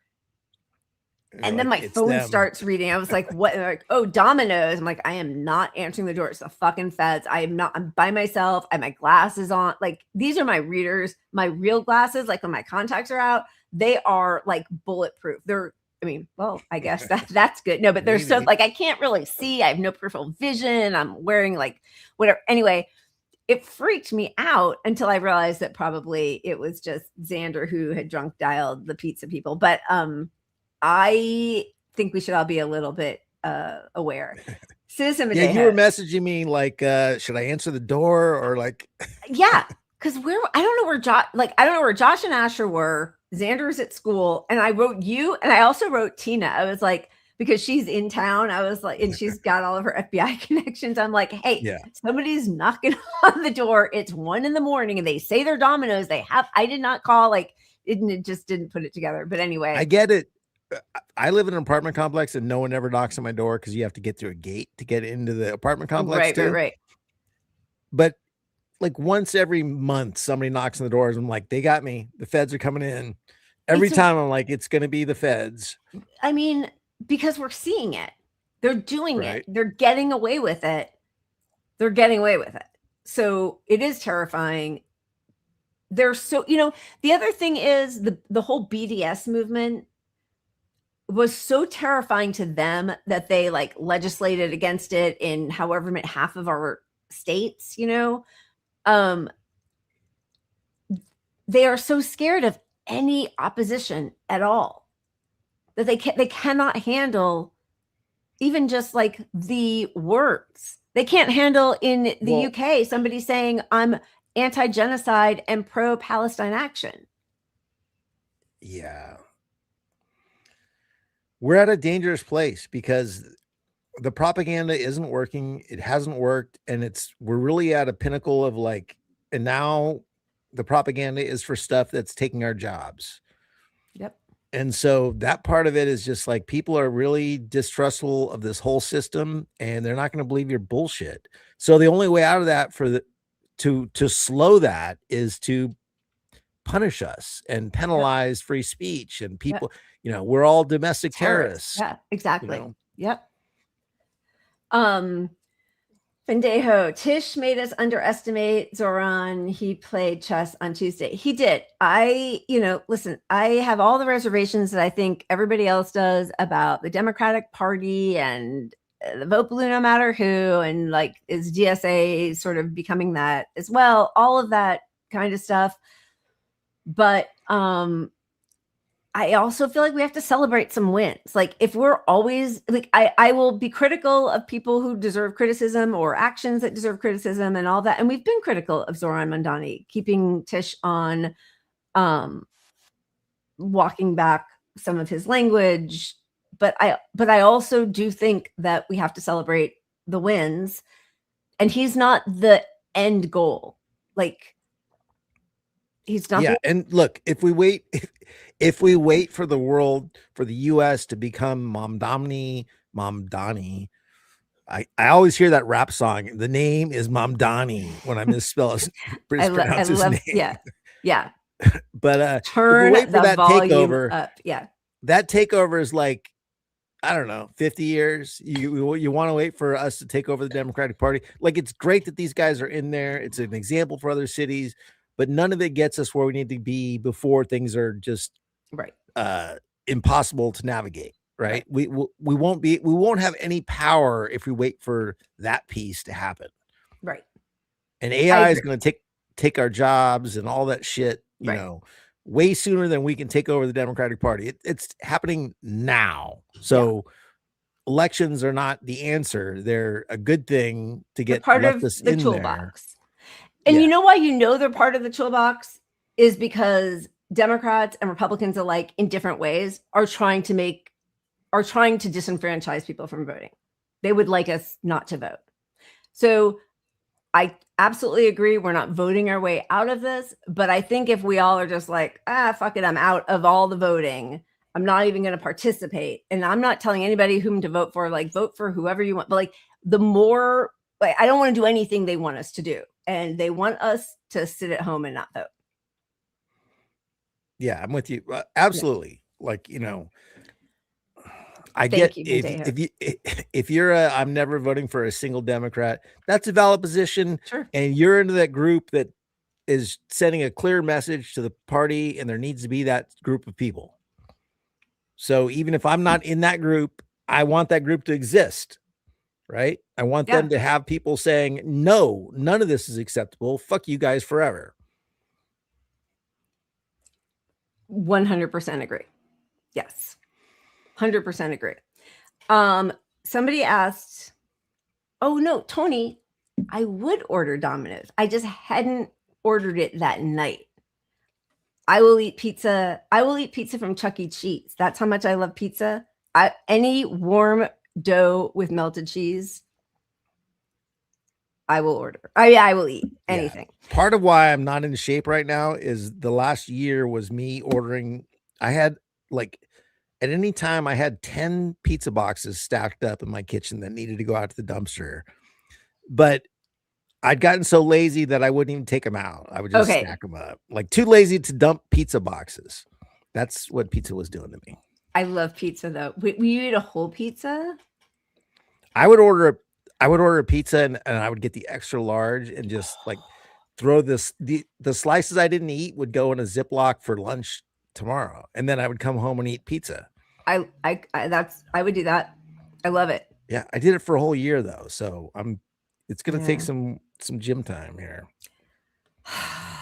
and then my phone starts reading. I was like, "What?" And they're like, "Oh, Domino's." I'm like, "I am not answering the door. It's the fucking feds. I'm by myself. I have my glasses on. Like, these are my readers, my real glasses. Like when my contacts are out, they are like bulletproof. I guess that's good. No, but they're so like, I can't really see. I have no peripheral vision. I'm wearing like whatever. Anyway, it freaked me out until I realized that probably it was just Xander who had drunk dialed the pizza people. But, I think we should all be a little bit aware. Citizen Mateo. Yeah, you were messaging me like, should I answer the door or like? Yeah, because I don't know where Josh and Asher were. Xander's at school, and I wrote you, and I also wrote Tina. I was like, because she's in town. I was like, and she's got all of her FBI connections. I'm like, hey, somebody's knocking on the door. It's 1 a.m. and they say they're Domino's. I did not call. Like, it just didn't put it together. But anyway, I get it. I live in an apartment complex and no one ever knocks on my door because you have to get through a gate to get into the apartment complex. Right. But like once every month, somebody knocks on the doors. I'm like, they got me. The feds are coming in. Every time I'm like, it's going to be the feds. I mean, because we're seeing it. They're doing it. They're getting away with it. So it is terrifying. They're so, the other thing is the whole BDS movement was so terrifying to them that they like legislated against it in however many half of our states, they are so scared of any opposition at all that they cannot handle even just like the words. They can't handle in the UK somebody saying I'm anti-genocide and pro-Palestine action. Yeah. We're at a dangerous place because the propaganda isn't working. It hasn't worked. And we're really at a pinnacle of like, and now the propaganda is for stuff that's taking our jobs. Yep. And so that part of it is just like, people are really distrustful of this whole system and they're not going to believe your bullshit. So the only way out of that to slow that is to punish us and penalize free speech and people, we're all domestic terrorists. Yeah, exactly. Yep. Pendejo, Tish made us underestimate Zoran. He played chess on Tuesday. He did. Listen, I have all the reservations that I think everybody else does about the Democratic Party and the vote blue no matter who, and like is DSA sort of becoming that as well, all of that kind of stuff. But I also feel like we have to celebrate some wins. Like if we're always like, I will be critical of people who deserve criticism or actions that deserve criticism and all that. And we've been critical of Zoran Mamdani, keeping Tish on, walking back some of his language. But I also do think that we have to celebrate the wins, and he's not the end goal. Like he's not. Yeah. And look, if we wait for the world, for the US to become Mamdani, I always hear that rap song. The name is Mamdani when I mispronounce his name. Yeah. But turn wait for the that volume takeover up. Yeah. That takeover is like, I don't know, 50 years. You want to wait for us to take over the Democratic Party. Like, it's great that these guys are in there. It's an example for other cities, but none of it gets us where we need to be before things are just impossible to navigate. Right. We won't have any power if we wait for that piece to happen. Right. And AI is going to take our jobs and all that shit, you know, way sooner than we can take over the Democratic Party. It's happening now. So elections are not the answer. They're a good thing to get part of the toolbox. And you know why they're part of the toolbox is because Democrats and Republicans alike in different ways are trying to disenfranchise people from voting. They would like us not to vote. So I absolutely agree. We're not voting our way out of this, but I think if we all are just like, fuck it, I'm out of all the voting, I'm not even going to participate. And I'm not telling anybody whom to vote for, like vote for whoever you want. But like the more, like, I don't want to do anything they want us to do. And they want us to sit at home and not vote. Yeah, I'm with you. Absolutely. Yeah. Like, I get if you're I'm never voting for a single Democrat, that's a valid position. Sure. And you're into that group that is sending a clear message to the party, and there needs to be that group of people. So even if I'm not in that group, I want that group to exist. Right. I want them to have people saying, no, none of this is acceptable. Fuck you guys forever. 100% agree. Yes. 100% agree. Somebody asked, oh no, Tony, I would order Domino's. I just hadn't ordered it that night. I will eat pizza. I will eat pizza from Chuck E. Cheese. That's how much I love pizza. Any warm dough with melted cheese, I will order. I will eat anything. Yeah. Part of why I'm not in shape right now is the last year was me ordering. I had like at any time I had 10 pizza boxes stacked up in my kitchen that needed to go out to the dumpster. But I'd gotten so lazy that I wouldn't even take them out. I would just stack them up. Like too lazy to dump pizza boxes. That's what pizza was doing to me. I love pizza though. Will you eat a whole pizza? I would order a pizza and I would get the extra large and just like throw the slices I didn't eat would go in a Ziploc for lunch tomorrow. And then I would come home and eat pizza. I would do that. I love it. Yeah. I did it for a whole year though. So it's going to take some gym time here.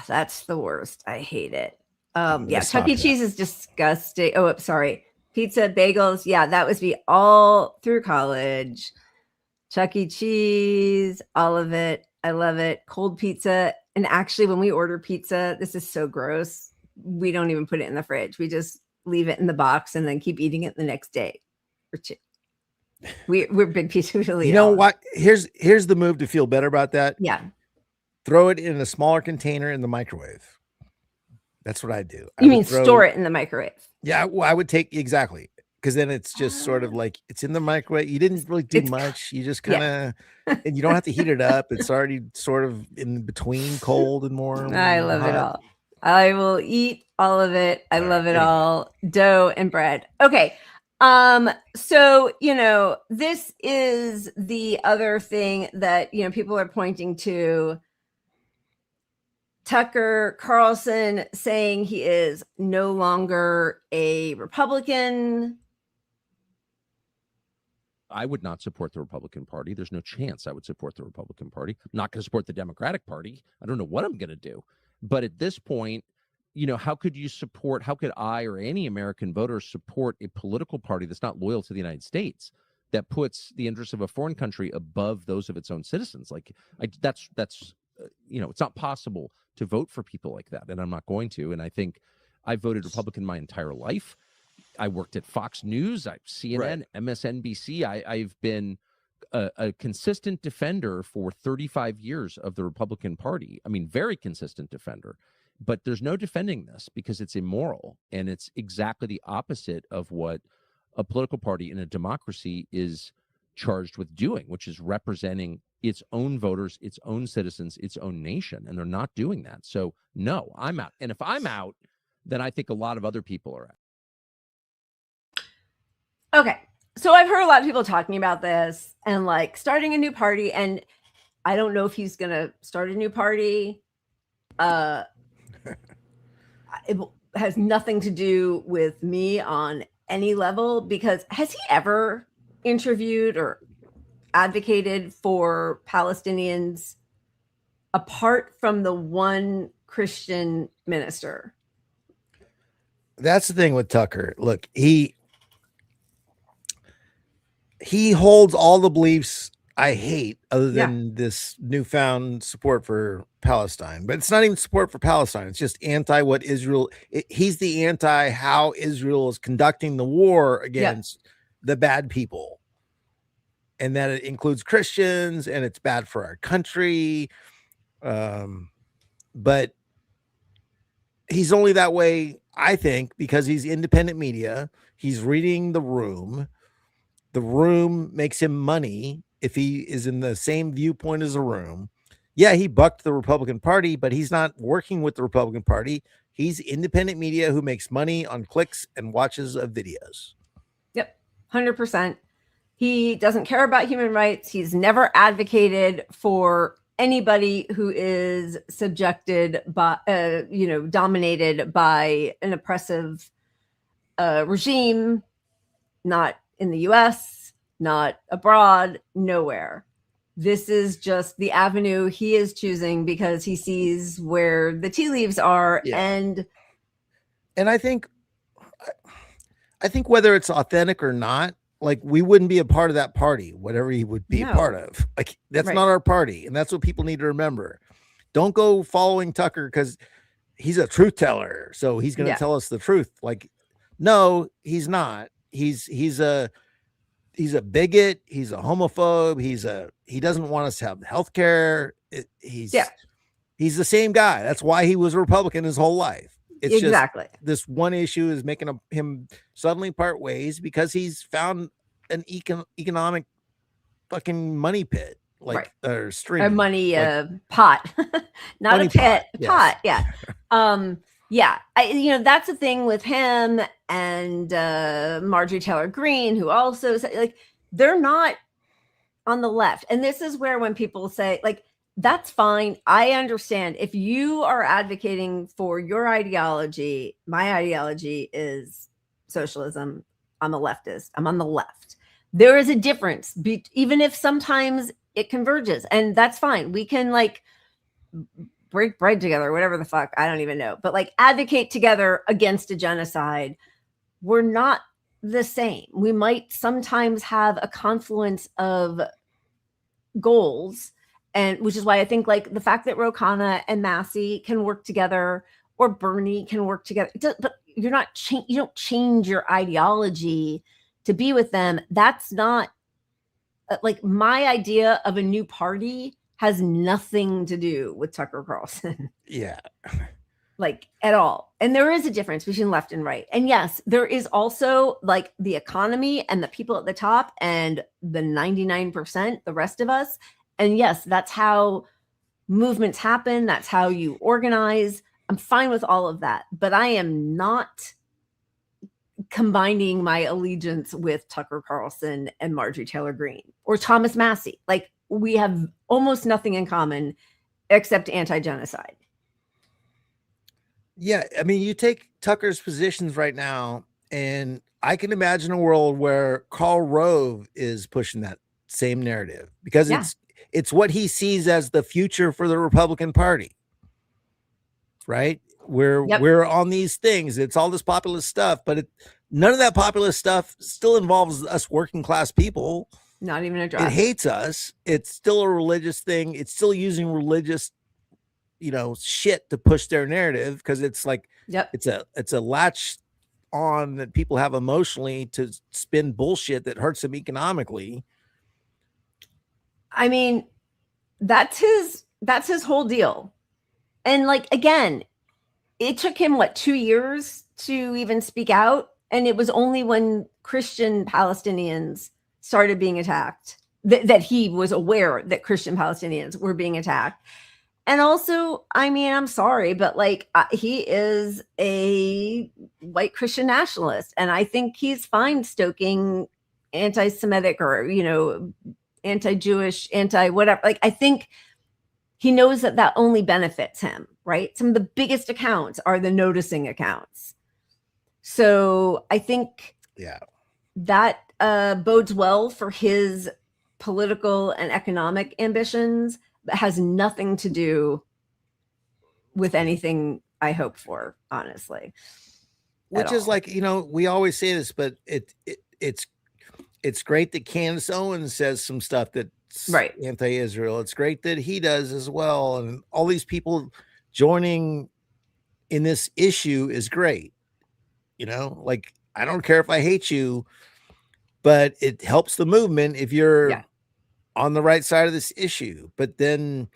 That's the worst. I hate it. Yeah. Chuck E. Cheese is disgusting. Oh, sorry. Pizza, bagels. Yeah. That was me all through college. Chuck E. Cheese, all of it. I love it. Cold pizza. And actually, when we order pizza, this is so gross. We don't even put it in the fridge. We just leave it in the box and then keep eating it the next day or two. We're big pizza. You know what? Here's the move to feel better about that. Yeah. Throw it in a smaller container in the microwave. That's what I do. You mean store it in the microwave? Yeah. Well, I would take exactly. Because then it's just sort of like it's in the microwave. You didn't really do much. You just kind of, and you don't have to heat it up. It's already sort of in between cold and warm. I love it all. I will eat all of it. I love it all. Dough and bread. Okay. So, this is the other thing that, people are pointing to. Tucker Carlson saying he is no longer a Republican. I would not support the Republican Party. There's no chance I would support the Republican Party. I'm not going to support the Democratic Party. I don't know what I'm going to do. But at this point, how could I or any American voter support a political party that's not loyal to the United States, that puts the interests of a foreign country above those of its own citizens? That's it's not possible to vote for people like that. And I'm not going to. And I think I voted Republican my entire life. I worked at Fox News, CNN, MSNBC. I've been a consistent defender for 35 years of the Republican Party. I mean, very consistent defender. But there's no defending this because it's immoral. And it's exactly the opposite of what a political party in a democracy is charged with doing, which is representing its own voters, its own citizens, its own nation. And they're not doing that. So, no, I'm out. And if I'm out, then I think a lot of other people are out. Okay. So I've heard a lot of people talking about this and like starting a new party. And I don't know if he's going to start a new party. It has nothing to do with me on any level, because has he ever interviewed or advocated for Palestinians apart from the one Christian minister? That's the thing with Tucker. Look, he holds all the beliefs I hate other than this newfound support for Palestine. But it's not even support for Palestine. It's just anti what Israel. He's the anti how Israel is conducting the war against the bad people. And that it includes Christians and it's bad for our country. But he's only that way, I think, because he's independent media. He's reading the room. The room makes him money if he is in the same viewpoint as the room. Yeah, he bucked the Republican Party, but he's not working with the Republican Party. He's independent media who makes money on clicks and watches of videos. Yep, 100%. He doesn't care about human rights. He's never advocated for anybody who is subjected by, dominated by an oppressive regime, not in the US, not abroad, nowhere. This is just the avenue he is choosing because he sees where the tea leaves are. Yeah. And I think whether it's authentic or not, like we wouldn't be a part of that party, whatever he would be a part of. Like that's not our party. And that's what people need to remember. Don't go following Tucker because he's a truth teller. So he's going to tell us the truth. Like, no, he's not. He's a bigot. He's a homophobe. He doesn't want us to have health care. He's the same guy. That's why he was a Republican his whole life. It's exactly just this one issue is making him suddenly part ways because he's found an economic fucking money pit, like or stream, a money pot, not money a pit, pot. Yeah. Yeah, that's the thing with him and Marjorie Taylor Greene, who also like they're not on the left. And this is where when people say like, that's fine. I understand if you are advocating for your ideology. My ideology is socialism. I'm a leftist. I'm on the left. There is a difference, even if sometimes it converges, and that's fine. We can like break bread together, whatever the fuck, I don't even know, but like advocate together against a genocide. We're not the same. We might sometimes have a confluence of goals, and which is why I think like the fact that Ro Khanna and Massey can work together, or Bernie can work together, but you don't change your ideology to be with them. That's not like my idea of a new party has nothing to do with Tucker Carlson. Yeah. Like at all. And there is a difference between left and right. And yes, there is also like the economy and the people at the top and the 99%, the rest of us. And yes, that's how movements happen. That's how you organize. I'm fine with all of that, but I am not combining my allegiance with Tucker Carlson and Marjorie Taylor Greene or Thomas Massey. Like we have almost nothing in common except anti-genocide. Yeah, I mean, you take Tucker's positions right now, and I can imagine a world where Karl Rove is pushing that same narrative because it's what he sees as the future for the Republican Party. Right? We're on these things. It's all this populist stuff, but none of that populist stuff still involves us working class people. Not even a drop. It hates us. It's still a religious thing. It's still using religious, shit to push their narrative because it's like it's a latch on that people have emotionally to spin bullshit that hurts them economically. I mean, that's his whole deal. And like again, it took him 2 years to even speak out, and it was only when Christian Palestinians started being attacked that he was aware that Christian Palestinians were being attacked. And also, I mean, I'm sorry, but like he is a white Christian nationalist, and I think he's fine stoking anti-Semitic or anti-Jewish, anti-whatever. Like I think he knows that only benefits him, right? Some of the biggest accounts are the noticing accounts. So I think that bodes well for his political and economic ambitions, but has nothing to do with anything I hope for, honestly. Which is like, we always say this, but it's great that Candace Owens says some stuff that's anti-Israel. It's great that he does as well. And all these people joining in this issue is great. Like, I don't care if I hate you, but it helps the movement if you're on the right side of this issue. But then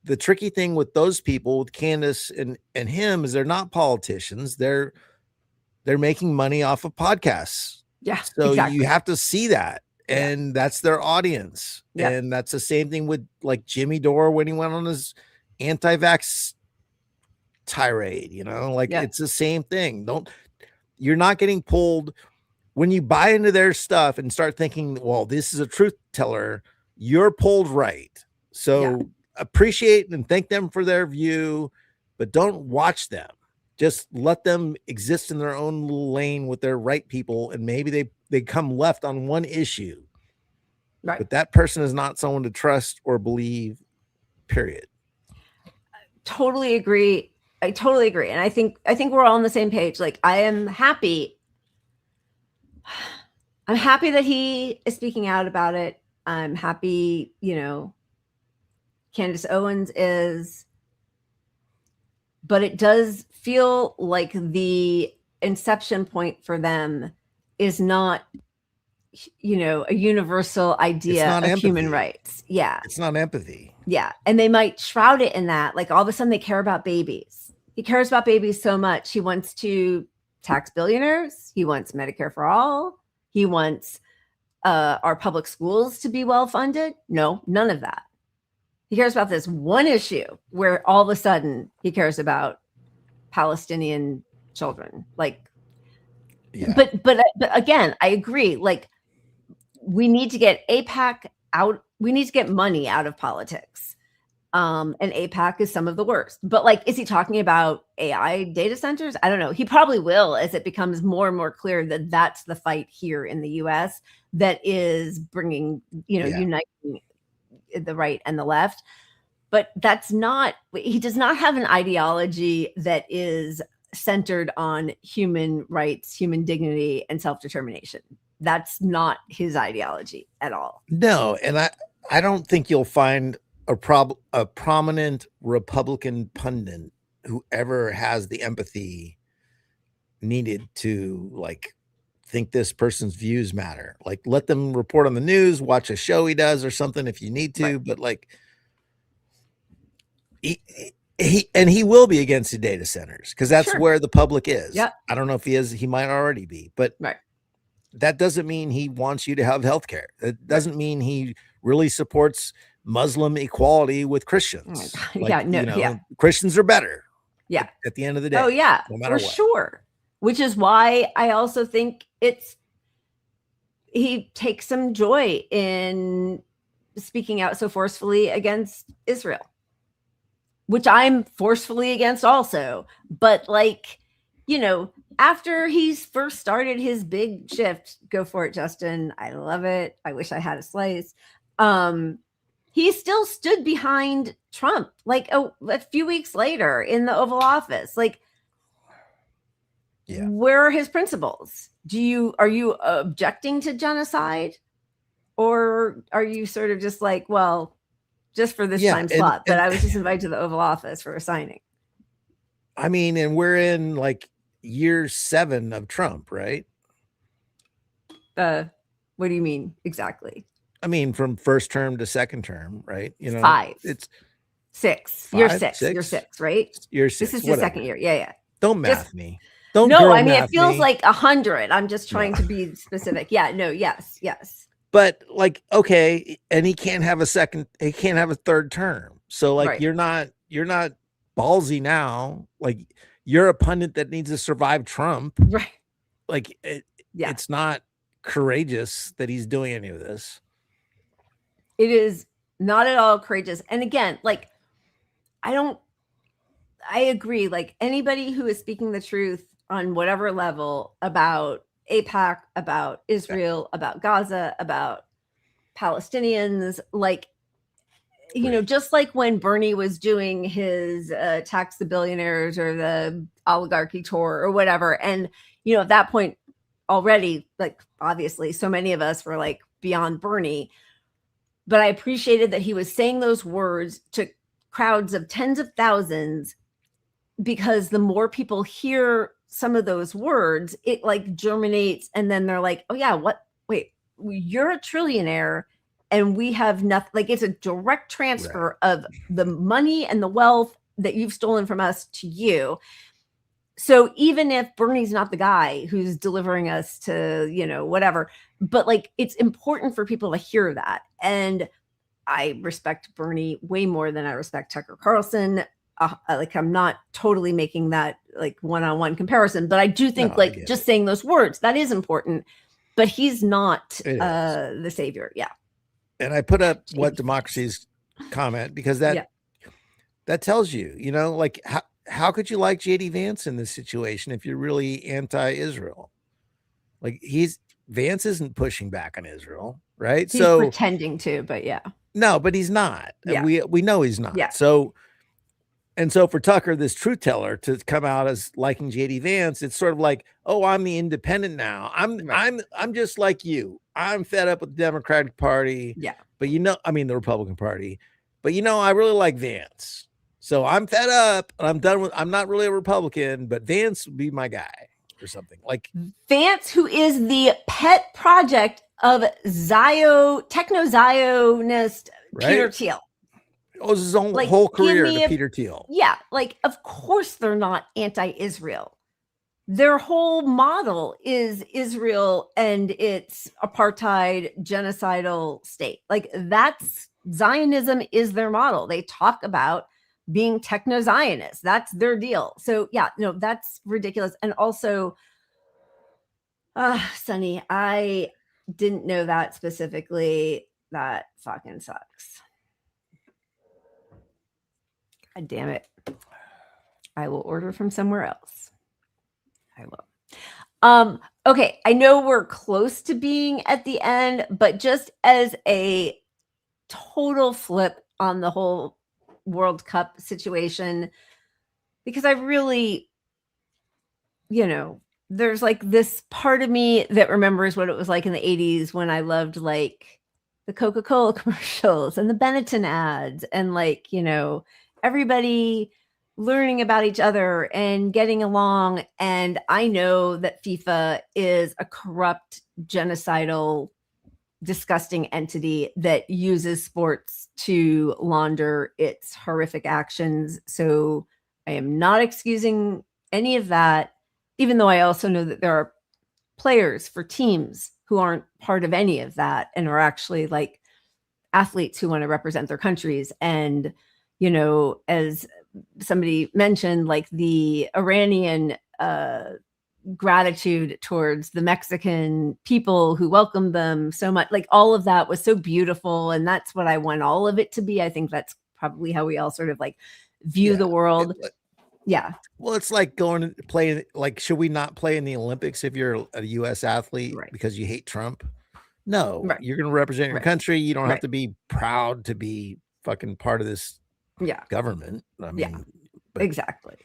the tricky thing with those people, with Candace and him, is they're not politicians. They're making money off of podcasts. Yeah. So you have to see that. And that's their audience. And that's the same thing with like Jimmy Dore when he went on his anti-vax tirade, it's the same thing. You're not getting pulled when you buy into their stuff and start thinking, well, this is a truth teller, you're pulled right. So appreciate and thank them for their view, but don't watch them. Just let them exist in their own little lane with their right people. And maybe they come left on one issue, right? But that person is not someone to trust or believe, period. Totally agree. I totally agree. And I think we're all on the same page. Like I'm happy that he is speaking out about it. I'm happy, Candace Owens is, but it does feel like the inception point for them is not, a universal idea of human rights. Yeah. It's not empathy. Yeah. And they might shroud it in that. Like all of a sudden they care about babies. He cares about babies so much. He wants to tax billionaires. He wants Medicare for all. He wants our public schools to be well funded. No, none of that. He cares about this one issue where all of a sudden he cares about Palestinian children. Like, yeah. But again, I agree. Like, we need to get AIPAC out. We need to get money out of politics. And AIPAC is some of the worst. But like, is he talking about AI data centers? I don't know. He probably will, as it becomes more and more clear that that's the fight here in the US that is bringing, uniting the right and the left. But he does not have an ideology that is centered on human rights, human dignity, and self-determination. That's not his ideology at all. No, and I don't think you'll find a prominent Republican pundit who ever has the empathy needed to like think this person's views matter. Like, let them report on the news, watch a show he does or something if you need to, but like he will be against the data centers because that's where the public is. Yeah. I don't know if he is, he might already be, but that doesn't mean he wants you to have healthcare. It doesn't mean he really supports Muslim equality with Christians. Like, Christians are better. Yeah. At the end of the day. Oh yeah, no matter for what. sure. Which is why I also think he takes some joy in speaking out so forcefully against Israel, which I'm forcefully against also. But like, after he's first started his big shift, go for it, Justin. I love it. I wish I had a slice. He still stood behind Trump like a few weeks later in the Oval Office. Like, where are his principles? Are you objecting to genocide? Or are you sort of just like, well, just for this time slot, but I was just invited to the Oval Office for a signing. I mean, and we're in like year 7 of Trump, right? What do you mean exactly? I mean, from first term to second term, right? 5. It's 6. You're 6. You're 6, right? You're 6. This is your second year. Yeah. Don't math me. Don't. No, I mean it feels like 100. I'm just trying to be specific. Yeah. No. Yes. But like, okay, and he can't have a third term. So like, you're not ballsy now. Like, you're a pundit that needs to survive Trump. Right. Like, it's not courageous that he's doing any of this. It is not at all courageous. And again, like, I agree. Like, anybody who is speaking the truth on whatever level about AIPAC, about Israel, about Gaza, about Palestinians, like, just like when Bernie was doing his tax the billionaires or the oligarchy tour or whatever. And, at that point already, like, obviously so many of us were like beyond Bernie, but I appreciated that he was saying those words to crowds of tens of thousands, because the more people hear some of those words, it like germinates, and then they're like, oh yeah, wait, you're a trillionaire and we have nothing. Like, it's a direct transfer of the money and the wealth that you've stolen from us to you. So even if Bernie's not the guy who's delivering us to, whatever, but like, it's important for people to hear that. And I respect Bernie way more than I respect Tucker Carlson. Like, I'm not totally making that like one-on-one comparison, but I do think just saying those words, that is important, but he's not the savior. Yeah. And I put up What Democracy's comment because that tells you, like, how could you like JD Vance in this situation if you're really anti-Israel? Like, Vance isn't pushing back on Israel, right? He's pretending to, but no, but he's not. Yeah. We know he's not. Yeah. So for Tucker, this truth teller, to come out as liking JD Vance, it's sort of like, oh, I'm the independent now. I'm just like you. I'm fed up with the Democratic Party. Yeah. But the Republican Party. But I really like Vance. So I'm fed up and I'm done with, I'm not really a Republican, but Vance would be my guy. or something. Like Vance, who is the pet project of techno-Zionist Peter Thiel. Owes his own whole career to Peter Thiel. Yeah, like of course they're not anti-Israel. Their whole model is Israel and its apartheid genocidal state. Like that's Zionism is their model. They talk about being techno-Zionists. That's their deal. So yeah, no, that's ridiculous. And also, Sonny, I didn't know that specifically. That fucking sucks. God damn it. I will order from somewhere else. I will. Okay, I know we're close to being at the end, but just as a total flip on the whole World Cup situation, because I really, there's like this part of me that remembers what it was like in the 80s when I loved like the Coca-Cola commercials and the Benetton ads and like, everybody learning about each other and getting along. And I know that FIFA is a corrupt, genocidal, disgusting entity that uses sports to launder its horrific actions. So I am not excusing any of that, even though I also know that there are players for teams who aren't part of any of that and are actually like athletes who want to represent their countries. And, as somebody mentioned, like the Iranian gratitude towards the Mexican people who welcomed them so much, like all of that was so beautiful. And that's what I want all of it to be. I think that's probably how we all sort of like view the world. Yeah. Well, it's like going to play, like, should we not play in the Olympics if you're a U.S. athlete because you hate Trump? No, you're going to represent your country. You don't have to be proud to be fucking part of this government. I mean, exactly.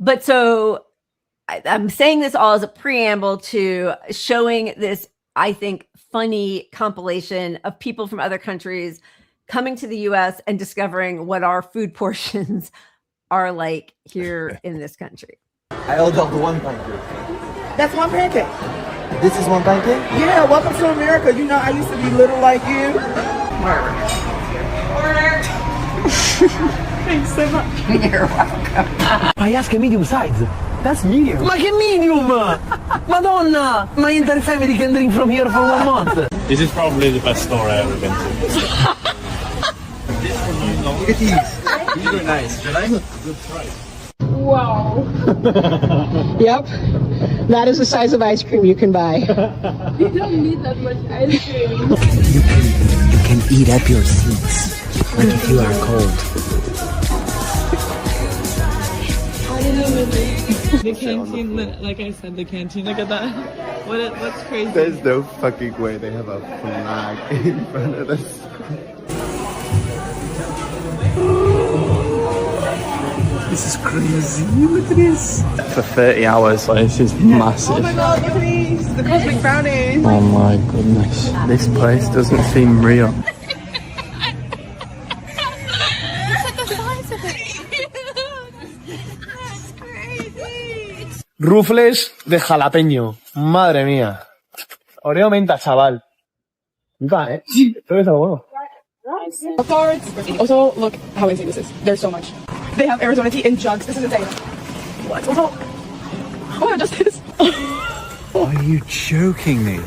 But so I'm saying this all as a preamble to showing this, I think, funny compilation of people from other countries coming to the U.S. and discovering what our food portions are like here in this country. I ordered one pancake. That's one pancake. This is one pancake? Yeah, welcome to America. I used to be little like you. Order. Thanks so much. You're welcome. I asked a medium size. That's medium. Ma che medium? Madonna! My entire family can drink from here for 1 month. This is probably the best store I've ever been to. Look at these. These are nice. They're nice. Good price. Wow. Yep. That is the size of ice cream you can buy. You don't need that much ice cream. You can eat up your seats. Like if you are cold. The canteen, like I said, the canteen, look at that. What's crazy? There's no fucking way they have a flag in front of us. This is crazy. Look at this. For 30 hours, like, this is massive. Oh my god, look at these. The cosmic brownies. Oh my goodness. This place doesn't seem real. Rufles de jalapeño. Madre mía. Oreo menta, chaval. Viva, Esto es algo bueno. Cards. Also, look how insane this is. There's so much. They have Arizona tea in jugs. This is insane. What? Oh my god, just this. Are you joking me?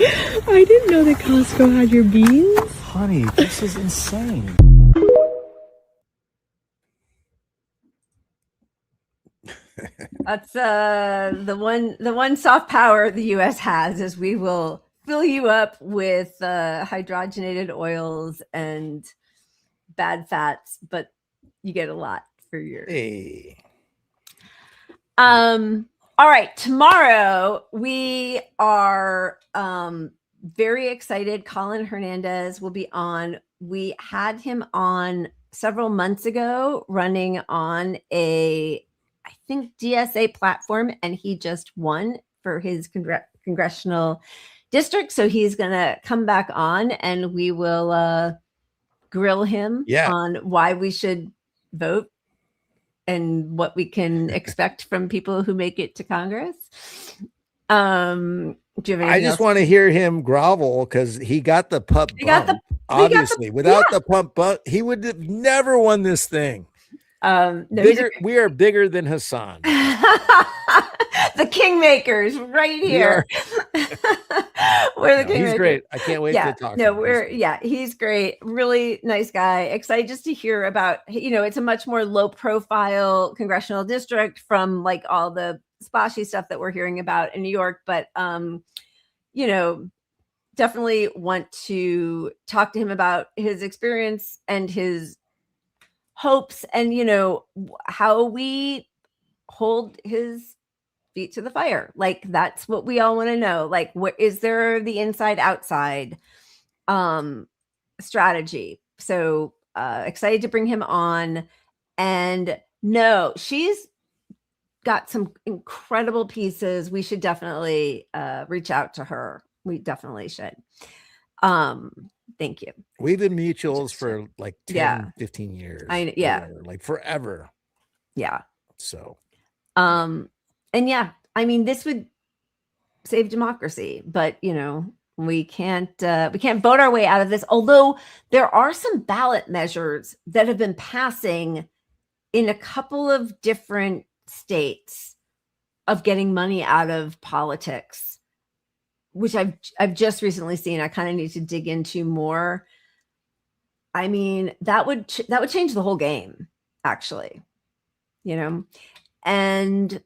I didn't know that Costco had your beans. Honey, this is insane. That's the one soft power the U.S. has is we will fill you up with hydrogenated oils and bad fats, but you get a lot for your. Hey. All right, tomorrow we are very excited. Colin Hernandez will be on. We had him on several months ago, running on a, I think, DSA platform, and he just won for his congressional district. So he's going to come back on and we will grill him on why we should vote and what we can expect from people who make it to Congress. Do you have I just want to hear him grovel because he got the pup bump. Obviously, without the pump bump, he would have never won this thing. No, We are bigger than Hassan. The Kingmakers right here. We're the Kingmakers. He's great. I can't wait to talk to him. He's great. Really nice guy. Excited just to hear about, it's a much more low profile congressional district from like all the splashy stuff that we're hearing about in New York. But, definitely want to talk to him about his experience and his hopes and, how we hold his feet to the fire. Like, that's what we all want to know. Like, what is there the inside outside strategy? So excited to bring him on. And no, she's got some incredible pieces. We should definitely reach out to her. We definitely should. Thank you. We've been mutuals for like 10, 15 years. Whatever, like forever. Yeah. So. And this would save democracy, but we can't vote our way out of this. Although there are some ballot measures that have been passing in a couple of different states of getting money out of politics, which I've just recently seen. I kind of need to dig into more. I mean, that would change the whole game, actually, and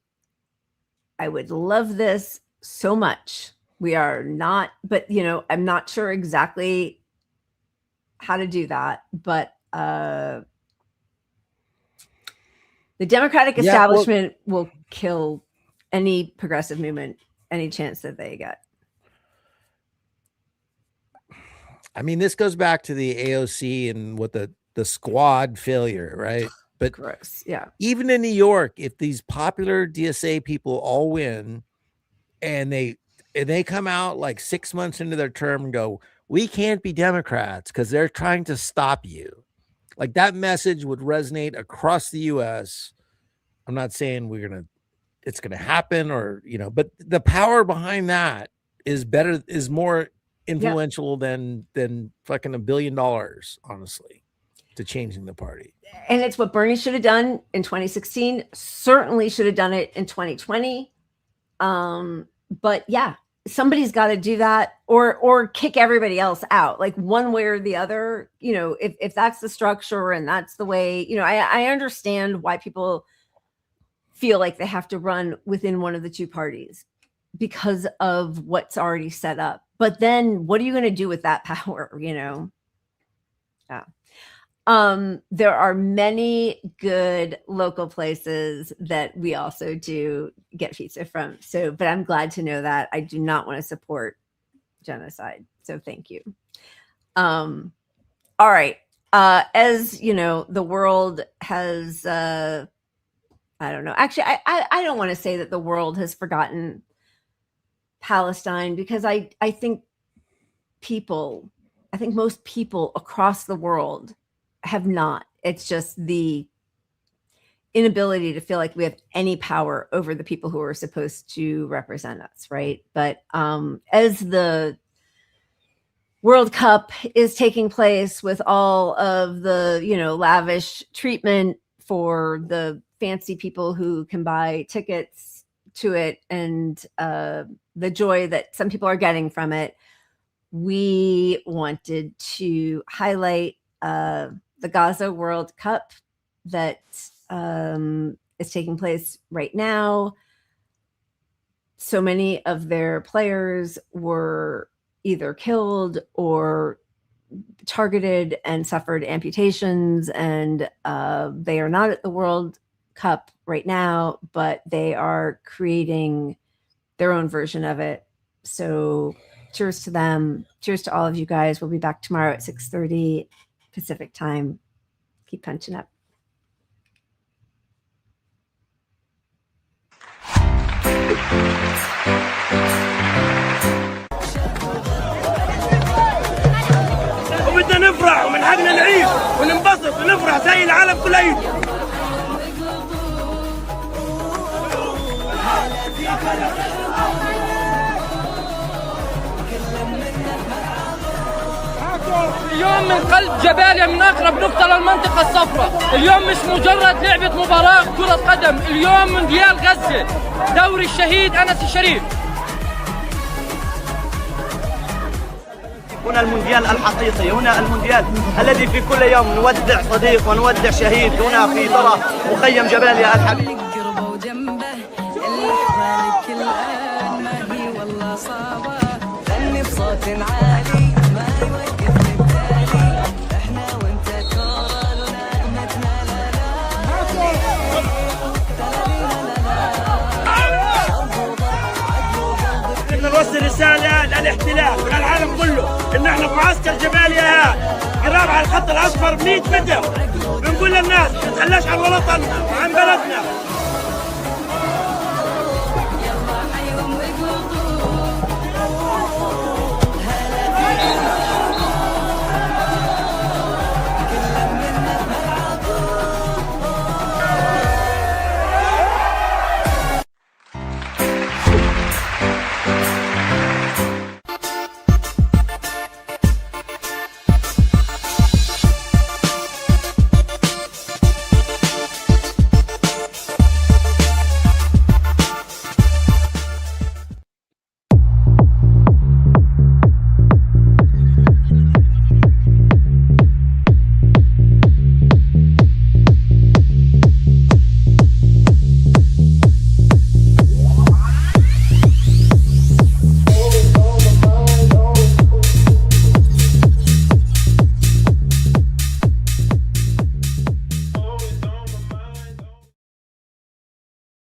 I would love this so much. We are not, but I'm not sure exactly how to do that, but the Democratic establishment will kill any progressive movement, any chance that they get. I mean, this goes back to the AOC and what the squad failure, right? But gross. Yeah. Even in New York, if these popular DSA people all win and they come out like 6 months into their term and go, we can't be Democrats because they're trying to stop you. Like, that message would resonate across the US. I'm not saying it's going to happen or, but the power behind that is more influential than fucking $1 billion, honestly, to changing the party. And it's what Bernie should have done in 2016. Certainly should have done it in 2020. But yeah, somebody's got to do that or kick everybody else out, like one way or the other. If that's the structure and that's the way, I understand why people feel like they have to run within one of the two parties because of what's already set up. But then what are you going to do with that power? Yeah. There are many good local places that we also do get pizza from. So, but I'm glad to know that. I do not want to support genocide. So thank you. All right. As the world has, I don't know. Actually, I don't want to say that the world has forgotten Palestine because I think most people across the world have not. It's just the inability to feel like we have any power over the people who are supposed to represent us, right? But as the World Cup is taking place with all of the lavish treatment for the fancy people who can buy tickets to it and the joy that some people are getting from it, we wanted to highlight the Gaza World Cup that is taking place right now. So many of their players were either killed or targeted and suffered amputations, and they are not at the World Cup right now, but they are creating their own version of it. So cheers to them. Cheers to all of you guys. We'll be back tomorrow at 6:30 Pacific time. Keep punching up. وبدنا نفرح ومن حقنا نعيش وننبسط ونفرح زي العالم كله. اليوم من قلب جباليا، من أقرب نقطة للمنطقة الصفراء. اليوم مش مجرد لعبة مباراة كرة قدم، اليوم مونديال غزة، دوري الشهيد أنس الشريف. هنا المونديال الحقيقي، هنا المونديال الذي في كل يوم نودع صديق ونودع شهيد هنا في طرى مخيم جباليا الحبيب. نوصل رسالة للاحتلال وللعالم كله إن احنا في معسكر جباليا قراب على الخط الأصفر 100 متر. بنقول للناس ما تخلاش عن وطننا وعن بلدنا.